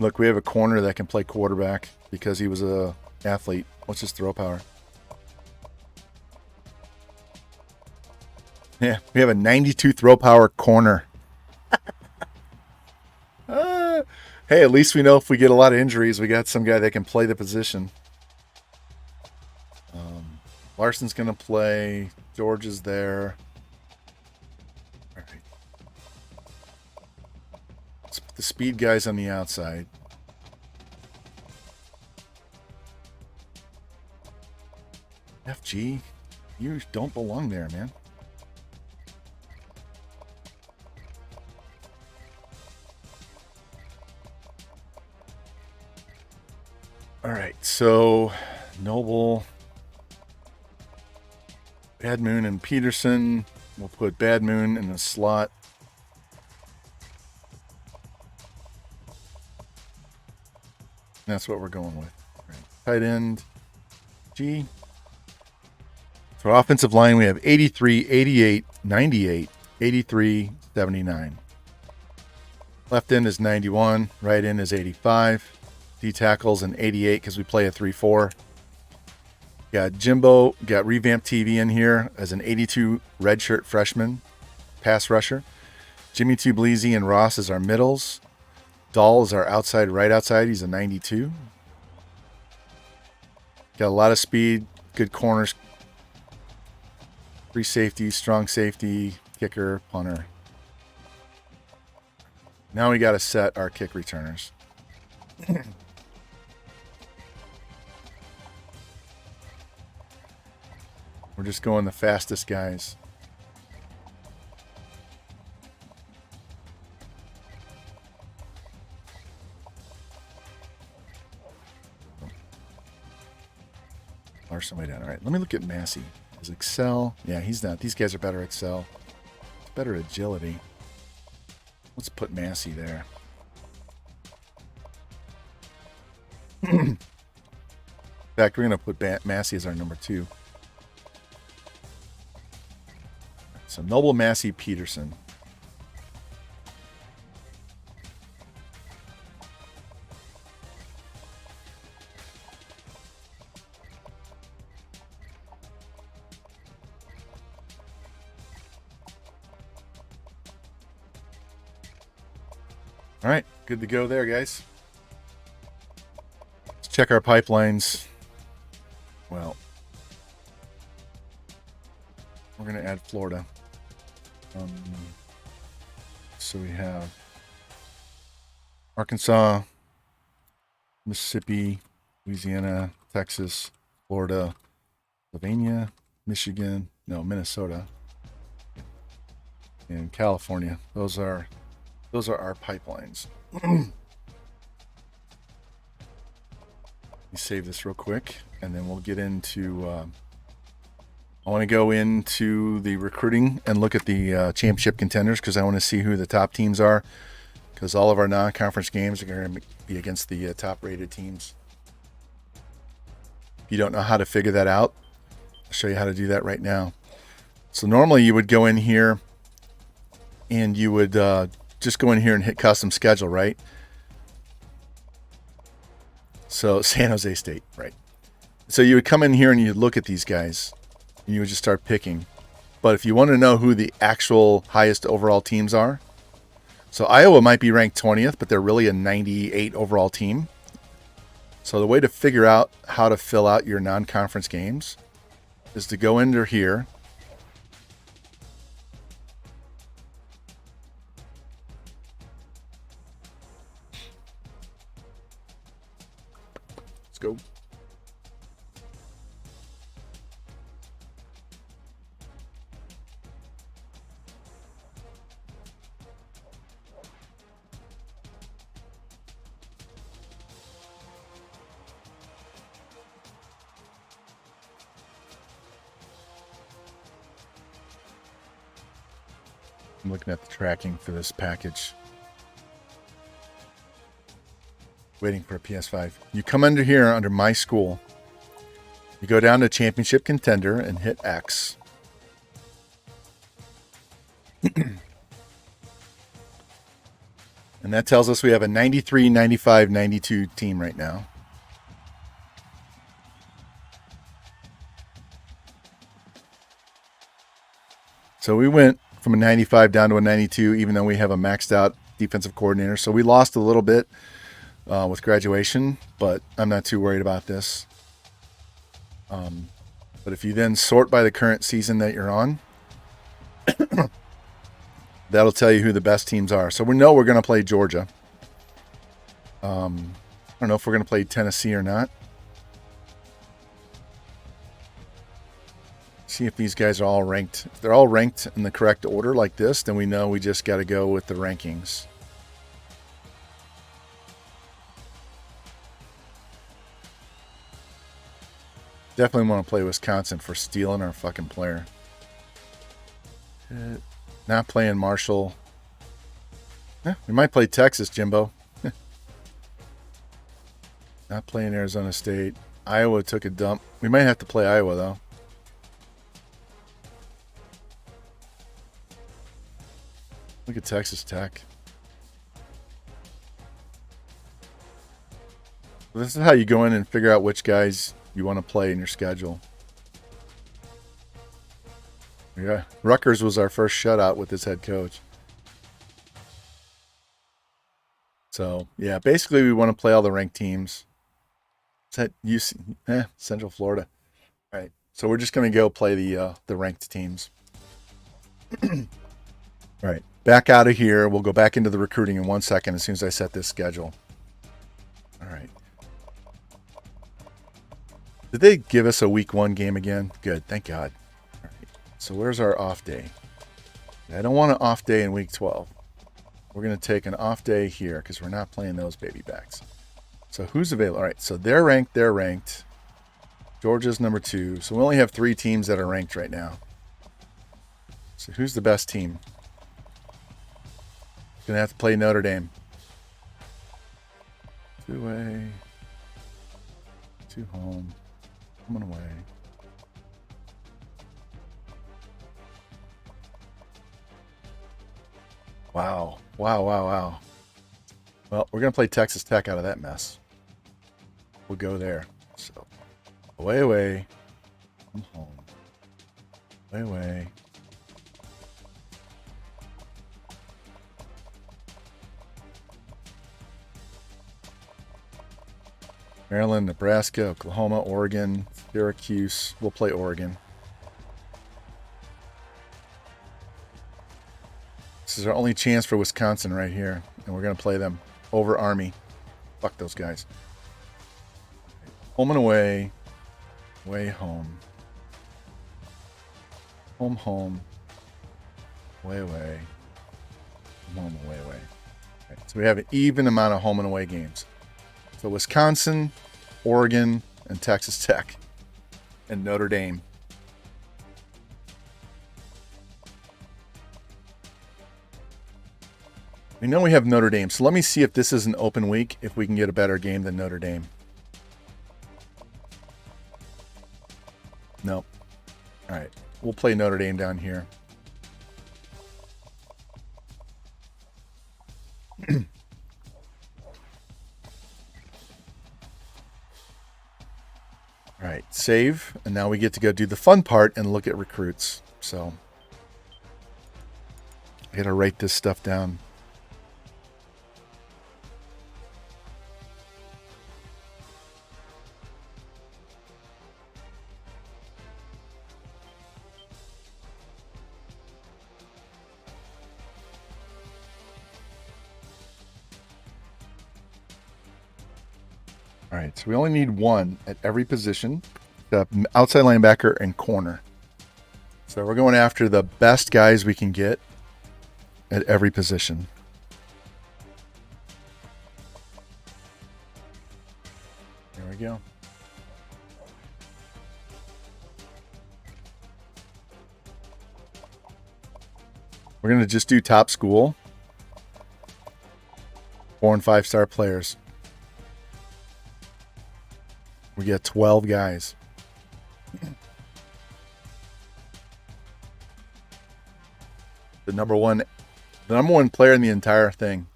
Look, we have a corner that can play quarterback because he was a athlete. What's his throw power? Yeah, we have a 92 throw power corner. Hey, at least we know if we get a lot of injuries, we got some guy that can play the position. Larson's going to play. George is there. All right. Let's put the speed guys on the outside. FG, you don't belong there, man. All right, so Noble, Bad Moon, and Peterson. We'll put Bad Moon in the slot. That's what we're going with. All right. Tight end, G. For offensive line, we have 83, 88, 98, 83, 79. Left end is 91. Right end is 85. D tackles and 88 because we play a 3-4. Got Jimbo, got Revamp TV in here as an 82 redshirt freshman pass rusher. Jimmy Two Bleezy and Ross is our middles. Dahl is our outside, right outside. He's a 92. Got a lot of speed, good corners, free safety, strong safety, kicker, punter. Now we got to set our kick returners. We're just going the fastest guys. Larson way down. All right, let me look at Massey. Is Excel? Yeah, he's not. These guys are better Excel. It's better agility. Let's put Massey there. In fact, we're going to put Massey as our number 2. So Noble, Massey, Peterson. All right, good to go there, guys. Let's check our pipelines. Well, we're going to add Florida. So we have Arkansas, Mississippi, Louisiana, Texas, Florida, Pennsylvania, Michigan, no, Minnesota, and California. Those are our pipelines. Let me save this real quick, and then we'll get into. I want to go into the recruiting and look at the championship contenders because I want to see who the top teams are. Because all of our non-conference games are going to be against the top-rated teams. If you don't know how to figure that out, I'll show you how to do that right now. So normally you would go in here and you would just go in here and hit custom schedule, right? So San Jose State, right? So you would come in here and you'd look at these guys and you would just start picking. But if you want to know who the actual highest overall teams are, so Iowa might be ranked 20th, but they're really a 98 overall team. So the way to figure out how to fill out your non-conference games is to go under here. Let's go. I'm looking at the tracking for this package. Waiting for a PS5. You come under here under my school. You go down to championship contender and hit X. And that tells us we have a 93, 95, 92 team right now. So we went from a 95 down to a 92, even though we have a maxed out defensive coordinator. So we lost a little bit with graduation, but I'm not too worried about this. But if you then sort by the current season that you're on, that'll tell you who the best teams are. So we know we're going to play Georgia. I don't know if we're going to play Tennessee or not. See if these guys are all ranked. If they're all ranked in the correct order like this, then we know we just got to go with the rankings. Definitely want to play Wisconsin for stealing our fucking player. Not playing Marshall. We might play Texas, Jimbo. Not playing Arizona State. Iowa took a dump. We might have to play Iowa, though. Look at Texas Tech. This is how you go in and figure out which guys you want to play in your schedule. Yeah, Rutgers was our first shutout with this head coach. So, yeah, basically we want to play all the ranked teams. Is that UC? Central Florida. All right, so we're just going to go play the ranked teams. All right, back out of here. We'll go back into the recruiting in 1 second as soon as I set this schedule. All right. Did they give us a week 1 game again? Good, thank God. All right, so where's our off day? I don't want an off day in week 12. We're going to take an off day here because we're not playing those baby backs. So who's available? All right, so they're ranked. Georgia's number 2. So we only have 3 teams that are ranked right now. So who's the best team? Going to have to play Notre Dame. 2 away. 2 home. Home and away. Wow. Well, we're going to play Texas Tech out of that mess. We'll go there. So, away. Come home. Away. Maryland, Nebraska, Oklahoma, Oregon, Syracuse. We'll play Oregon. This is our only chance for Wisconsin right here. And we're going to play them over Army. Fuck those guys. Home and away. Away, home. Home. Away. Home, away. Right, so we have an even amount of home and away games. So Wisconsin, Oregon, and Texas Tech, and Notre Dame. We know we have Notre Dame, so let me see if this is an open week, if we can get a better game than Notre Dame. Nope. All right, we'll play Notre Dame down here. All right, save, and now we get to go do the fun part and look at recruits. So I gotta write this stuff down. All right, so we only need one at every position, the outside linebacker and corner. So we're going after the best guys we can get at every position. There we go. We're going to just do top school. 4 and 5 star players. We get 12 guys. The number one player in the entire thing.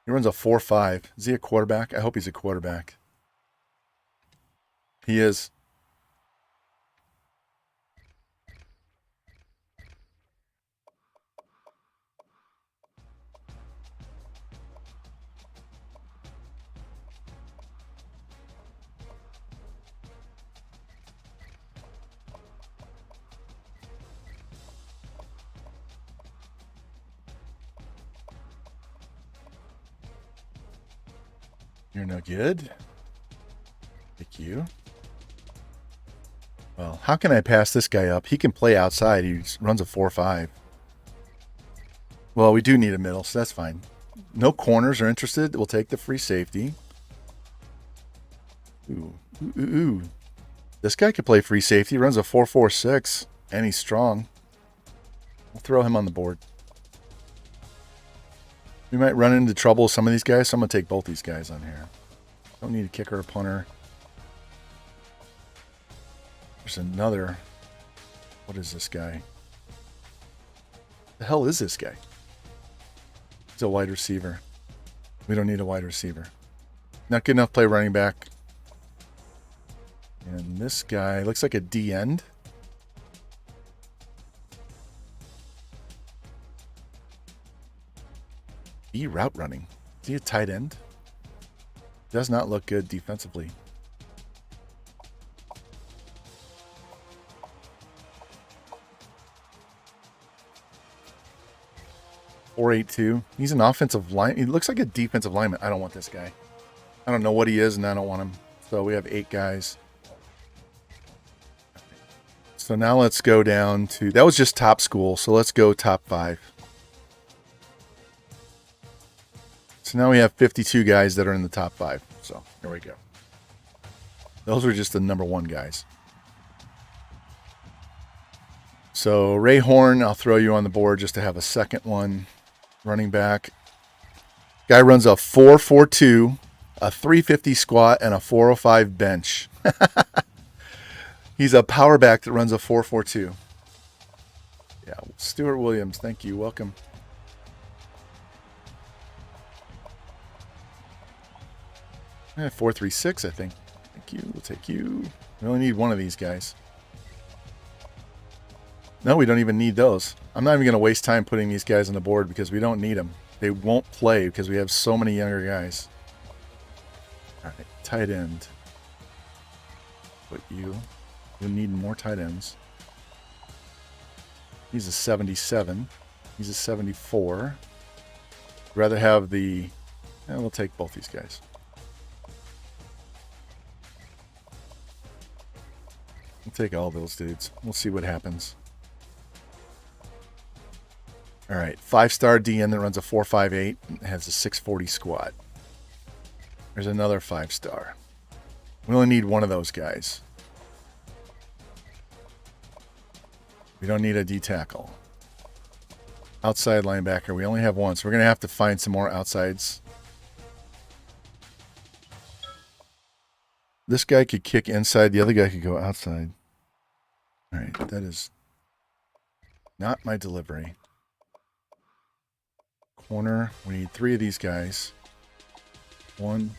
He runs a 4.5. Is he a quarterback? I hope he's a quarterback. He is. You're no good. Thank you. Well, how can I pass this guy up? He can play outside. He runs a 4.5. Well, we do need a middle, so that's fine. No corners are interested. We'll take the free safety. Ooh. This guy could play free safety. He runs a 4.46, and he's strong. We'll throw him on the board. We might run into trouble with some of these guys, so I'm going to take both these guys on here. Don't need a kicker or punter. There's another. What is this guy? The hell is this guy? He's a wide receiver. We don't need a wide receiver. Not good enough to play running back. And this guy looks like a D end. Route running. Is he a tight end? Does not look good defensively. .482. He's an offensive line. He looks like a defensive lineman. I don't want this guy. I don't know what he is, and I don't want him. So we have 8 guys. So now let's go down to... That was just top school, so let's go top 5. So now we have 52 guys that are in the top 5. So there we go. Those are just the number 1 guys. So Ray Horn, I'll throw you on the board just to have a second one. Running back. Guy runs a 4.42, a 350 squat, and a 405 bench. He's a power back that runs a 4.42. Yeah, Stuart Williams, thank you. Welcome. I have 4.36, I think. Thank you. We'll take you. We only need one of these guys. No, we don't even need those. I'm not even going to waste time putting these guys on the board because we don't need them. They won't play because we have so many younger guys. All right, tight end. Put you. You'll need more tight ends. He's a 77. He's a 74. Rather have the... we'll take both these guys. We'll take all those dudes. We'll see what happens. All right, 5-star DN that runs a 4.58 and has a 640 squat. There's another 5-star. We only need one of those guys. We don't need a D tackle. Outside linebacker, we only have one, so we're going to have to find some more outsides. This guy could kick inside. The other guy could go outside. All right, that is not my delivery. Corner, we need 3 of these guys. 1,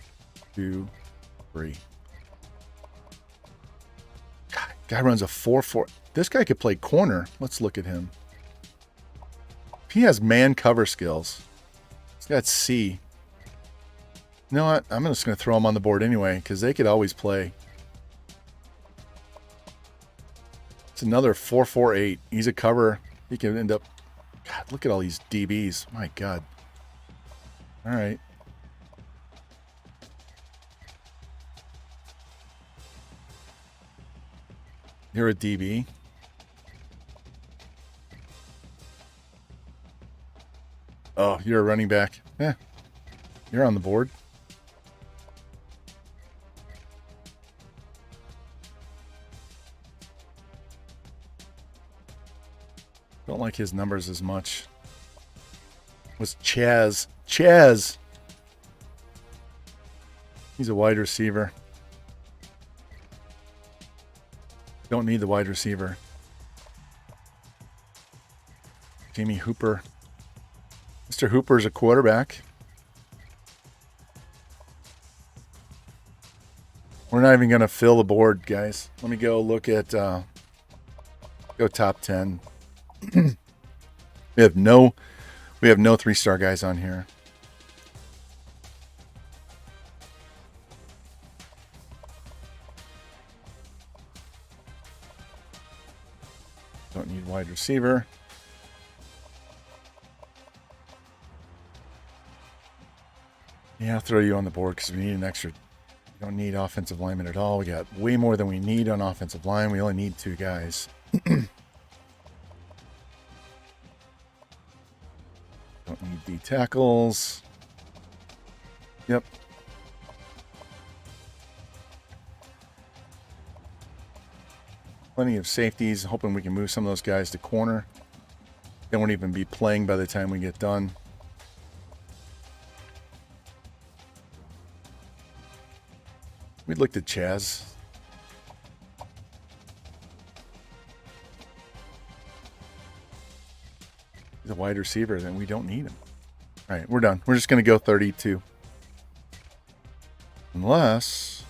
2, 3. God, guy runs a 4.4. This guy could play corner. Let's look at him. He has man cover skills. He's got C. You know what? I'm just going to throw him on the board anyway because they could always play. It's another 4.48. He's a cover. He can end up... God, look at all these DBs. My God. All right. You're a DB. Oh, you're a running back. Yeah, you're on the board. Don't like his numbers as much. Was Chaz. Chaz! He's a wide receiver. Don't need the wide receiver. Jamie Hooper. Mr. Hooper's a quarterback. We're not even going to fill the board, guys. Let me go look at, go top 10. We have no 3-star guys on here. Don't need wide receiver. Yeah, I'll throw you on the board because we need an extra. We don't need offensive linemen at all. We got way more than we need on offensive line. We only need 2 guys. Don't need D tackles. Yep. Plenty of safeties. Hoping we can move some of those guys to corner. They won't even be playing by the time we get done. We looked at Chaz. He's a wide receiver, then we don't need him. All right, we're done. We're just going to go 32. Unless...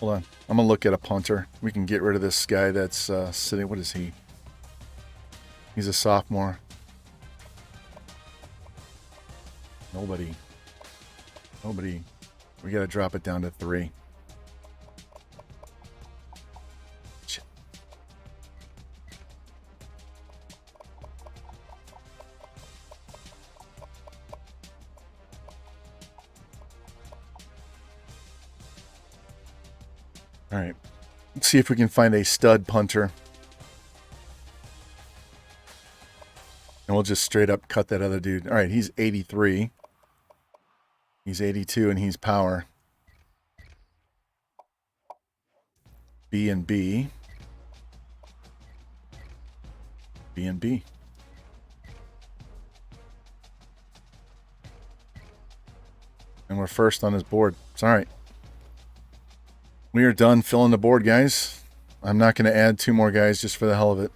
Hold on. I'm going to look at a punter. We can get rid of this guy that's sitting... What is he? He's a sophomore. Nobody. We got to drop it down to 3. Shit. All right. Let's see if we can find a stud punter. And we'll just straight up cut that other dude. All right, he's 83. He's 82 and he's power. B and B. B and B. And we're first on his board. It's all right. We are done filling the board, guys. I'm not going to add 2 more guys just for the hell of it.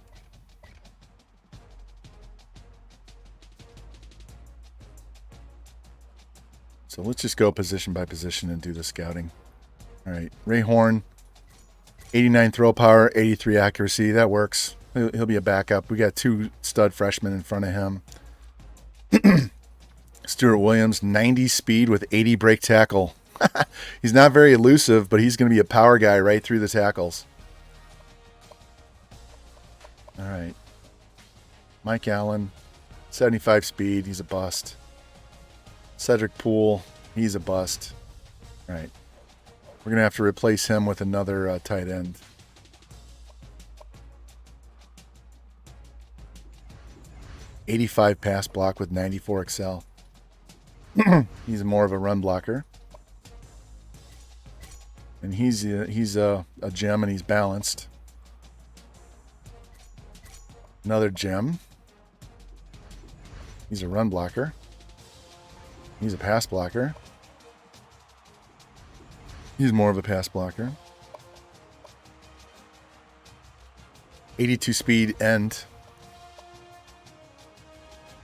So let's just go position by position and do the scouting. All right, Ray Horn, 89 throw power, 83 accuracy. That works. He'll be a backup. We got 2 stud freshmen in front of him. Stuart Williams, 90 speed with 80 break tackle. He's not very elusive, but he's going to be a power guy right through the tackles. All right. Mike Allen, 75 speed. He's a bust. Cedric Poole, he's a bust. All right. We're going to have to replace him with another tight end. .85 pass block with 94 excel. He's more of a run blocker. And he's a gem and he's balanced. Another gem. He's a run blocker. He's a pass blocker. He's more of a pass blocker. 82 speed end.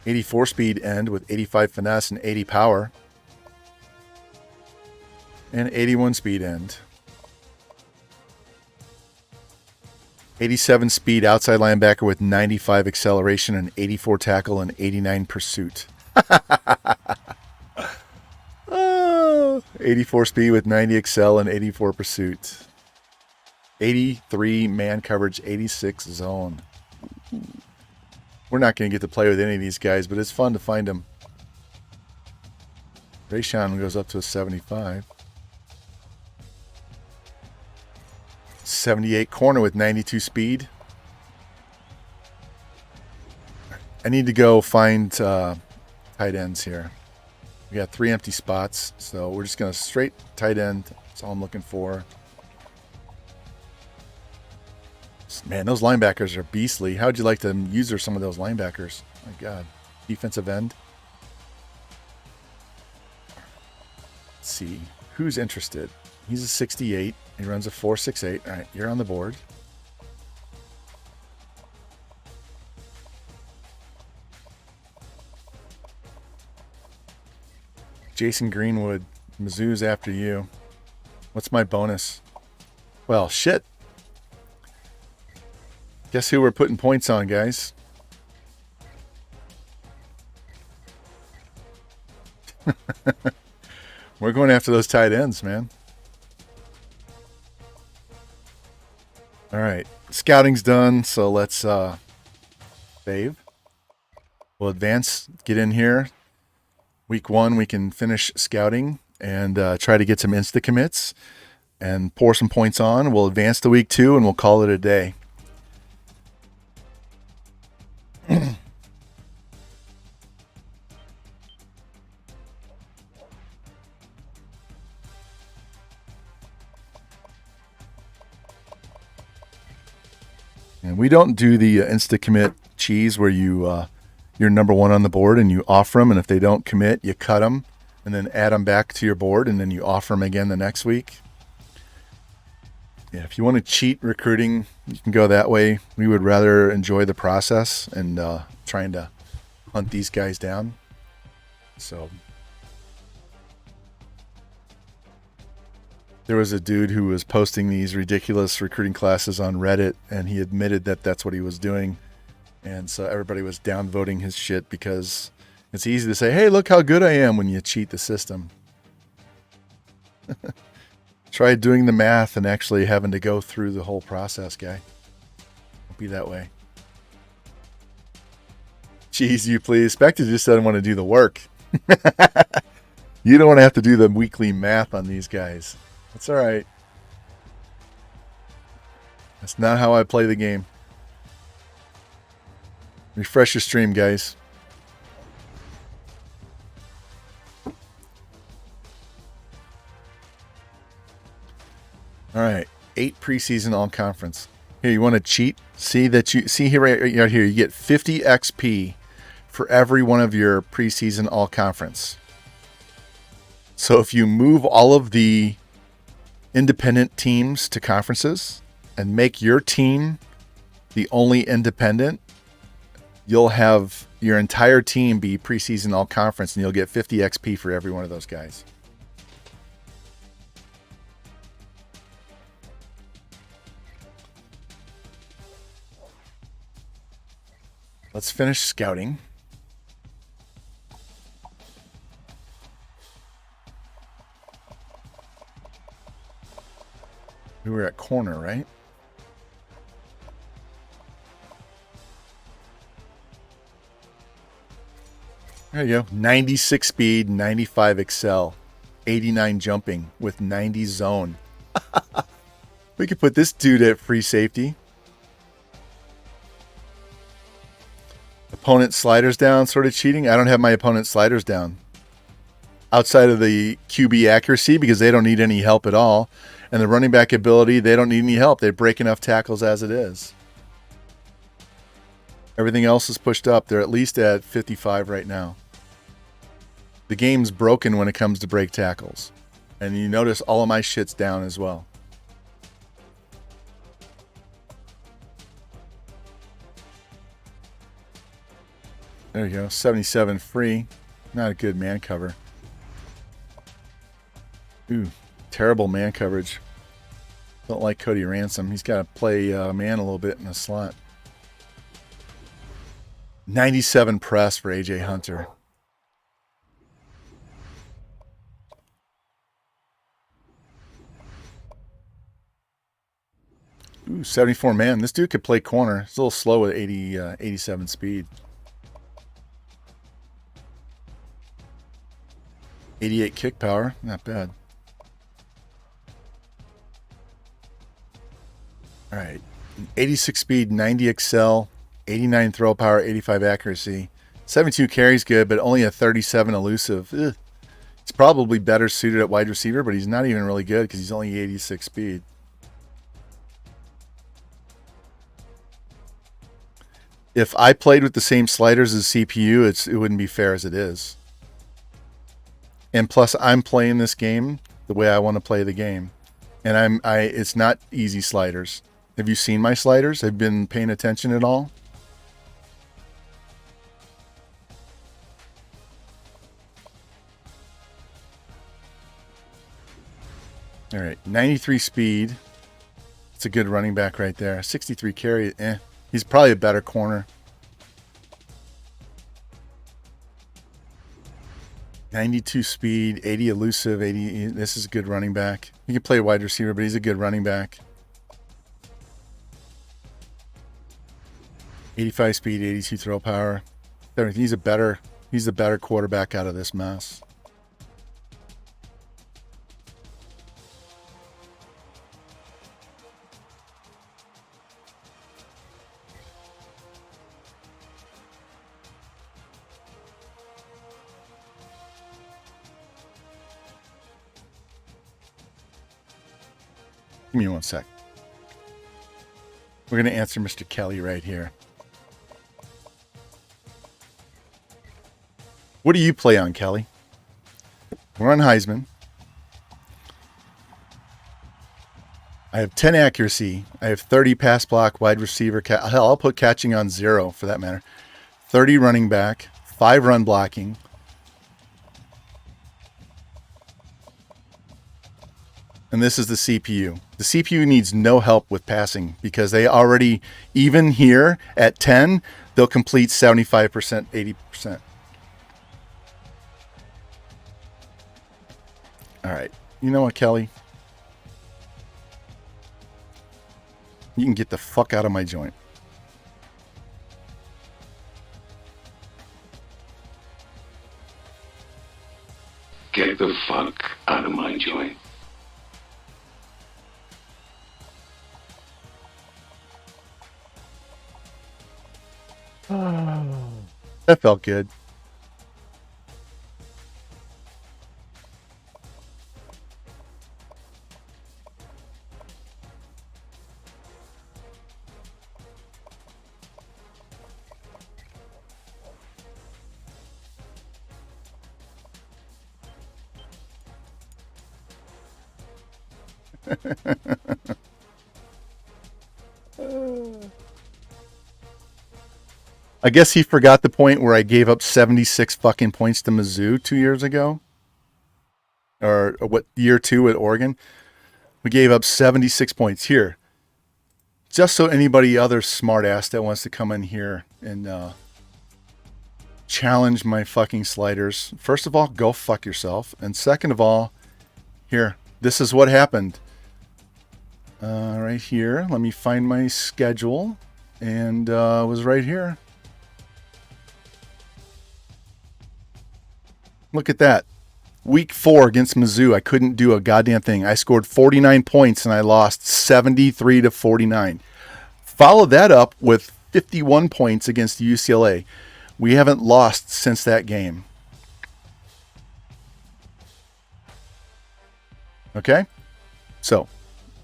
84 speed end with 85 finesse and 80 power. And 81 speed end. 87 speed outside linebacker with 95 acceleration and 84 tackle and 89 pursuit. 84 speed with 90 excel and 84 pursuit. 83 man coverage, 86 zone. We're not going to get to play with any of these guys, but it's fun to find them. Rayshawn goes up to a 75. 78 corner with 92 speed. I need to go find tight ends here. We got 3 empty spots, so we're just going to straight tight end. That's all I'm looking for. Man, those linebackers are beastly. How'd you like to use some of those linebackers? My God. Defensive end. Let's see. Who's interested? He's a 68. He runs a 4.68. All right, you're on the board. Jason Greenwood, Mizzou's after you. What's my bonus? Well, shit. Guess who we're putting points on, guys? We're going after those tight ends, man. All right. Scouting's done, so let's save. We'll advance, get in here. Week 1, we can finish scouting and try to get some insta commits and pour some points on. We'll advance to week 2 and we'll call it a day. And we don't do the insta commit cheese where you're number 1 on the board and you offer them, and if they don't commit, you cut them and then add them back to your board, and then you offer them again the next week. Yeah, if you want to cheat recruiting, you can go that way. We would rather enjoy the process and trying to hunt these guys down. So there was a dude who was posting these ridiculous recruiting classes on Reddit, and he admitted that that's what he was doing. And so everybody was downvoting his shit because it's easy to say, hey, look how good I am when you cheat the system. Try doing the math and actually having to go through the whole process, guy. Don't be that way. Jeez, you please. Spectre just doesn't want to do the work. You don't want to have to do the weekly math on these guys. That's all right. That's not how I play the game. Refresh your stream, guys. All right, 8 preseason all-conference. Here, you want to cheat? See here, right here. You get 50 XP for every one of your preseason all-conference. So if you move all of the independent teams to conferences and make your team the only independent, you'll have your entire team be preseason all-conference, and you'll get 50 XP for every one of those guys. Let's finish scouting. We were at corner, right? There you go. 96 speed, 95 excel, 89 jumping with 90 zone. We could put this dude at free safety. Opponent sliders down, sort of cheating. I don't have my opponent sliders down. Outside of the QB accuracy, because they don't need any help at all. And the running back ability, they don't need any help. They break enough tackles as it is. Everything else is pushed up. They're at least at 55 right now. The game's broken when it comes to break tackles. And you notice all of my shit's down as well. There you go. 77 free. Not a good man cover. Ooh, terrible man coverage. Don't like Cody Ransom. He's got to play man a little bit in the slot. 97 press for AJ Hunter. Ooh, 74 man. This dude could play corner. It's a little slow with 87 speed. 88 kick power. Not bad. All right. 86 speed, 90 excel, 89 throw power, 85 accuracy. 72 carries good, but only a 37 elusive. Ugh. He's probably better suited at wide receiver, but he's not even really good because he's only 86 speed. If I played with the same sliders as CPU, it wouldn't be fair as it is. And plus, I'm playing this game the way I want to play the game, and it's not easy sliders. Have you seen my sliders? Have you been paying attention at all? All right, 93 speed. It's a good running back right there. 63 carry. He's probably a better corner. 92 speed, 80 elusive, 80. This is a good running back. He can play wide receiver, but he's a good running back. 85 speed, 82 throw power. He's a better quarterback out of this mess. Give me one sec. We're going to answer Mr. Kelly right here. What do you play on, Kelly? We're on Heisman. I have 10 accuracy. I have 30 pass block, wide receiver. Hell, I'll put catching on 0 for that matter. 30 running back, 5 run blocking. And this is the CPU. The CPU needs no help with passing because they already, even here at 10, they'll complete 75%, 80%. All right. You know what, Kelly? You can get the fuck out of my joint. Get the fuck out of my joint. That felt good. I guess he forgot the point where I gave up 76 fucking points to Mizzou 2 years ago. Or what, year 2 at Oregon? We gave up 76 points here. Just so anybody other smart ass that wants to come in here and challenge my fucking sliders. First of all, go fuck yourself. And second of all, here, this is what happened. Right here. Let me find my schedule. And it was right here. Look at that. Week 4 against Mizzou, I couldn't do a goddamn thing. I scored 49 points and I lost 73 to 49. Follow that up with 51 points against UCLA. We haven't lost since that game. Okay? So,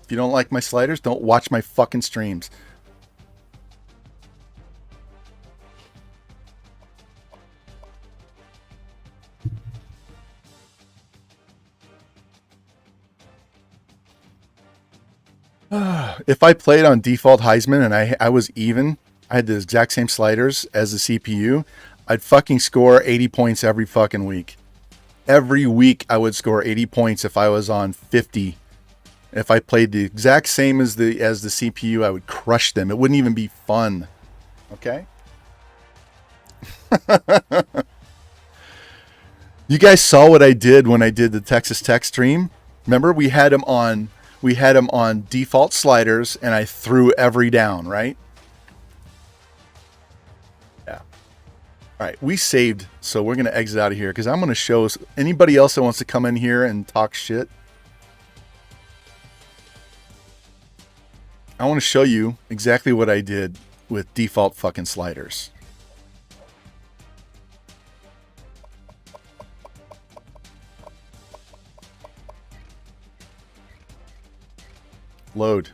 if you don't like my sliders, don't watch my fucking streams. If I played on default Heisman and I was even, I had the exact same sliders as the CPU, I'd fucking score 80 points every fucking week. Every week I would score 80 points if I was on 50. If I played the exact same as the CPU, I would crush them. It wouldn't even be fun. Okay? You guys saw what I did when I did the Texas Tech stream? Remember, we had them on default sliders and I threw every down, right? Yeah. All right, we saved, so we're going to exit out of here because I'm going to show anybody else that wants to come in here and talk shit. I want to show you exactly what I did with default fucking sliders. Load.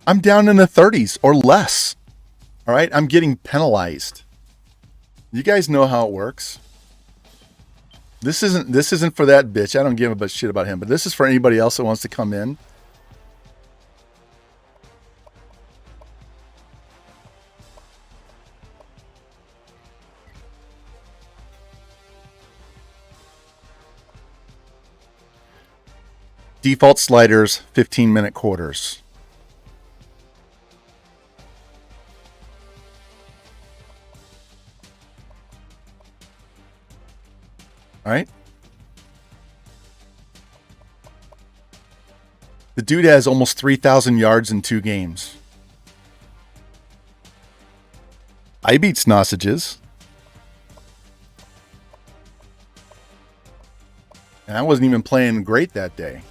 I'm down in the 30s or less. All right, I'm getting penalized. You guys know how it works. This isn't for that bitch. I don't give a shit about him, but this is for anybody else that wants to come in. Default sliders, 15-minute quarters. All right. The dude has almost 3,000 yards in 2 games. I beat Snossages. And I wasn't even playing great that day.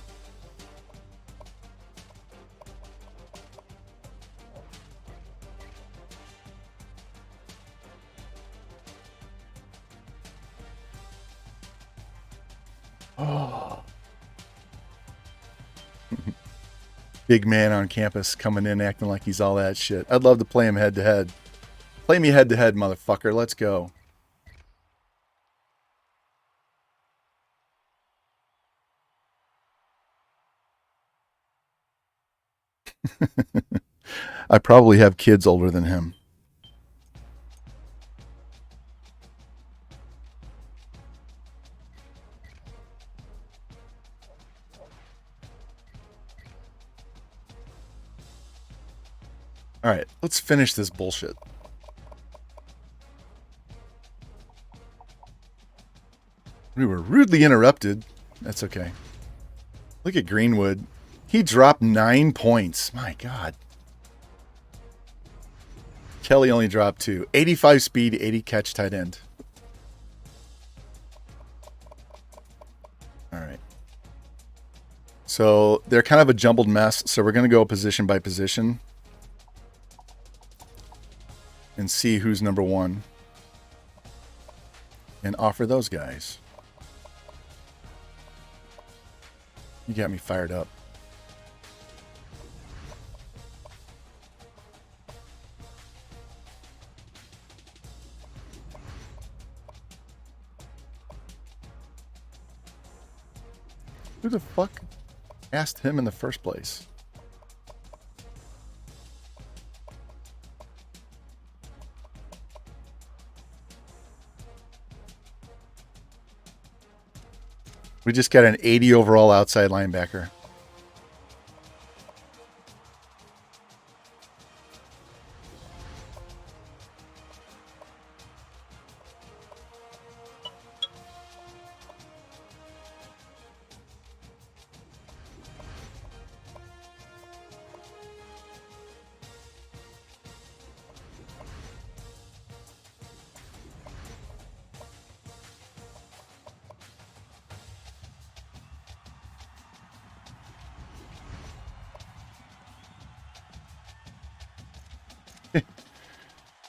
Oh. Big man on campus coming in acting like he's all that shit. I'd love to play him head to head. Play me head to head, motherfucker. Let's go. I probably have kids older than him. All right, let's finish this bullshit. We were rudely interrupted. That's okay. Look at Greenwood. He dropped 9 points. My God. Kelly only dropped 2. 85 speed, 80 catch tight end. All right. So they're kind of a jumbled mess. So we're going to go position by position and see who's number 1 and offer those guys. You got me fired up. Who the fuck asked him in the first place? We just got an 80 overall outside linebacker.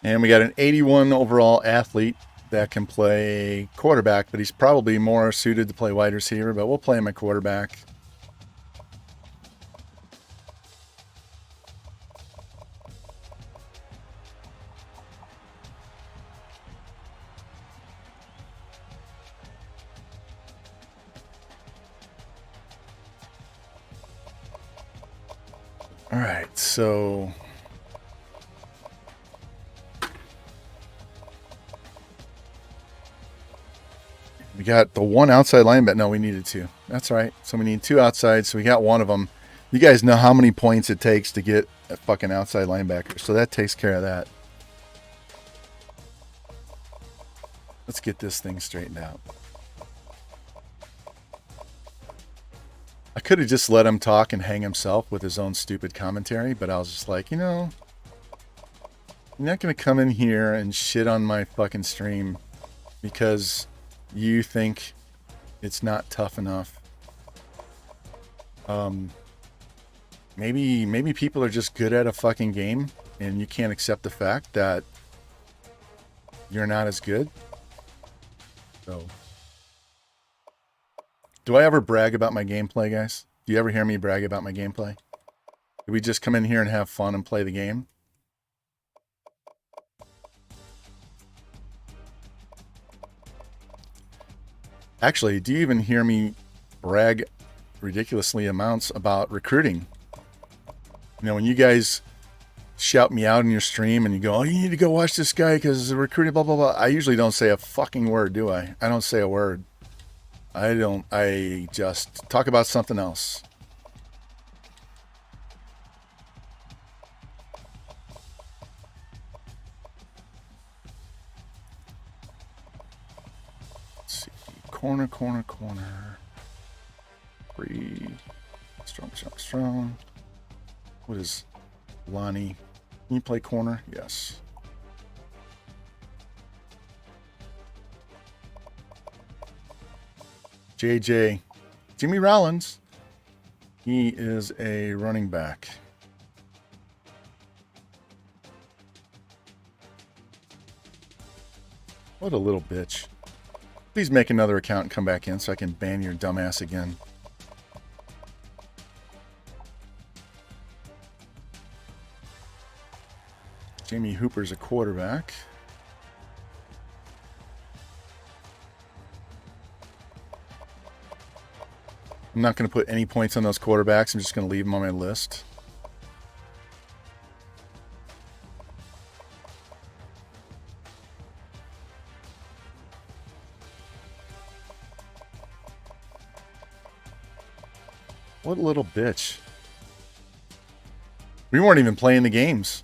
And we got an 81 overall athlete that can play quarterback, but he's probably more suited to play wide receiver, but we'll play him at quarterback. All right, so we got the 1 outside linebacker. No, we needed 2. That's right. So we need 2 outside. So we got 1 of them. You guys know how many points it takes to get a fucking outside linebacker. So that takes care of that. Let's get this thing straightened out. I could have just let him talk and hang himself with his own stupid commentary, but I was just like, you know, you're not going to come in here and shit on my fucking stream because you think it's not tough enough. Maybe people are just good at a fucking game and you can't accept the fact that you're not as good. So, do I ever brag about my gameplay, guys? Do you ever hear me brag about my gameplay? Do we just come in here and have fun and play the game? Actually, do you even hear me brag ridiculously amounts about recruiting? You know, when you guys shout me out in your stream and you go, oh, you need to go watch this guy because the recruiting, blah, blah, blah. I usually don't say a fucking word, do I? I don't say a word. I just talk about something else. Let's see. Corner. Free. Strong. What is Lonnie? Can you play corner? Yes. JJ. Jimmy Rollins. He is a running back. What a little bitch. Please make another account and come back in so I can ban your dumbass again. Jamie Hooper's a quarterback. I'm not going to put any points on those quarterbacks. I'm just going to leave them on my list. What a little bitch. We weren't even playing the games.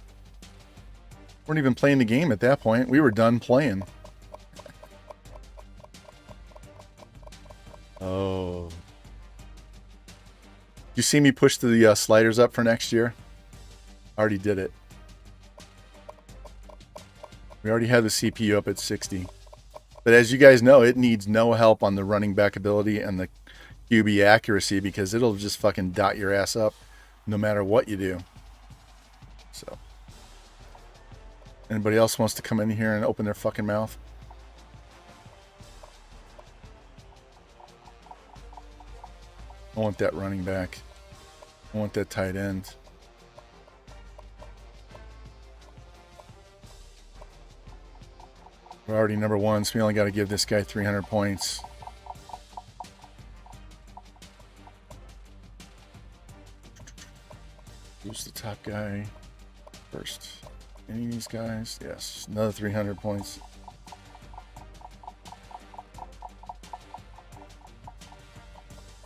We weren't even playing the game at that point. We were done playing. Oh. You see me push the sliders up for next year? I already did it. We already had the CPU up at 60. But as you guys know, it needs no help on the running back ability and the QB accuracy because it'll just fucking dot your ass up no matter what you do. So, anybody else wants to come in here and open their fucking mouth? I want that running back. I want that tight end. We're already number one, so we only got to give this guy 300 points. Who's the top guy first? Any of these guys? Yes, another 300 points.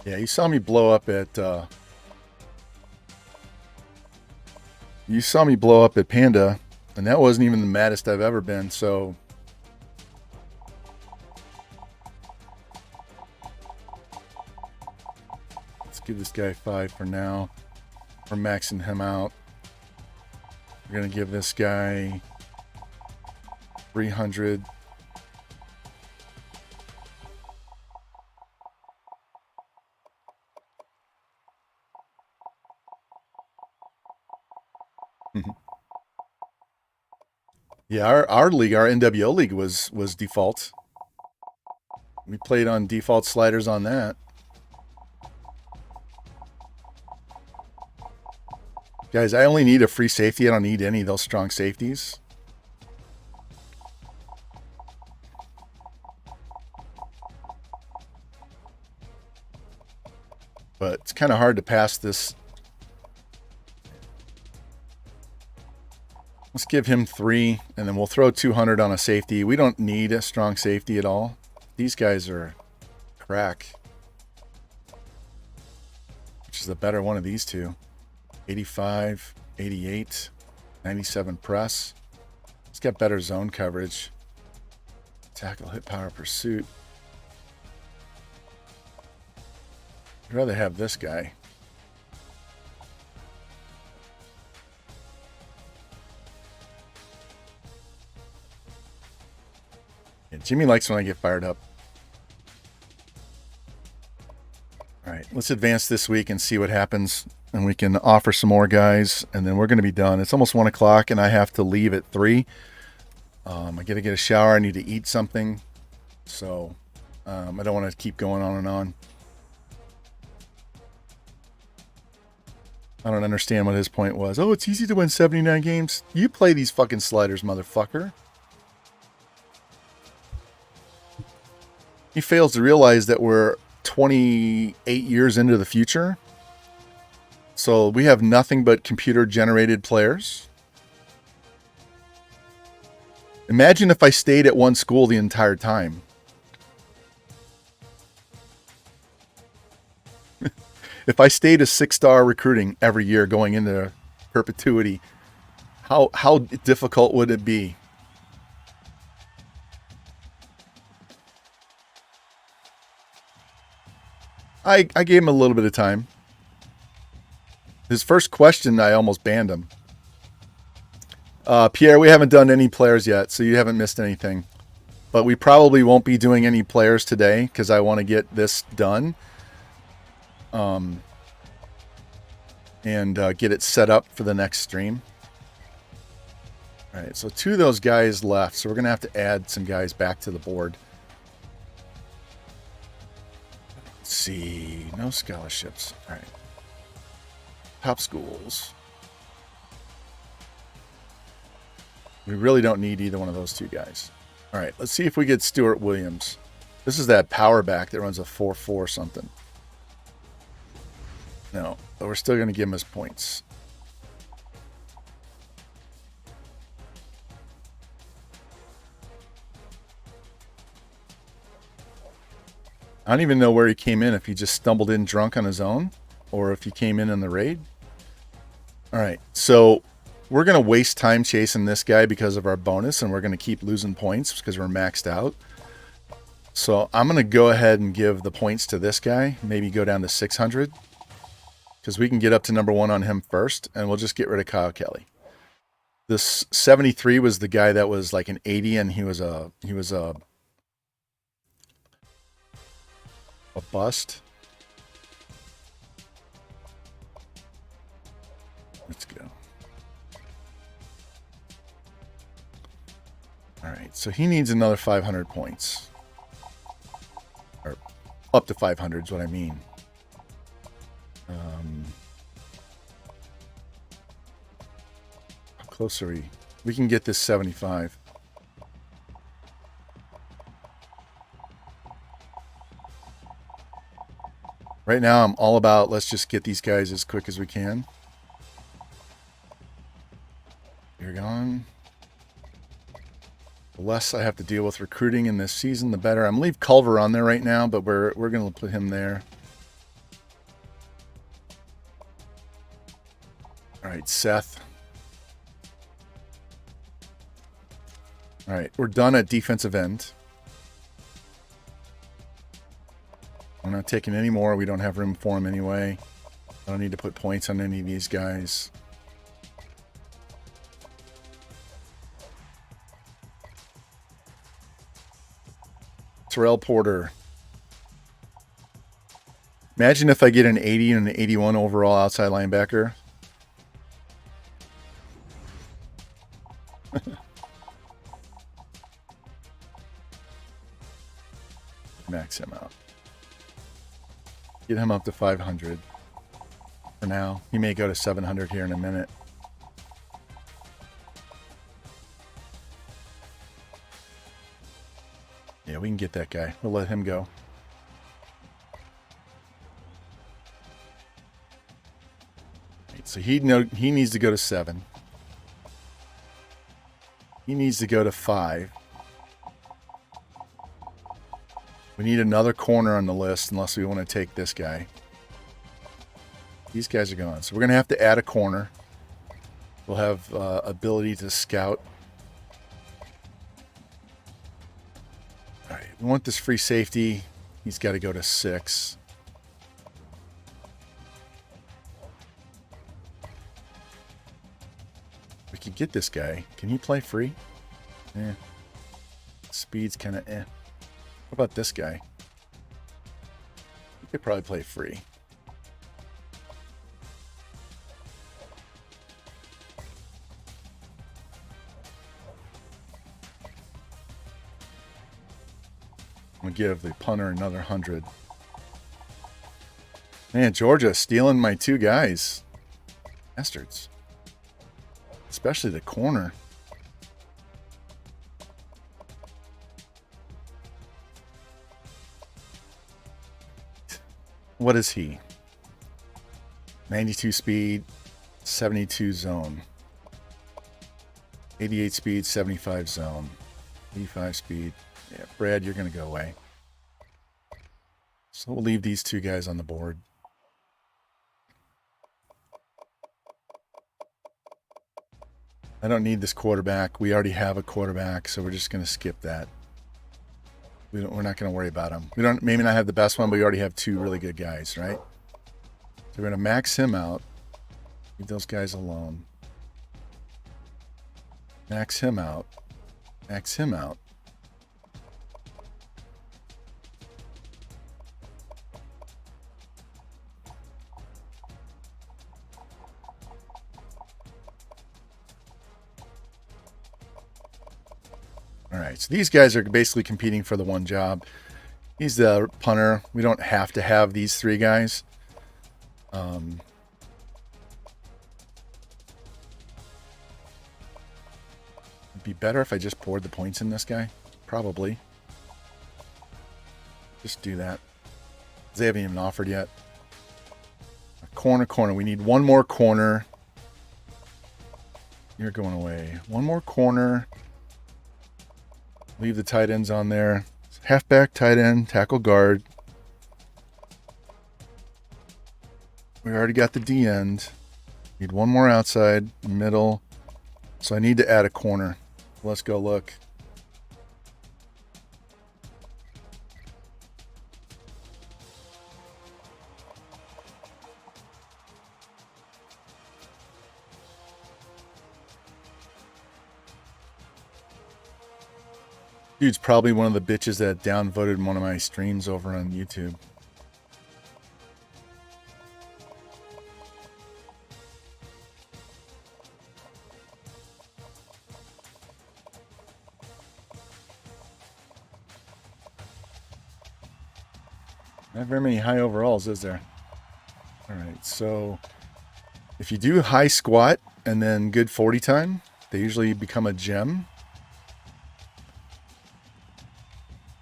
Yeah, you saw me blow up at Panda, and that wasn't even the maddest I've ever been, so let's give this guy 5 for now. We're maxing him out. We're gonna give this guy 300. Yeah, our league, our NWO league was default. We played on default sliders on that. Guys, I only need a free safety. I don't need any of those strong safeties. But it's kind of hard to pass this. Let's give him 3, and then we'll throw 200 on a safety. We don't need a strong safety at all. These guys are crack. Which is the better one of these two. 85, 88, 97 press. It's got better zone coverage. Tackle, hit, power, pursuit. I'd rather have this guy. Yeah, Jimmy likes when I get fired up. All right, let's advance this week and see what happens. And we can offer some more guys, and then we're going to be done. It's almost 1 o'clock, and I have to leave at 3. I got to get a shower. I need to eat something. So I don't want to keep going on and on. I don't understand what his point was. Oh, it's easy to win 79 games. You play these fucking sliders, motherfucker. He fails to realize that we're 28 years into the future. So we have nothing but computer-generated players. Imagine if I stayed at one school the entire time. If I stayed a 6-star recruiting every year going into perpetuity, how difficult would it be? I gave him a little bit of time. His first question, I almost banned him. Pierre, we haven't done any players yet, so you haven't missed anything. But we probably won't be doing any players today because I want to get this done. And get it set up for the next stream. All right, so 2 of those guys left, so we're going to have to add some guys back to the board. Let's see, no scholarships. All right. Top schools. We really don't need either one of those 2 guys. All right, let's see if we get Stuart Williams. This is that power back that runs a 4.4 something. No, but we're still going to give him his points. I don't even know where he came in, if he just stumbled in drunk on his own or if he came in the raid. All right, so we're going to waste time chasing this guy because of our bonus, and we're going to keep losing points because we're maxed out. So I'm going to go ahead and give the points to this guy, maybe go down to 600 because we can get up to number 1 on him first, and we'll just get rid of Kyle Kelly. This 73 was the guy that was like an 80, and he was a bust. Let's go. All right, so he needs another 500 points. Or up to 500 is what I mean. How close are we? We can get this 75. Right now, I'm all about let's just get these guys as quick as we can. You're gone. The less I have to deal with recruiting in this season, the better. I'm going to leave Culver on there right now, but we're going to put him there. All right, Seth. All right, we're done at defensive end. I'm not taking any more. We don't have room for them anyway. I don't need to put points on any of these guys. Terrell Porter. Imagine if I get an 80 and an 81 overall outside linebacker. Max him out. Get him up to 500 for now. He may go to 700 here in a minute. Yeah, we can get that guy. We'll let him go. Right, so he needs to go to 7. He needs to go to 5. We need another corner on the list unless we want to take this guy. These guys are gone. So we're going to have to add a corner. We'll have ability to scout. All right, we want this free safety. He's got to go to 6. We could get this guy. Can he play free? Eh. Speed's kind of eh. What about this guy? They probably play free. I'm going to give the punter another 100. Man, Georgia stealing my 2 guys. Bastards. Especially the corner. What is he? 92 speed, 72 zone. 88 speed, 75 zone. 85 speed. Yeah, Brad, you're going to go away. So we'll leave these 2 guys on the board. I don't need this quarterback. We already have a quarterback, so we're just going to skip that. We're not going to worry about him. We don't maybe not have the best one, but we already have 2 really good guys, right? So we're going to max him out. Leave those guys alone. Max him out. Max him out. All right, so these guys are basically competing for the one job. He's the punter. We don't have to have these 3 guys. It'd be better if I just poured the points in this guy. Probably. Just do that. They haven't even offered yet. Corner. We need 1 more corner. You're going away. 1 more corner. Leave the tight ends on there. Halfback, tight end, tackle, guard. We already got the D end. Need 1 more outside, middle. So I need to add a corner. Let's go look. Dude's probably one of the bitches that downvoted one of my streams over on YouTube. Not very many high overalls, is there? All right, so if you do high squat and then good 40 time, they usually become a gem.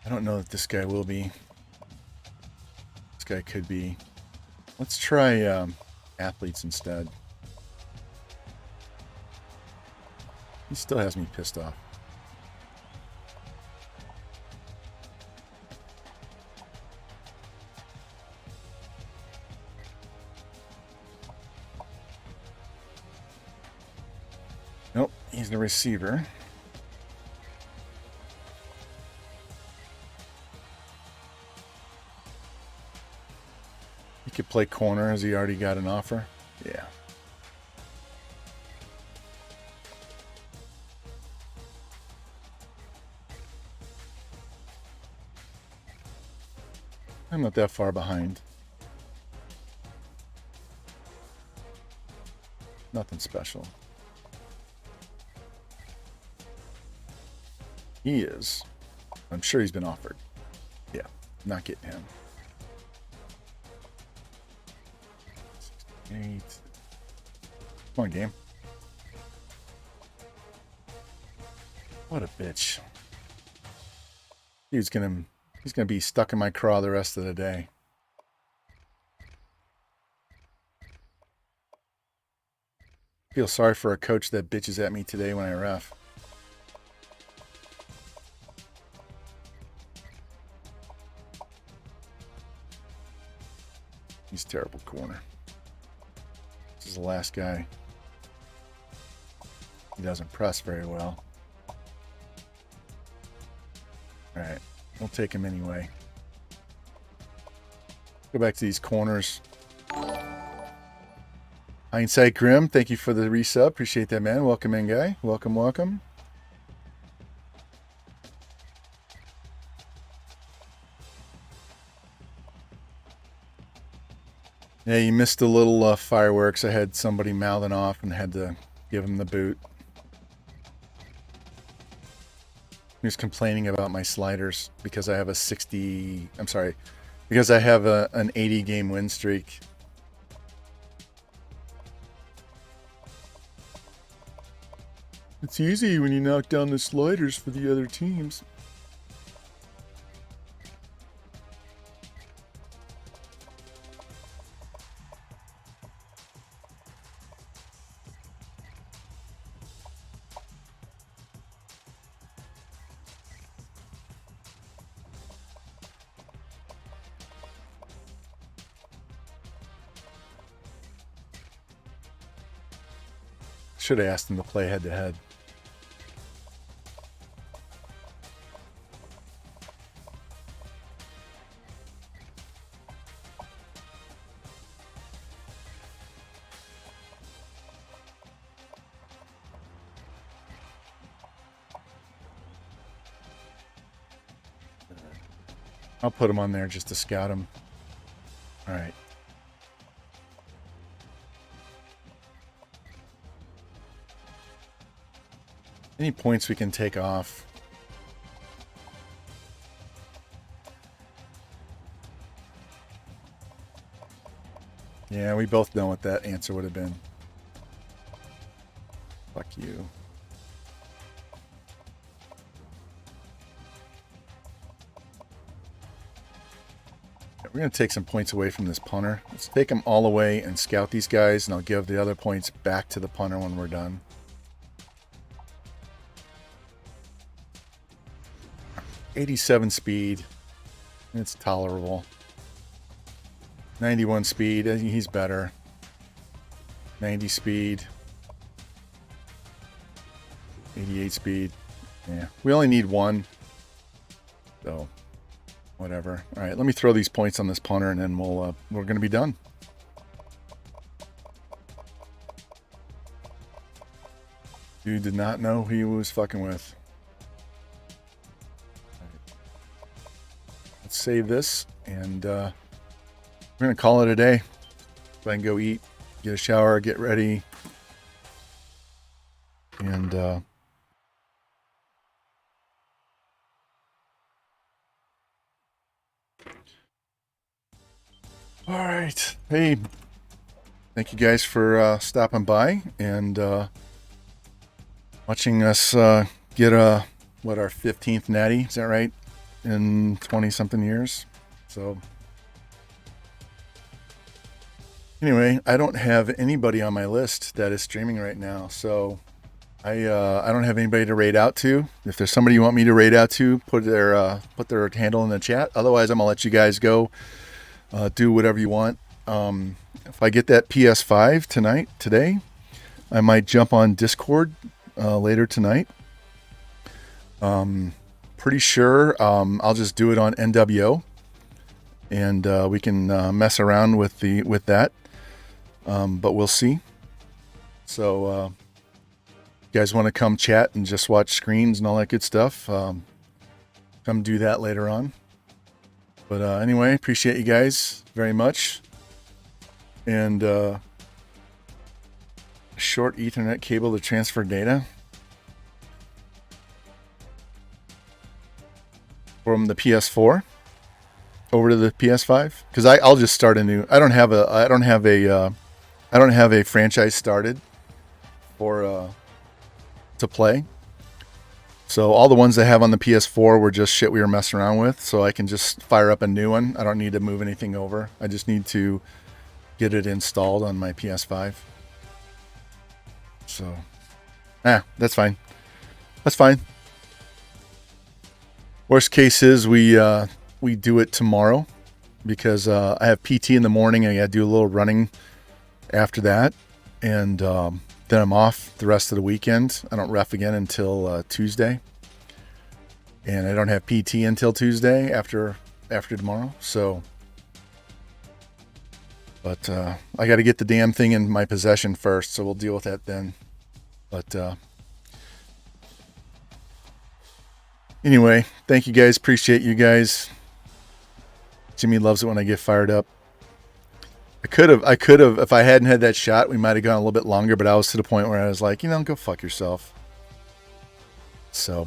I don't know if this guy will be. This guy could be. Let's try athletes instead. He still has me pissed off. Nope, he's the receiver. He could play corner. Has he already got an offer? Yeah. I'm not that far behind. Nothing special. He is. I'm sure he's been offered. Yeah, not getting him. 68. Come on, game. What a bitch. He's gonna be stuck in my craw the rest of the day. Feel sorry for a coach that bitches at me today when I ref. He's terrible corner. This is the last guy. He doesn't press very well. Alright, we'll take him anyway. Go back to these corners. Hindsight Grim, thank you for the resub. Appreciate that, man. Welcome in, guy. Welcome, welcome. Yeah, you missed the little fireworks. I had somebody mouthing off and had to give him the boot. He was complaining about my sliders because I have a 60... I'm sorry. Because I have an 80 game win streak. It's easy when you knock down the sliders for the other teams. Should have asked him to play head to head. I'll put him on there just to scout him. All right. Any points we can take off? Yeah, we both know what that answer would have been. Fuck you. We're going to take some points away from this punter. Let's take them all away and scout these guys, and I'll give the other points back to the punter when we're done. 87 speed. It's tolerable. 91 speed. I think he's better. 90 speed. 88 speed. Yeah, we only need one. So, whatever. All right, let me throw these points on this punter, and then we're going to be done. Dude did not know who he was fucking with. Let's save this, and we're going to call it a day. So I can go eat, get a shower, get ready, and all right. Hey, thank you guys for stopping by and watching us get our 15th natty. Is that right? In 20-something years. So anyway, I don't have anybody on my list that is streaming right now. So I don't have anybody to raid out to. If there's somebody you want me to raid out to, put their handle in the chat. Otherwise, I'm gonna let you guys go. Do whatever you want. If I get that PS5 today, I might jump on Discord later tonight. Pretty sure I'll just do it on NWO, and we can mess around with that. But we'll see. So, you guys want to come chat and just watch screens and all that good stuff? Come do that later on. But anyway, appreciate you guys very much. And a short Ethernet cable to transfer data from the PS4 over to the PS5, because I'll just start a new. I don't have a franchise started for to play. So all the ones I have on the PS4 were just shit we were messing around with. So I can just fire up a new one. I don't need to move anything over. I just need to get it installed on my PS5. So, that's fine. That's fine. Worst case is we do it tomorrow, because I have PT in the morning and I got to do a little running after that, and then I'm off the rest of the weekend. I don't ref again until Tuesday, and I don't have PT until Tuesday after tomorrow. So, but I got to get the damn thing in my possession first, so we'll deal with that then. But anyway, thank you guys. Appreciate you guys. Jimmy loves it when I get fired up. I could have, if I hadn't had that shot, we might have gone a little bit longer, but I was to the point where I was like, go fuck yourself. So,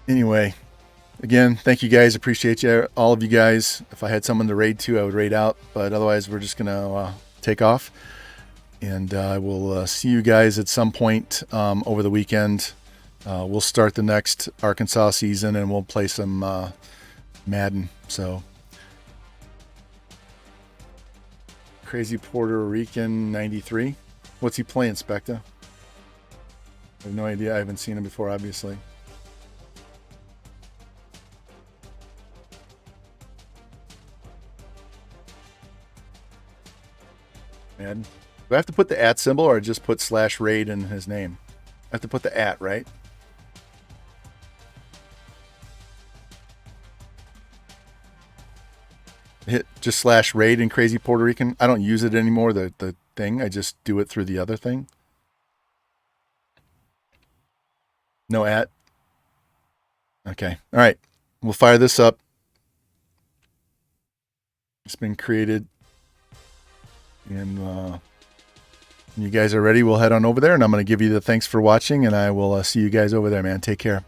anyway, again, thank you guys. Appreciate you, all of you guys. If I had someone to raid to, I would raid out, but otherwise we're just going to take off. And I will see you guys at some point over the weekend. We'll start the next Arkansas season and we'll play some Madden. So, Crazy Puerto Rican 93. What's he playing, Specta? I have no idea. I haven't seen him before, obviously. Madden. Do I have to put the @ symbol or just put /raid in his name? I have to put the @ right? Hit just /raid in Crazy Puerto Rican. I don't use it anymore, the thing. I just do it through the other thing. No @. Okay. All right. We'll fire this up. It's been created. And when you guys are ready, we'll head on over there. And I'm going to give you the thanks for watching. And I will see you guys over there, man. Take care.